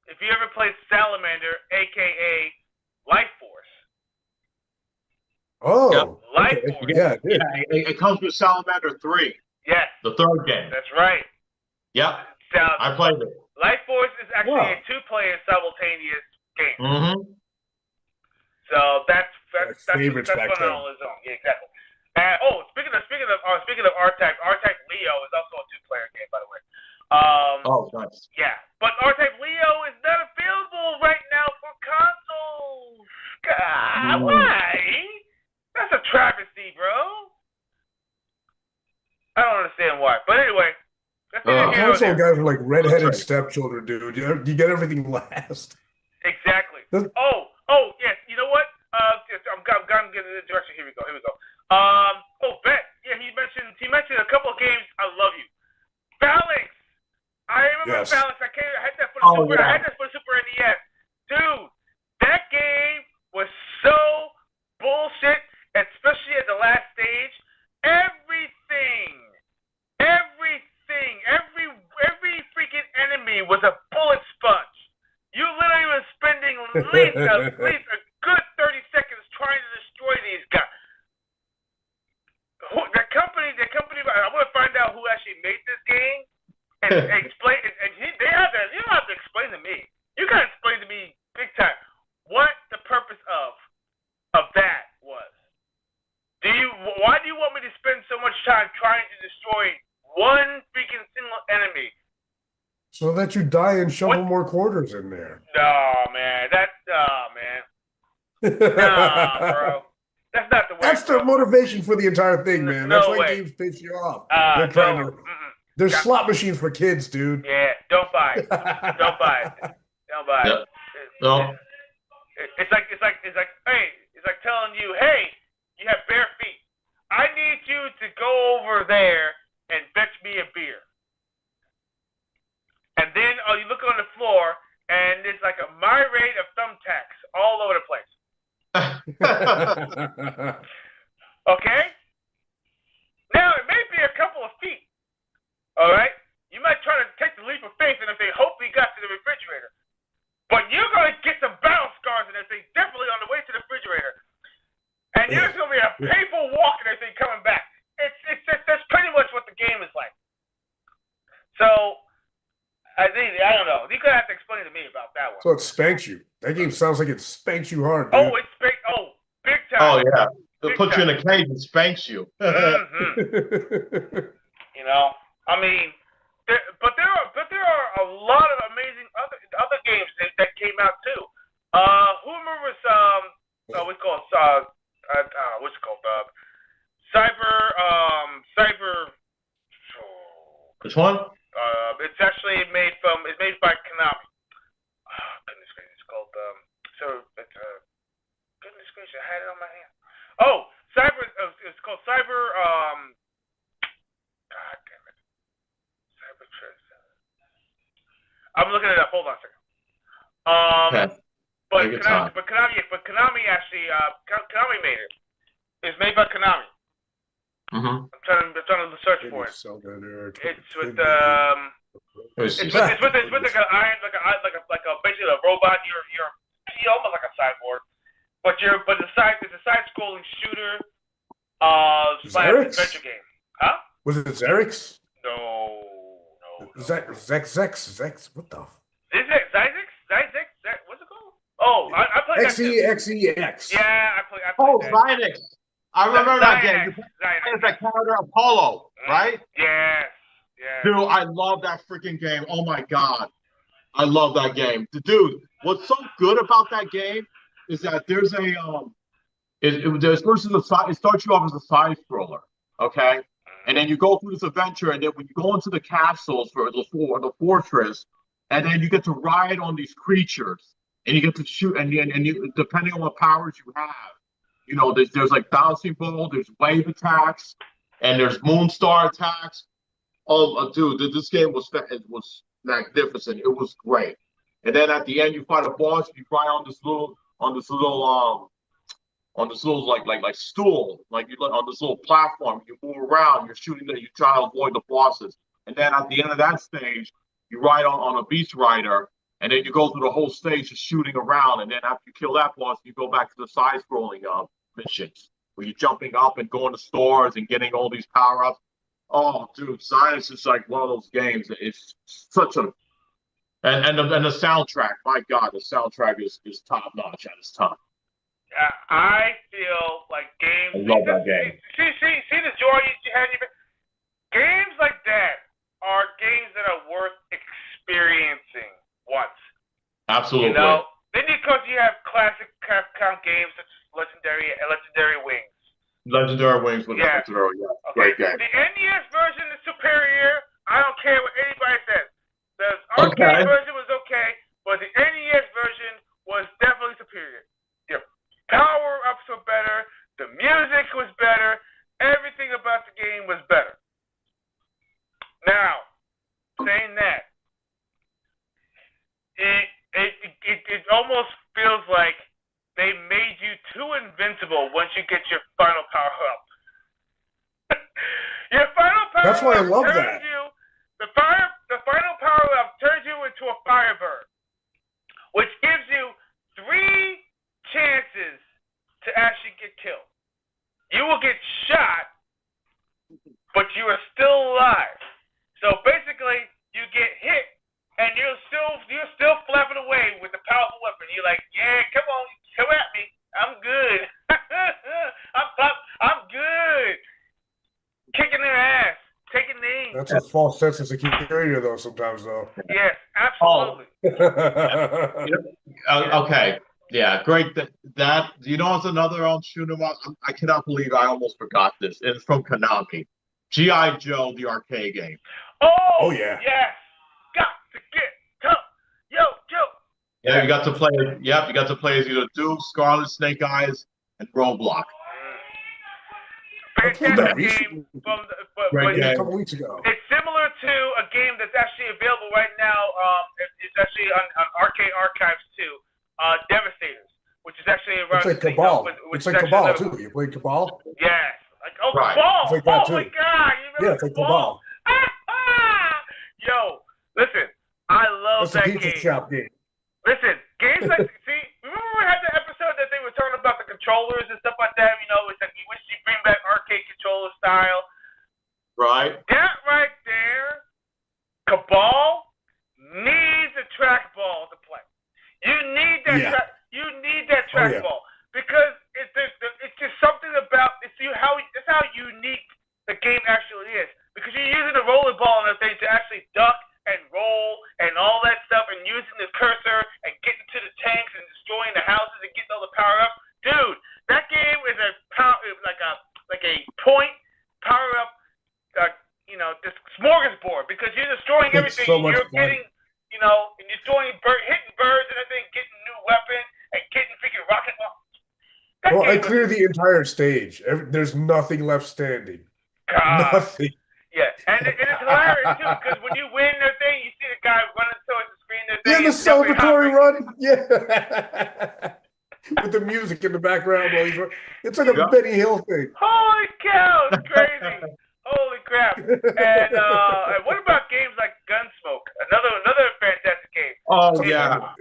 If you ever played Salamander, aka Life Force. Oh, yep. Life Force. Yeah, it comes with Salamander 3. Yes. The third game. That's right. Yep. I played it. Life Force is actually a 2-player simultaneous game. Mm-hmm. So that's favorites back fun on its own. Yeah, exactly. Speaking of R-Type Leo is also a 2-player game, by the way. Nice. Yeah, but R-Type Leo is not available right now for consoles. God, why? That's a travesty, bro. I don't understand why, but anyway. Console guys are like redheaded stepchildren, dude. You get everything last. Exactly. Yes. You know what? I'm getting the direction. Here we go. Ben. Yeah, he mentioned a couple of games. I love you. Phalanx. I remember Phalanx. I had that for the Super. I had that for the Super NES. Dude, that game was so bullshit, especially at the last stage. Every freaking enemy was a bullet sponge. You literally were spending at least a good 30 seconds trying to destroy these guys. The company. I want to find out who actually made this game and explain. They have to. You don't have to explain to me. You gotta explain to me big time what the purpose of that was. Why do you want me to spend so much time trying to destroy one freaking single enemy? So that you die and shovel more quarters in there. No, man. Nah, bro. That's not the way. That's the motivation for the entire thing, man. That's why games piss you off. They're slot machines for kids, dude. Yeah, don't buy it. Don't buy it. Yep. No. It's like telling you, hey, you have bare feet. I need you to go over there and fetch me a beer. And then you look on the floor, and there's like a myriad of thumbtacks all over the place. Okay? Now, it may be a couple of feet. All right? You might try to take the leap of faith and say, hope he got to the refrigerator. But you're going to get some battle scars and everything definitely on the way to the refrigerator. And there's going to be a painful walk and everything coming back. That's pretty much what the game is like. So, I don't know. You're going to have to explain to me about that one. So it spanks you. That game sounds like it spanks you hard, dude. Big time. Oh, yeah. They'll put you in a cage and spanks you. Mm-hmm. You know? I mean, but there are a lot of amazing other games that came out too. Who remembers what's it called? Cyber. Which one? It's actually made by Konami. Oh, goodness gracious, it's called goodness gracious, I had it on my hand. Oh, Cyber. It's called Cyber. God damn it. Cyber. I'm looking it up. Hold on a second. Okay. But Konami actually Konami made it. It's made by Konami. Mm-hmm. I'm trying to search for it. It's with like an iron, like a basically a robot. You're almost like a cyborg, but it's a side-scrolling shooter. Adventure game. Huh? Was it Xerix? No. Zex. What the? Is it Zyzix? What's it called? Oh, I played XEX. Yeah, I played that. Zynix. I remember that game. It's that character Apollo, right? Yes. Dude, I love that freaking game. Oh my god. I love that game. Dude, what's so good about that game is that there's it starts you off as a side scroller, okay? And then you go through this adventure, and then when you go into the castles for the fortress, and then you get to ride on these creatures, and you get to shoot, and you depending on what powers you have, you know, there's like bouncing ball, there's wave attacks, and there's moonstar attacks. Oh, dude, this game was magnificent. It was great. And then at the end, you fight a boss. You fly on this little like stool, like you on this little platform. You move around. You're shooting. You try to avoid the bosses. And then at the end of that stage, you ride on a beast rider. And then you go through the whole stage just shooting around. And then after you kill that boss, you go back to the side-scrolling missions where you're jumping up and going to stores and getting all these power-ups. Oh, dude, Science is like one of those games. It's such a and the soundtrack. My God, the soundtrack is top notch at its time. I feel like games. I love that game. See the joy you had. Games like that are games that are worth experiencing once. Absolutely. You know, then because you have classic Capcom games such as Legendary Wings. Legendary Wings was legendary. Yeah, okay. Great game. The NES version is superior. I don't care what anybody says. The arcade version was okay, but the NES version was definitely superior. Your power-ups were better. The music was better. Everything about the game was better. Now, saying that, it almost feels like they made you too invincible once you get your final power-up. Your final power-up. That's why I love that. The final power-up turns you into a Firebird, which gives you 3 chances to actually get killed. You will get shot, but you are still alive. So basically, you get hit, and you're still flapping away with the powerful weapon. You're like, yeah, come on, come at me. I'm good. I'm good. Kicking their ass, taking names. That's a false sense of security, though. Sometimes, though. Yes, absolutely. Okay. Yeah, great. That you know, it's another shoot 'em up. I cannot believe I almost forgot this. It's from Konami. G.I. Joe, the arcade game. Oh yeah. Yes. Got to get tough. Yo, Joe. Yeah, you got to play. Yep, you got to play as either Duke, Scarlet, Snake Eyes, and Roadblock. Fantastic game a couple weeks ago. It's similar to a game that's actually available right now. It's actually on Arcade Archives too. Devastators, which is actually around. It's like Cabal. It's like Cabal too. You played Cabal? Yes. Right. Cabal. It's like that too. My God! You It's like Cabal. Yo, listen, I love that game. It's a pizza shop game. Listen, games like remember we had the episode that they were talking about the controllers and stuff like that. You know, it's like you wish you bring back arcade controller style. Right. That right there, Cabal needs a trackball to play. You need that. You need that trackball because it's just something about it's how unique the game actually is because you're using a roller ball and everything. You're getting, you know, and you're hitting birds and everything, getting new weapons and getting freaking rocket launchers. Well, I cleared the entire stage. There's nothing left standing. Nothing. Yeah, and it's hilarious too because when you win their thing, you see the guy running towards the screen. Yeah, the celebratory run. Yeah. With the music in the background while he's running. It's like a Benny Hill thing. Holy cow, it's crazy. Holy crap. And what about games like Gunsmoke? Another fantastic game. Oh, yeah.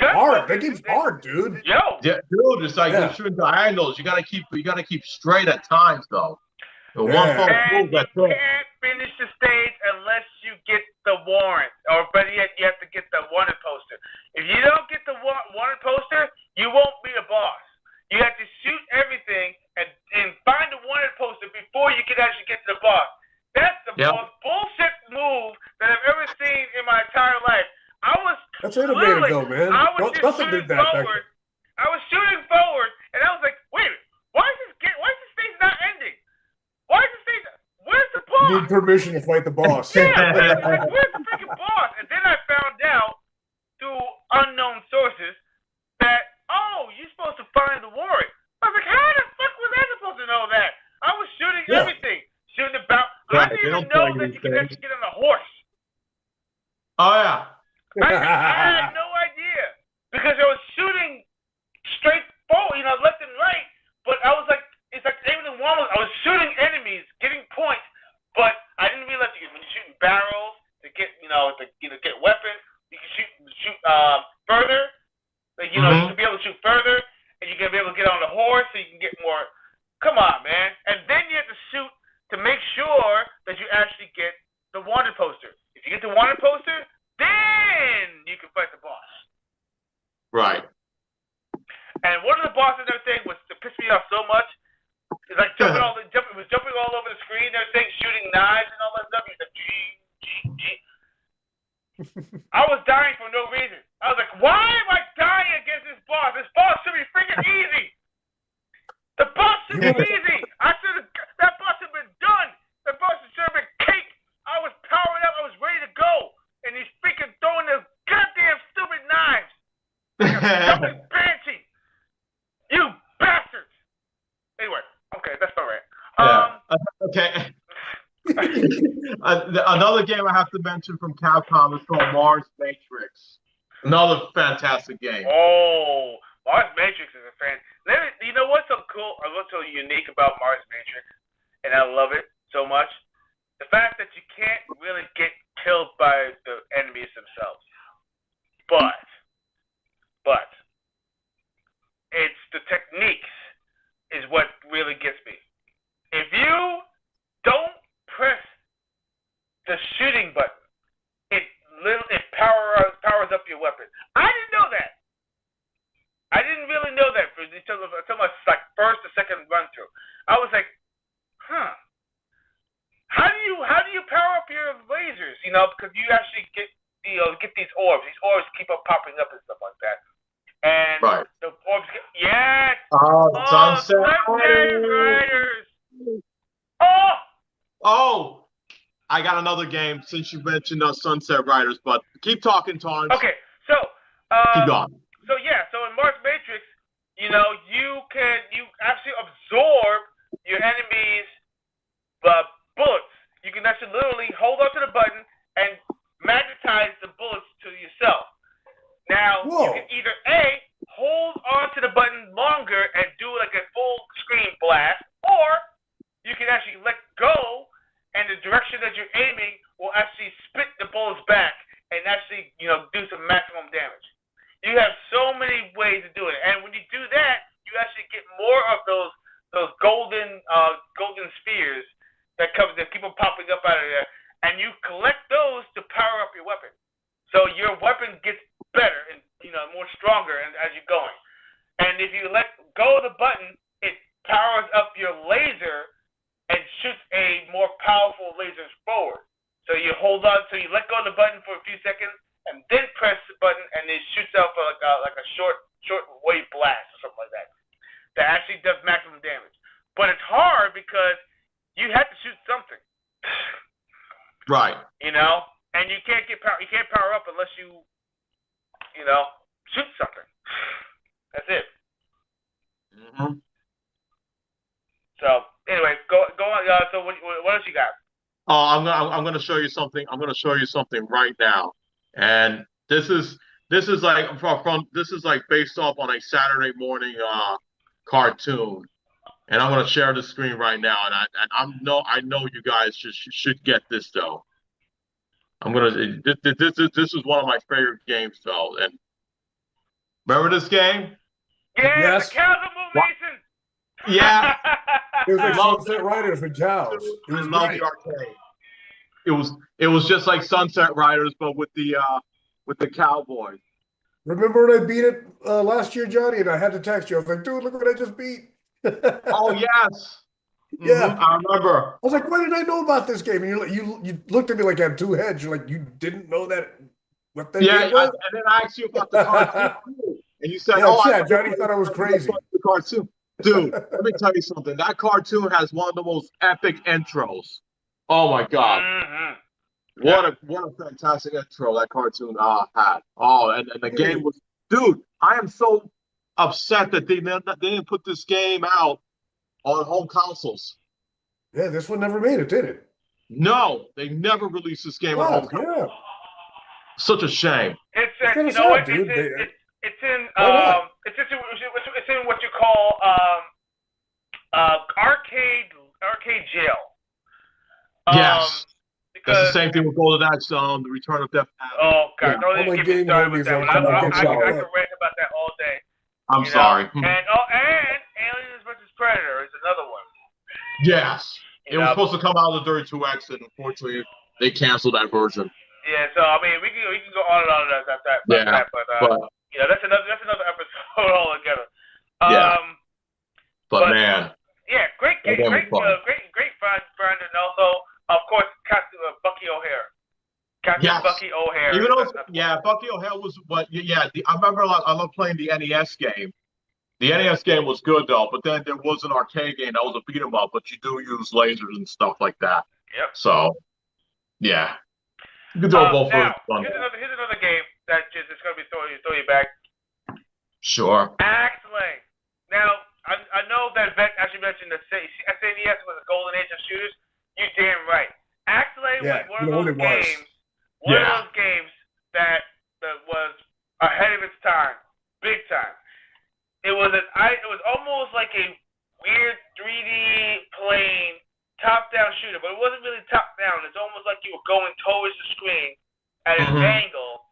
Hard. That game's hard, dude. Yo. Yeah, dude, it's like you're shooting diagonals. You gotta keep straight at times though. The one phone move, that's it. You can't finish the stage unless you get the warrant, or better yet, you have to get the wanted poster. If you don't get the wanted poster, you won't be a boss. You have to shoot everything and find the wanted poster before you can actually get to the boss. That's the most bullshit move that I've ever seen in my entire life. That's innovative, though, man. Nothing did that. I was shooting forward, and I was like, wait, why is this stage not ending? Why is this stage? Where's the boss? You need permission to fight the boss. Yeah, like, where's the freaking boss? And then I found out through unknown sources that, you're supposed to find the warrant. I was like, how the fuck was I supposed to know that? I was shooting everything. Shooting about. I didn't even know that you could actually get on a horse. Oh, yeah. I had no idea because I was shooting straight forward, left and right. But I was like, it's like aiming in one. I was shooting enemies, getting points, but I didn't realize when you're shooting barrels to get, get weapons, you can shoot further. You can be able to shoot further, and you can be able to get on the horse, so you can get more. Come on, man! And then you have to shoot to make sure that you actually get the wanted poster. If you get the wanted poster, then you can fight the boss. Right. And one of the bosses and everything was to piss me off so much. It's like jumping all over the screen and everything, shooting knives and all that stuff. He's like, I was dying for no reason. I was like, why am I dying against this boss? This boss should be freaking easy. The boss should be easy. That boss should have been done. The boss should have been cake. I was powered up. I was ready to go. And he's freaking throwing those goddamn stupid knives. Like a banshee. You bastards. Anyway, okay, that's all right. Okay. Another game I have to mention from Capcom is called Mars Matrix. Another fantastic game. Oh, Mars Matrix is a fan. You know what's so cool or what's so unique about Mars Matrix, and I love it so much? The fact that you can't really get killed by the enemies themselves. But it's the techniques is what really gets me. If you don't press the shooting button, it powers up your weapon. I didn't know that. I didn't really know that until my first or second run through. I was like, how do you power up your lasers? Because you actually get these orbs. These orbs keep on popping up and stuff like that. And the orbs Sunset Riders. Oh, I got another game since you mentioned Sunset Riders, but keep talking, Taurence. Okay, so keep going. So in Mars Matrix, you actually absorb your enemy's bullets. You can actually literally hold onto the button and magnetize the bullets to yourself. Now, you can either A, hold onto the button longer and do like a full screen blast, or you can actually let go and the direction that you're aiming will actually spit the bullets back and actually, do some maximum damage. You have so many ways to do it. And when you do that, you actually get more of those golden spheres that keep on popping up out of there, and you collect those to power up your weapon. So your weapon gets better and more stronger as you're going. And if you let go of the button, it powers up your laser and shoots a more powerful laser forward. So you hold on, so you let go of the button for a few seconds, and then press the button, and it shoots out for like a short wave blast or something like that. That actually does maximum damage. But it's hard because you have to shoot something. Right. and you can't power up unless you shoot something. That's it. Mm-hmm. So anyway, go on. So what else you got? I'm gonna show you something. I'm gonna show you something right now, and this is like based off on a Saturday morning cartoon, and I'm gonna share the screen right now, and I know you guys should get this though. This is one of my favorite games though, and remember this game? Yeah, Yes. the cows are Mason. Yeah. It was like Sunset Riders with cows. It was I love great. the arcade. It was just like Sunset Riders, but with the cowboys. Remember when I beat it last year, Johnny? And I had to text you. I was like, dude, look what I just beat. Oh yes. Yeah. I remember. I was like, why didn't I know about this game? And you looked at me like I had two heads. You're like, you didn't know what that game was? And then I asked you about the cartoon, and you said, Johnny thought I was crazy. The cartoon. Dude, let me tell you something. That cartoon has one of the most epic intros. Oh my God. Mm-hmm. What a fantastic intro that cartoon had. Oh, and the game was, dude, I am so upset that they didn't put this game out on home consoles. Yeah, this one never made it, did it? No, they never released this game on home consoles. Yeah. Such a shame. It's kinda you know what? sad, dude. It's in what you call arcade jail. Yes. That's the same thing with Golden Axe, the Return of Death. Oh God! Yeah. Don't even get me started with that one. I can rant about that all day. I'm sorry. And Aliens vs Predator is another one. Yes. It was supposed to come out of the 32X, and unfortunately, they canceled that version. Yeah. So I mean, we can go on and on about that. But that's another episode altogether. But man. Yeah, great game, great friend, and also, of course, Captain Bucky O'Hare. Bucky O'Hare. Even though, Bucky O'Hare was what? I remember I love playing the NES game. The NES game was good though, but then there was an arcade game that was a beat 'em up, but you do use lasers and stuff like that. Yep. So, yeah, you can throw both now, fun. Here's another game that just is going to be throw you back. Sure. Axlay. Now, I know that Beck actually mentioned that SNES was a golden age of shooters. You damn right. Axlay was one of those games. One of those games that was ahead of its time, big time. It was almost like a weird 3D plane top-down shooter, but it wasn't really top-down. It's almost like you were going towards the screen at an angle,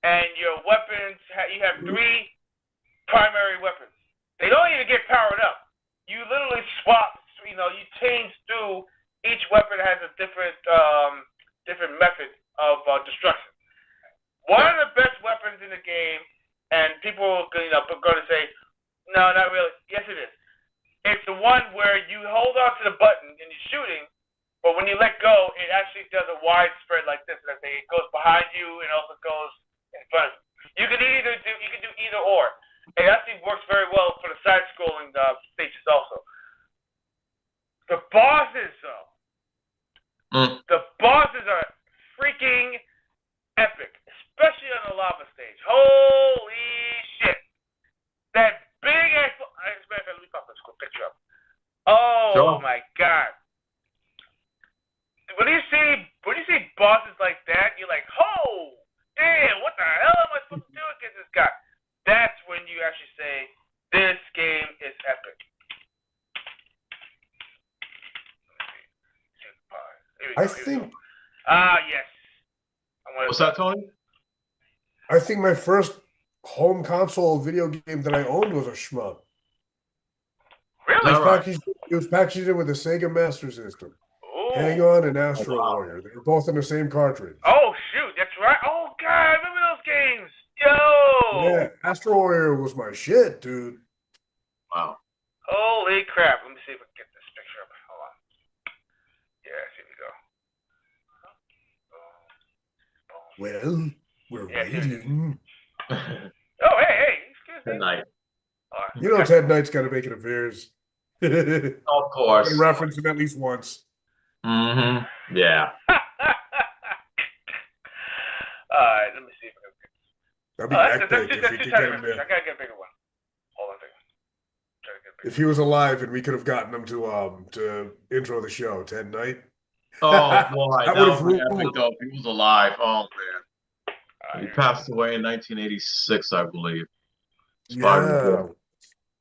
and your weapons you have 3 primary weapons. They don't even get powered up. You literally swap. You change through. Each weapon has a different method of destruction. One of the best weapons in the game, and people are going to say, no, not really. Yes, it is. It's the one where you hold on to the button and you're shooting, but when you let go, it actually does a wide spread like this. It goes behind you and also goes in front of you. You can do either or. It actually works very well for the side-scrolling stages also. The bosses, though. The bosses are freaking epic, especially on the lava stage. Holy shit. That big ass... Let me pop this quick picture up. Oh, my God. When you see bosses like that, you're like, oh, damn, what the hell am I supposed to do against this guy? That's when you actually say, this game is epic. I think. Yes. What's that, Tony? I think my first home console video game that I owned was a shmup. Really? It was packaged in with the Sega Master System. Ooh. Hang On and Astro Warrior. They were both in the same cartridge. Oh, shoot. That's right. Oh, God. I remember those games. Yo. Yeah. Astro Warrior was my shit, dude. Wow. Holy crap. Let me see if I can get this picture up. Hold on. Yeah, here we go. Well, we're waiting. Oh, hey. Excuse me. Good night. You know Ted Knight's got to make it appears. Of course. Reference him at least once. Mm-hmm. Yeah. That'd be That's epic if too we could tiny get of him a fish. there. I gotta get a bigger one. Hold on a second. Try to get a bigger If he was alive and we could have gotten him to intro the show, Ted Knight. Oh boy, That that would have would be epic ruled. though if he was alive. Oh man, he passed away in 1986, I believe. He's 5 years Yeah, old.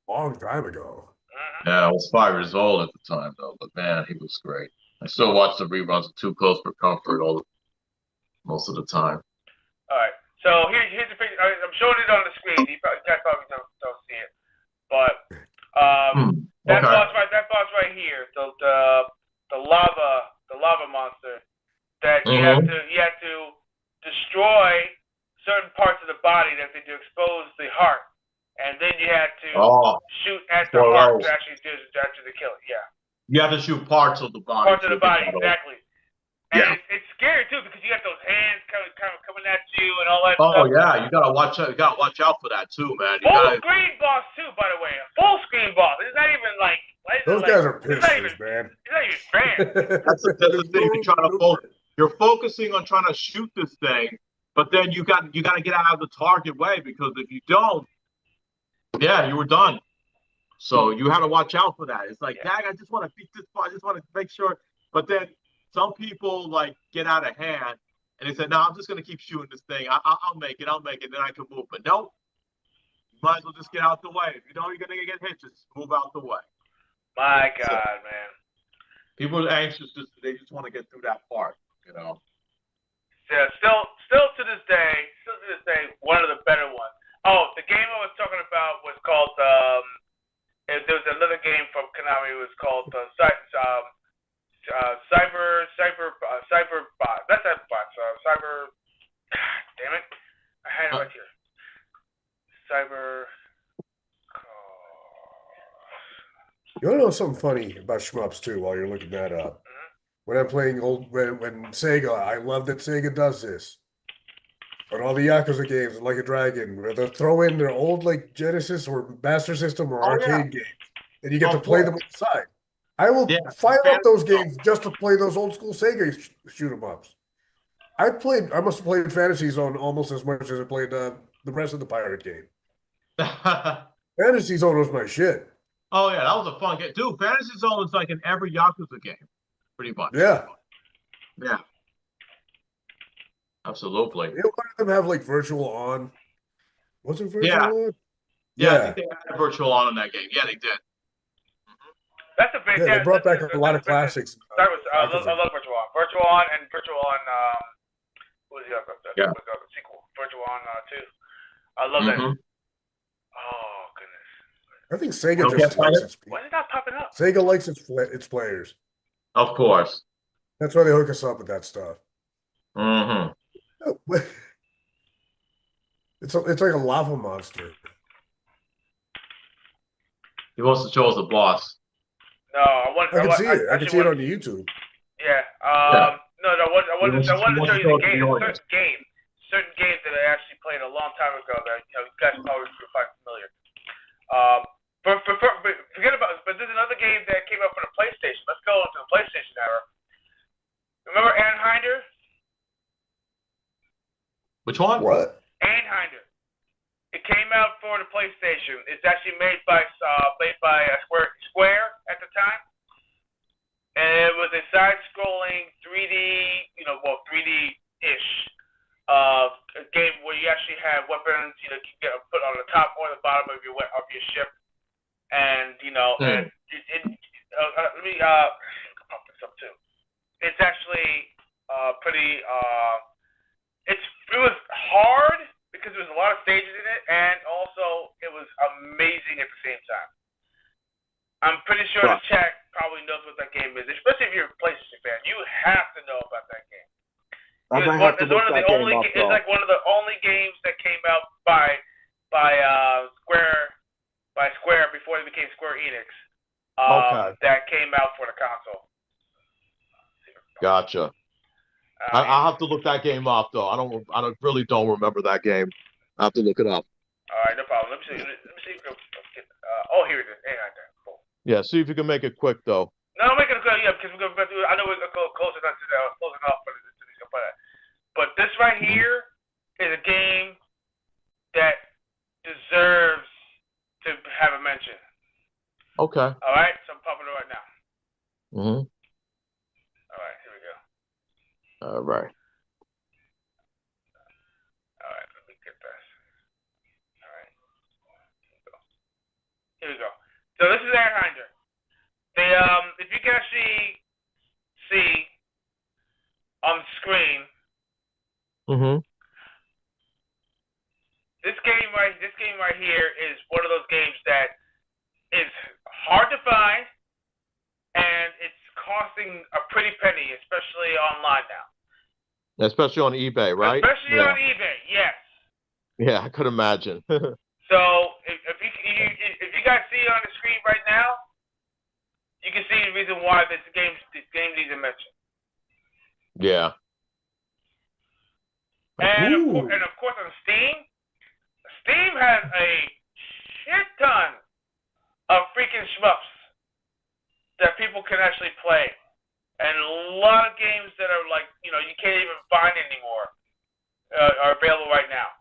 long time ago. Yeah, I was 5 years old at the time though, but man, he was great. I still watch the reruns of Too Close for Comfort most of the time. All right. So here's the picture. I'm showing it on the screen. You guys probably don't see it, but that boss right here, the lava monster that you have to destroy certain parts of the body that they do expose the heart, and then you had to shoot at the heart to actually kill it. Yeah. You have to shoot parts of the body. Parts of the body, exactly. And it's scary too because you got those hands kind of coming at you and all that stuff. Oh yeah, you gotta watch out. You gotta watch out for that too, man. Full screen boss too, by the way. A full screen boss. It's not even like those guys are pissers, man. It's not even fair. That's the thing. You're trying to focus. You're focusing on trying to shoot this thing, but then you got to get out of the target way because if you don't, you were done. So you have to watch out for that. It's like, dang, I just want to beat this part. I just want to make sure. But then some people like get out of hand and they say, no, I'm just going to keep shooting this thing. I'll make it. Then I can move. But no, you might as well just get out the way. If you know you're going to get hit, just move out the way. My God, man. People are anxious. They just want to get through that part, you know. Yeah, still to this day, one of the better ones. Oh, the game I was talking about was called, there was another game from Konami. It was called Cyberbot. That's that bot. Cyber. God damn it! I had it right here. Cyber. You want to know something funny about shmups too? While you're looking that up, when I'm playing when Sega, I love that Sega does this. On all the Yakuza games, Like a Dragon, where they'll throw in their old like Genesis or Master System or arcade games, and you get to play them on the side. I will fire up those games just to play those old school Sega shoot 'em ups. I must have played Fantasy Zone almost as much as I played the rest of the pirate game. Fantasy Zone was my shit. Oh yeah, that was a fun game, dude. Fantasy Zone is like in every Yakuza game, pretty much. Yeah. Absolutely. You know, one of them have like virtual on. Was it virtual on? Yeah, I think they had virtual on in that game. Yeah, they did. That's a big. They brought back a lot of classics. I love Virtual On. Virtual On and Virtual On. What was the other? The sequel. Virtual On 2. I love that. Oh goodness. I think Sega just likes its people. Why is it not popping up? Sega likes its players. Of course. That's why they hook us up with that stuff. It's like a lava monster. He wants to show us the boss. No, I can see it. I can see it on the YouTube. Yeah. No, I wanted to show you the game. Certain games that I actually played a long time ago that you guys probably would find familiar. Forget about. But there's another game that came out for the PlayStation. Let's go into the PlayStation era. Remember Anhinder? Which one? What? Anhinder. It came out for the PlayStation. It's actually made by Square at the time, and it was a side-scrolling 3D, 3D-ish game where you actually have weapons, you get put on the top or the bottom of your ship, and let me pump this up too. It's actually pretty. It was hard because there was a lot of stages in it, and also it was amazing at the same time. I'm pretty sure the chat probably knows what that game is, especially if you're a PlayStation fan. You have to know about that game. I might have to look that game up, it's like one of the only games that came out by Square before they became Square Enix. That came out for the console. Gotcha. I'll have to look that game up though. I really don't remember that game. I have to look it up. All right, no problem. Let me see. If we can get, here it is. Cool. Yeah, see if you can make it quick though. No, make it quick. Yeah, because we're gonna do. I know we're gonna go closing off for this. But this right here is a game mention. Okay. All right, so I'm pumping it right now. Mm-hmm. All right, here we go. All right. All right, let me get this. All right, here we go. So this is Airhinder. They if you can actually see on the screen, this game right here is one of those games that is hard to find, and it's costing a pretty penny, especially online now. Especially on eBay, right? Especially on eBay, yes. Yeah, I could imagine. So if you guys see it on the screen right now, you can see the reason why this game needs a mention. Yeah. And of course on Steam has a shit ton of freaking shmups that people can actually play. And a lot of games that are like, you can't even find anymore are available right now.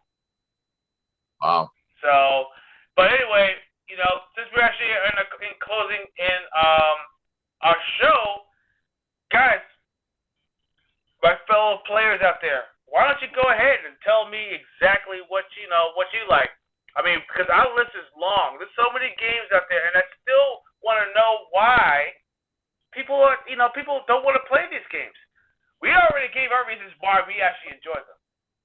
Wow. So, but anyway, since we're actually in closing in our show, guys, my fellow players out there, why don't you go ahead and tell me exactly what you like? I mean, because our list is long. There's so many games out there, and I still want to know why people don't want to play these games. We already gave our reasons why we actually enjoy them,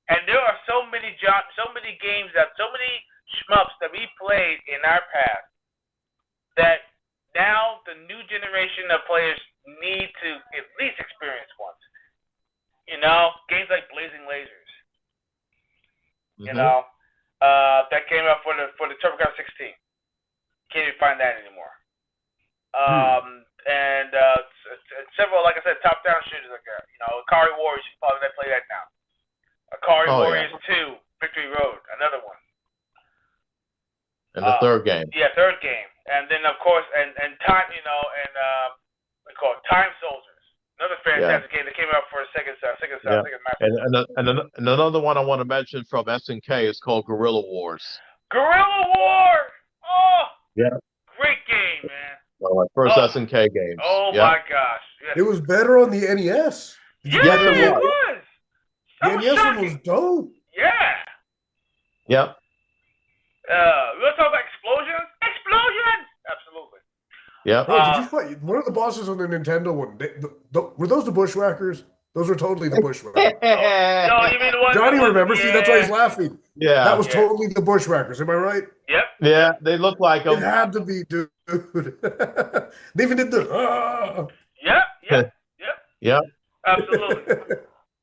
and there are so many games so many shmups that we played in our past that now the new generation of players need to at least experience once. Games like Blazing Lasers. That came out for the TurboGrafx 16. Can't even find that anymore. And several, like I said, top-down shooters like that. Akari Warriors, you probably play that now. Akari Warriors 2, Victory Road, another one. And the third game. Yeah, third game. And then, of course, and Time, we call it Time Soldiers. Another fantastic game that came out for Sega Master. And another one I want to mention from SNK is called Guerrilla Wars. Guerrilla Wars! Oh! Yeah. Great game, man. One of my first SNK games. Oh, my gosh. Yes. It was better on the NES. Yeah, it was. The NES one was dope. Yeah. Yep. We want to talk about explosions? Explosions! Absolutely. Yeah. Hey, did you fight one of the bosses on the Nintendo one? Were those the Bushwhackers? Those were totally the Bushwhackers. No, you mean the one? Johnny remembers. See, that's why he's laughing. Yeah. That was totally the Bushwhackers. Am I right? Yep. Yeah, they look like them. It had to be, dude. They even did the. Yep. Absolutely.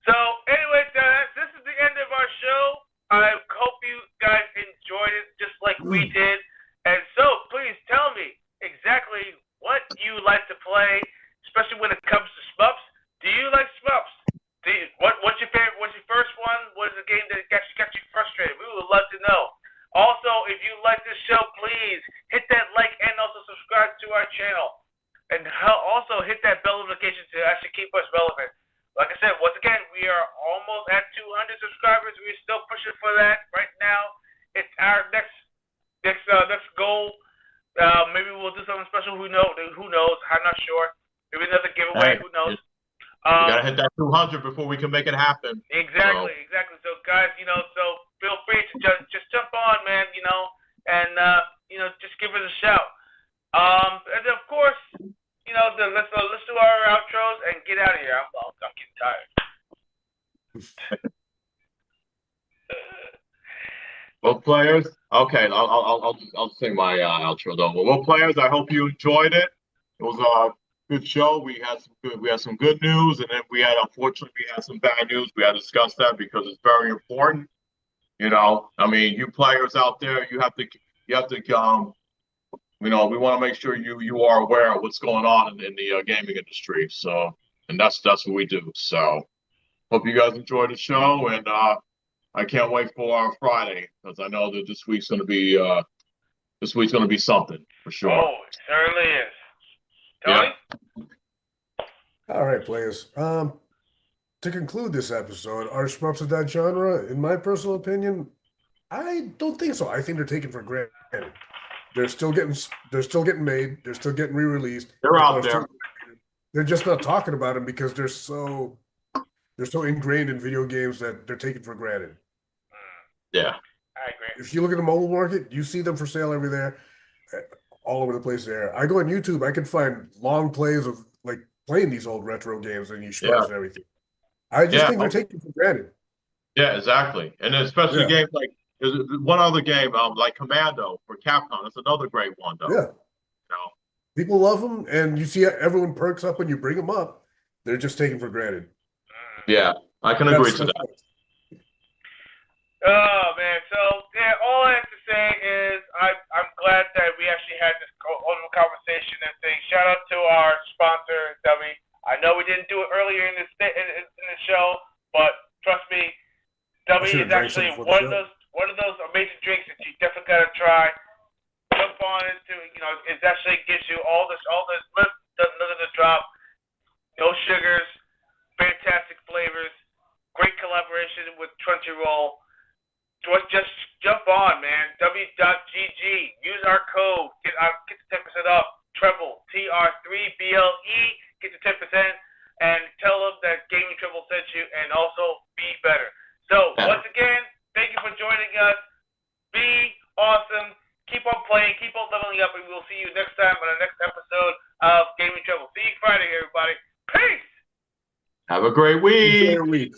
So, anyway, this is the end of our show. I hope you guys enjoyed it just like we did. And so, please tell me exactly what you like to play, especially when it comes to shmups. Do you like shmups? What's your favorite? What's your first one? What is the game that got you frustrated? We would love to know. Also, if you like this show, please hit that like and also subscribe to our channel. And also hit that bell notification to actually keep us relevant. Like I said, once again, we are almost at 200 subscribers. We're still pushing for that right now. It's our next goal. Maybe we'll do something special. Who knows? I'm not sure. Maybe another giveaway. Who knows? You gotta hit that 200 before we can make it happen. Exactly. So guys, so feel free to just jump on, man. And just give us a shout. And then of course, let's do our outros and get out of here. I'm getting tired. Well, players, okay, I'll say my outro though. Well, players, I hope you enjoyed it. It was a good show. We had some good news, and then unfortunately we had some bad news. We had to discuss that because it's very important. I mean, you players out there, you have to we want to make sure you are aware of what's going on in the gaming industry. So, and that's what we do. So, hope you guys enjoyed the show, and I can't wait for Friday because I know that this week's going to be something for sure. Oh, it certainly is. Tony? Yeah. All right, players. To conclude this episode, are shmups of that genre? In my personal opinion, I don't think so. I think they're taken for granted. They're still getting made. They're still getting re-released. They're People out are there. they're just not talking about them because they're so ingrained in video games that they're taken for granted. Yeah. I agree. If you look at the mobile market, you see them for sale every there, all over the place there. I go on YouTube, I can find long plays of like playing these old retro games and these shmups and everything. I just think they're taken for granted. Yeah, exactly. And especially games like there's one other game, like Commando for Capcom. That's another great one, though. Yeah. You know? People love them, and you see everyone perks up when you bring them up. They're just taken for granted. Yeah, I can agree to that. Oh man, so yeah, all I have to say is I'm glad that we actually had this open conversation and thing. Shout out to our sponsor, Dummy. I know we didn't do it earlier in the show, but trust me, Dummy is actually one of those amazing drinks that you definitely gotta try. Jump on into, it actually gives you all this nothing to drop, no sugars, fantastic flavors, great collaboration with Crunchyroll. Just jump on, man. W.GG. Use our code. Get the 10% off. Treble. TR3BLE. Get the 10% and tell them that Gaming Treble sent you, and also be better. So once again, thank you for joining us. Be awesome. Keep on playing. Keep on leveling up, and we'll see you next time on the next episode of Gaming Treble. See you Friday, everybody. Peace. Have a great week.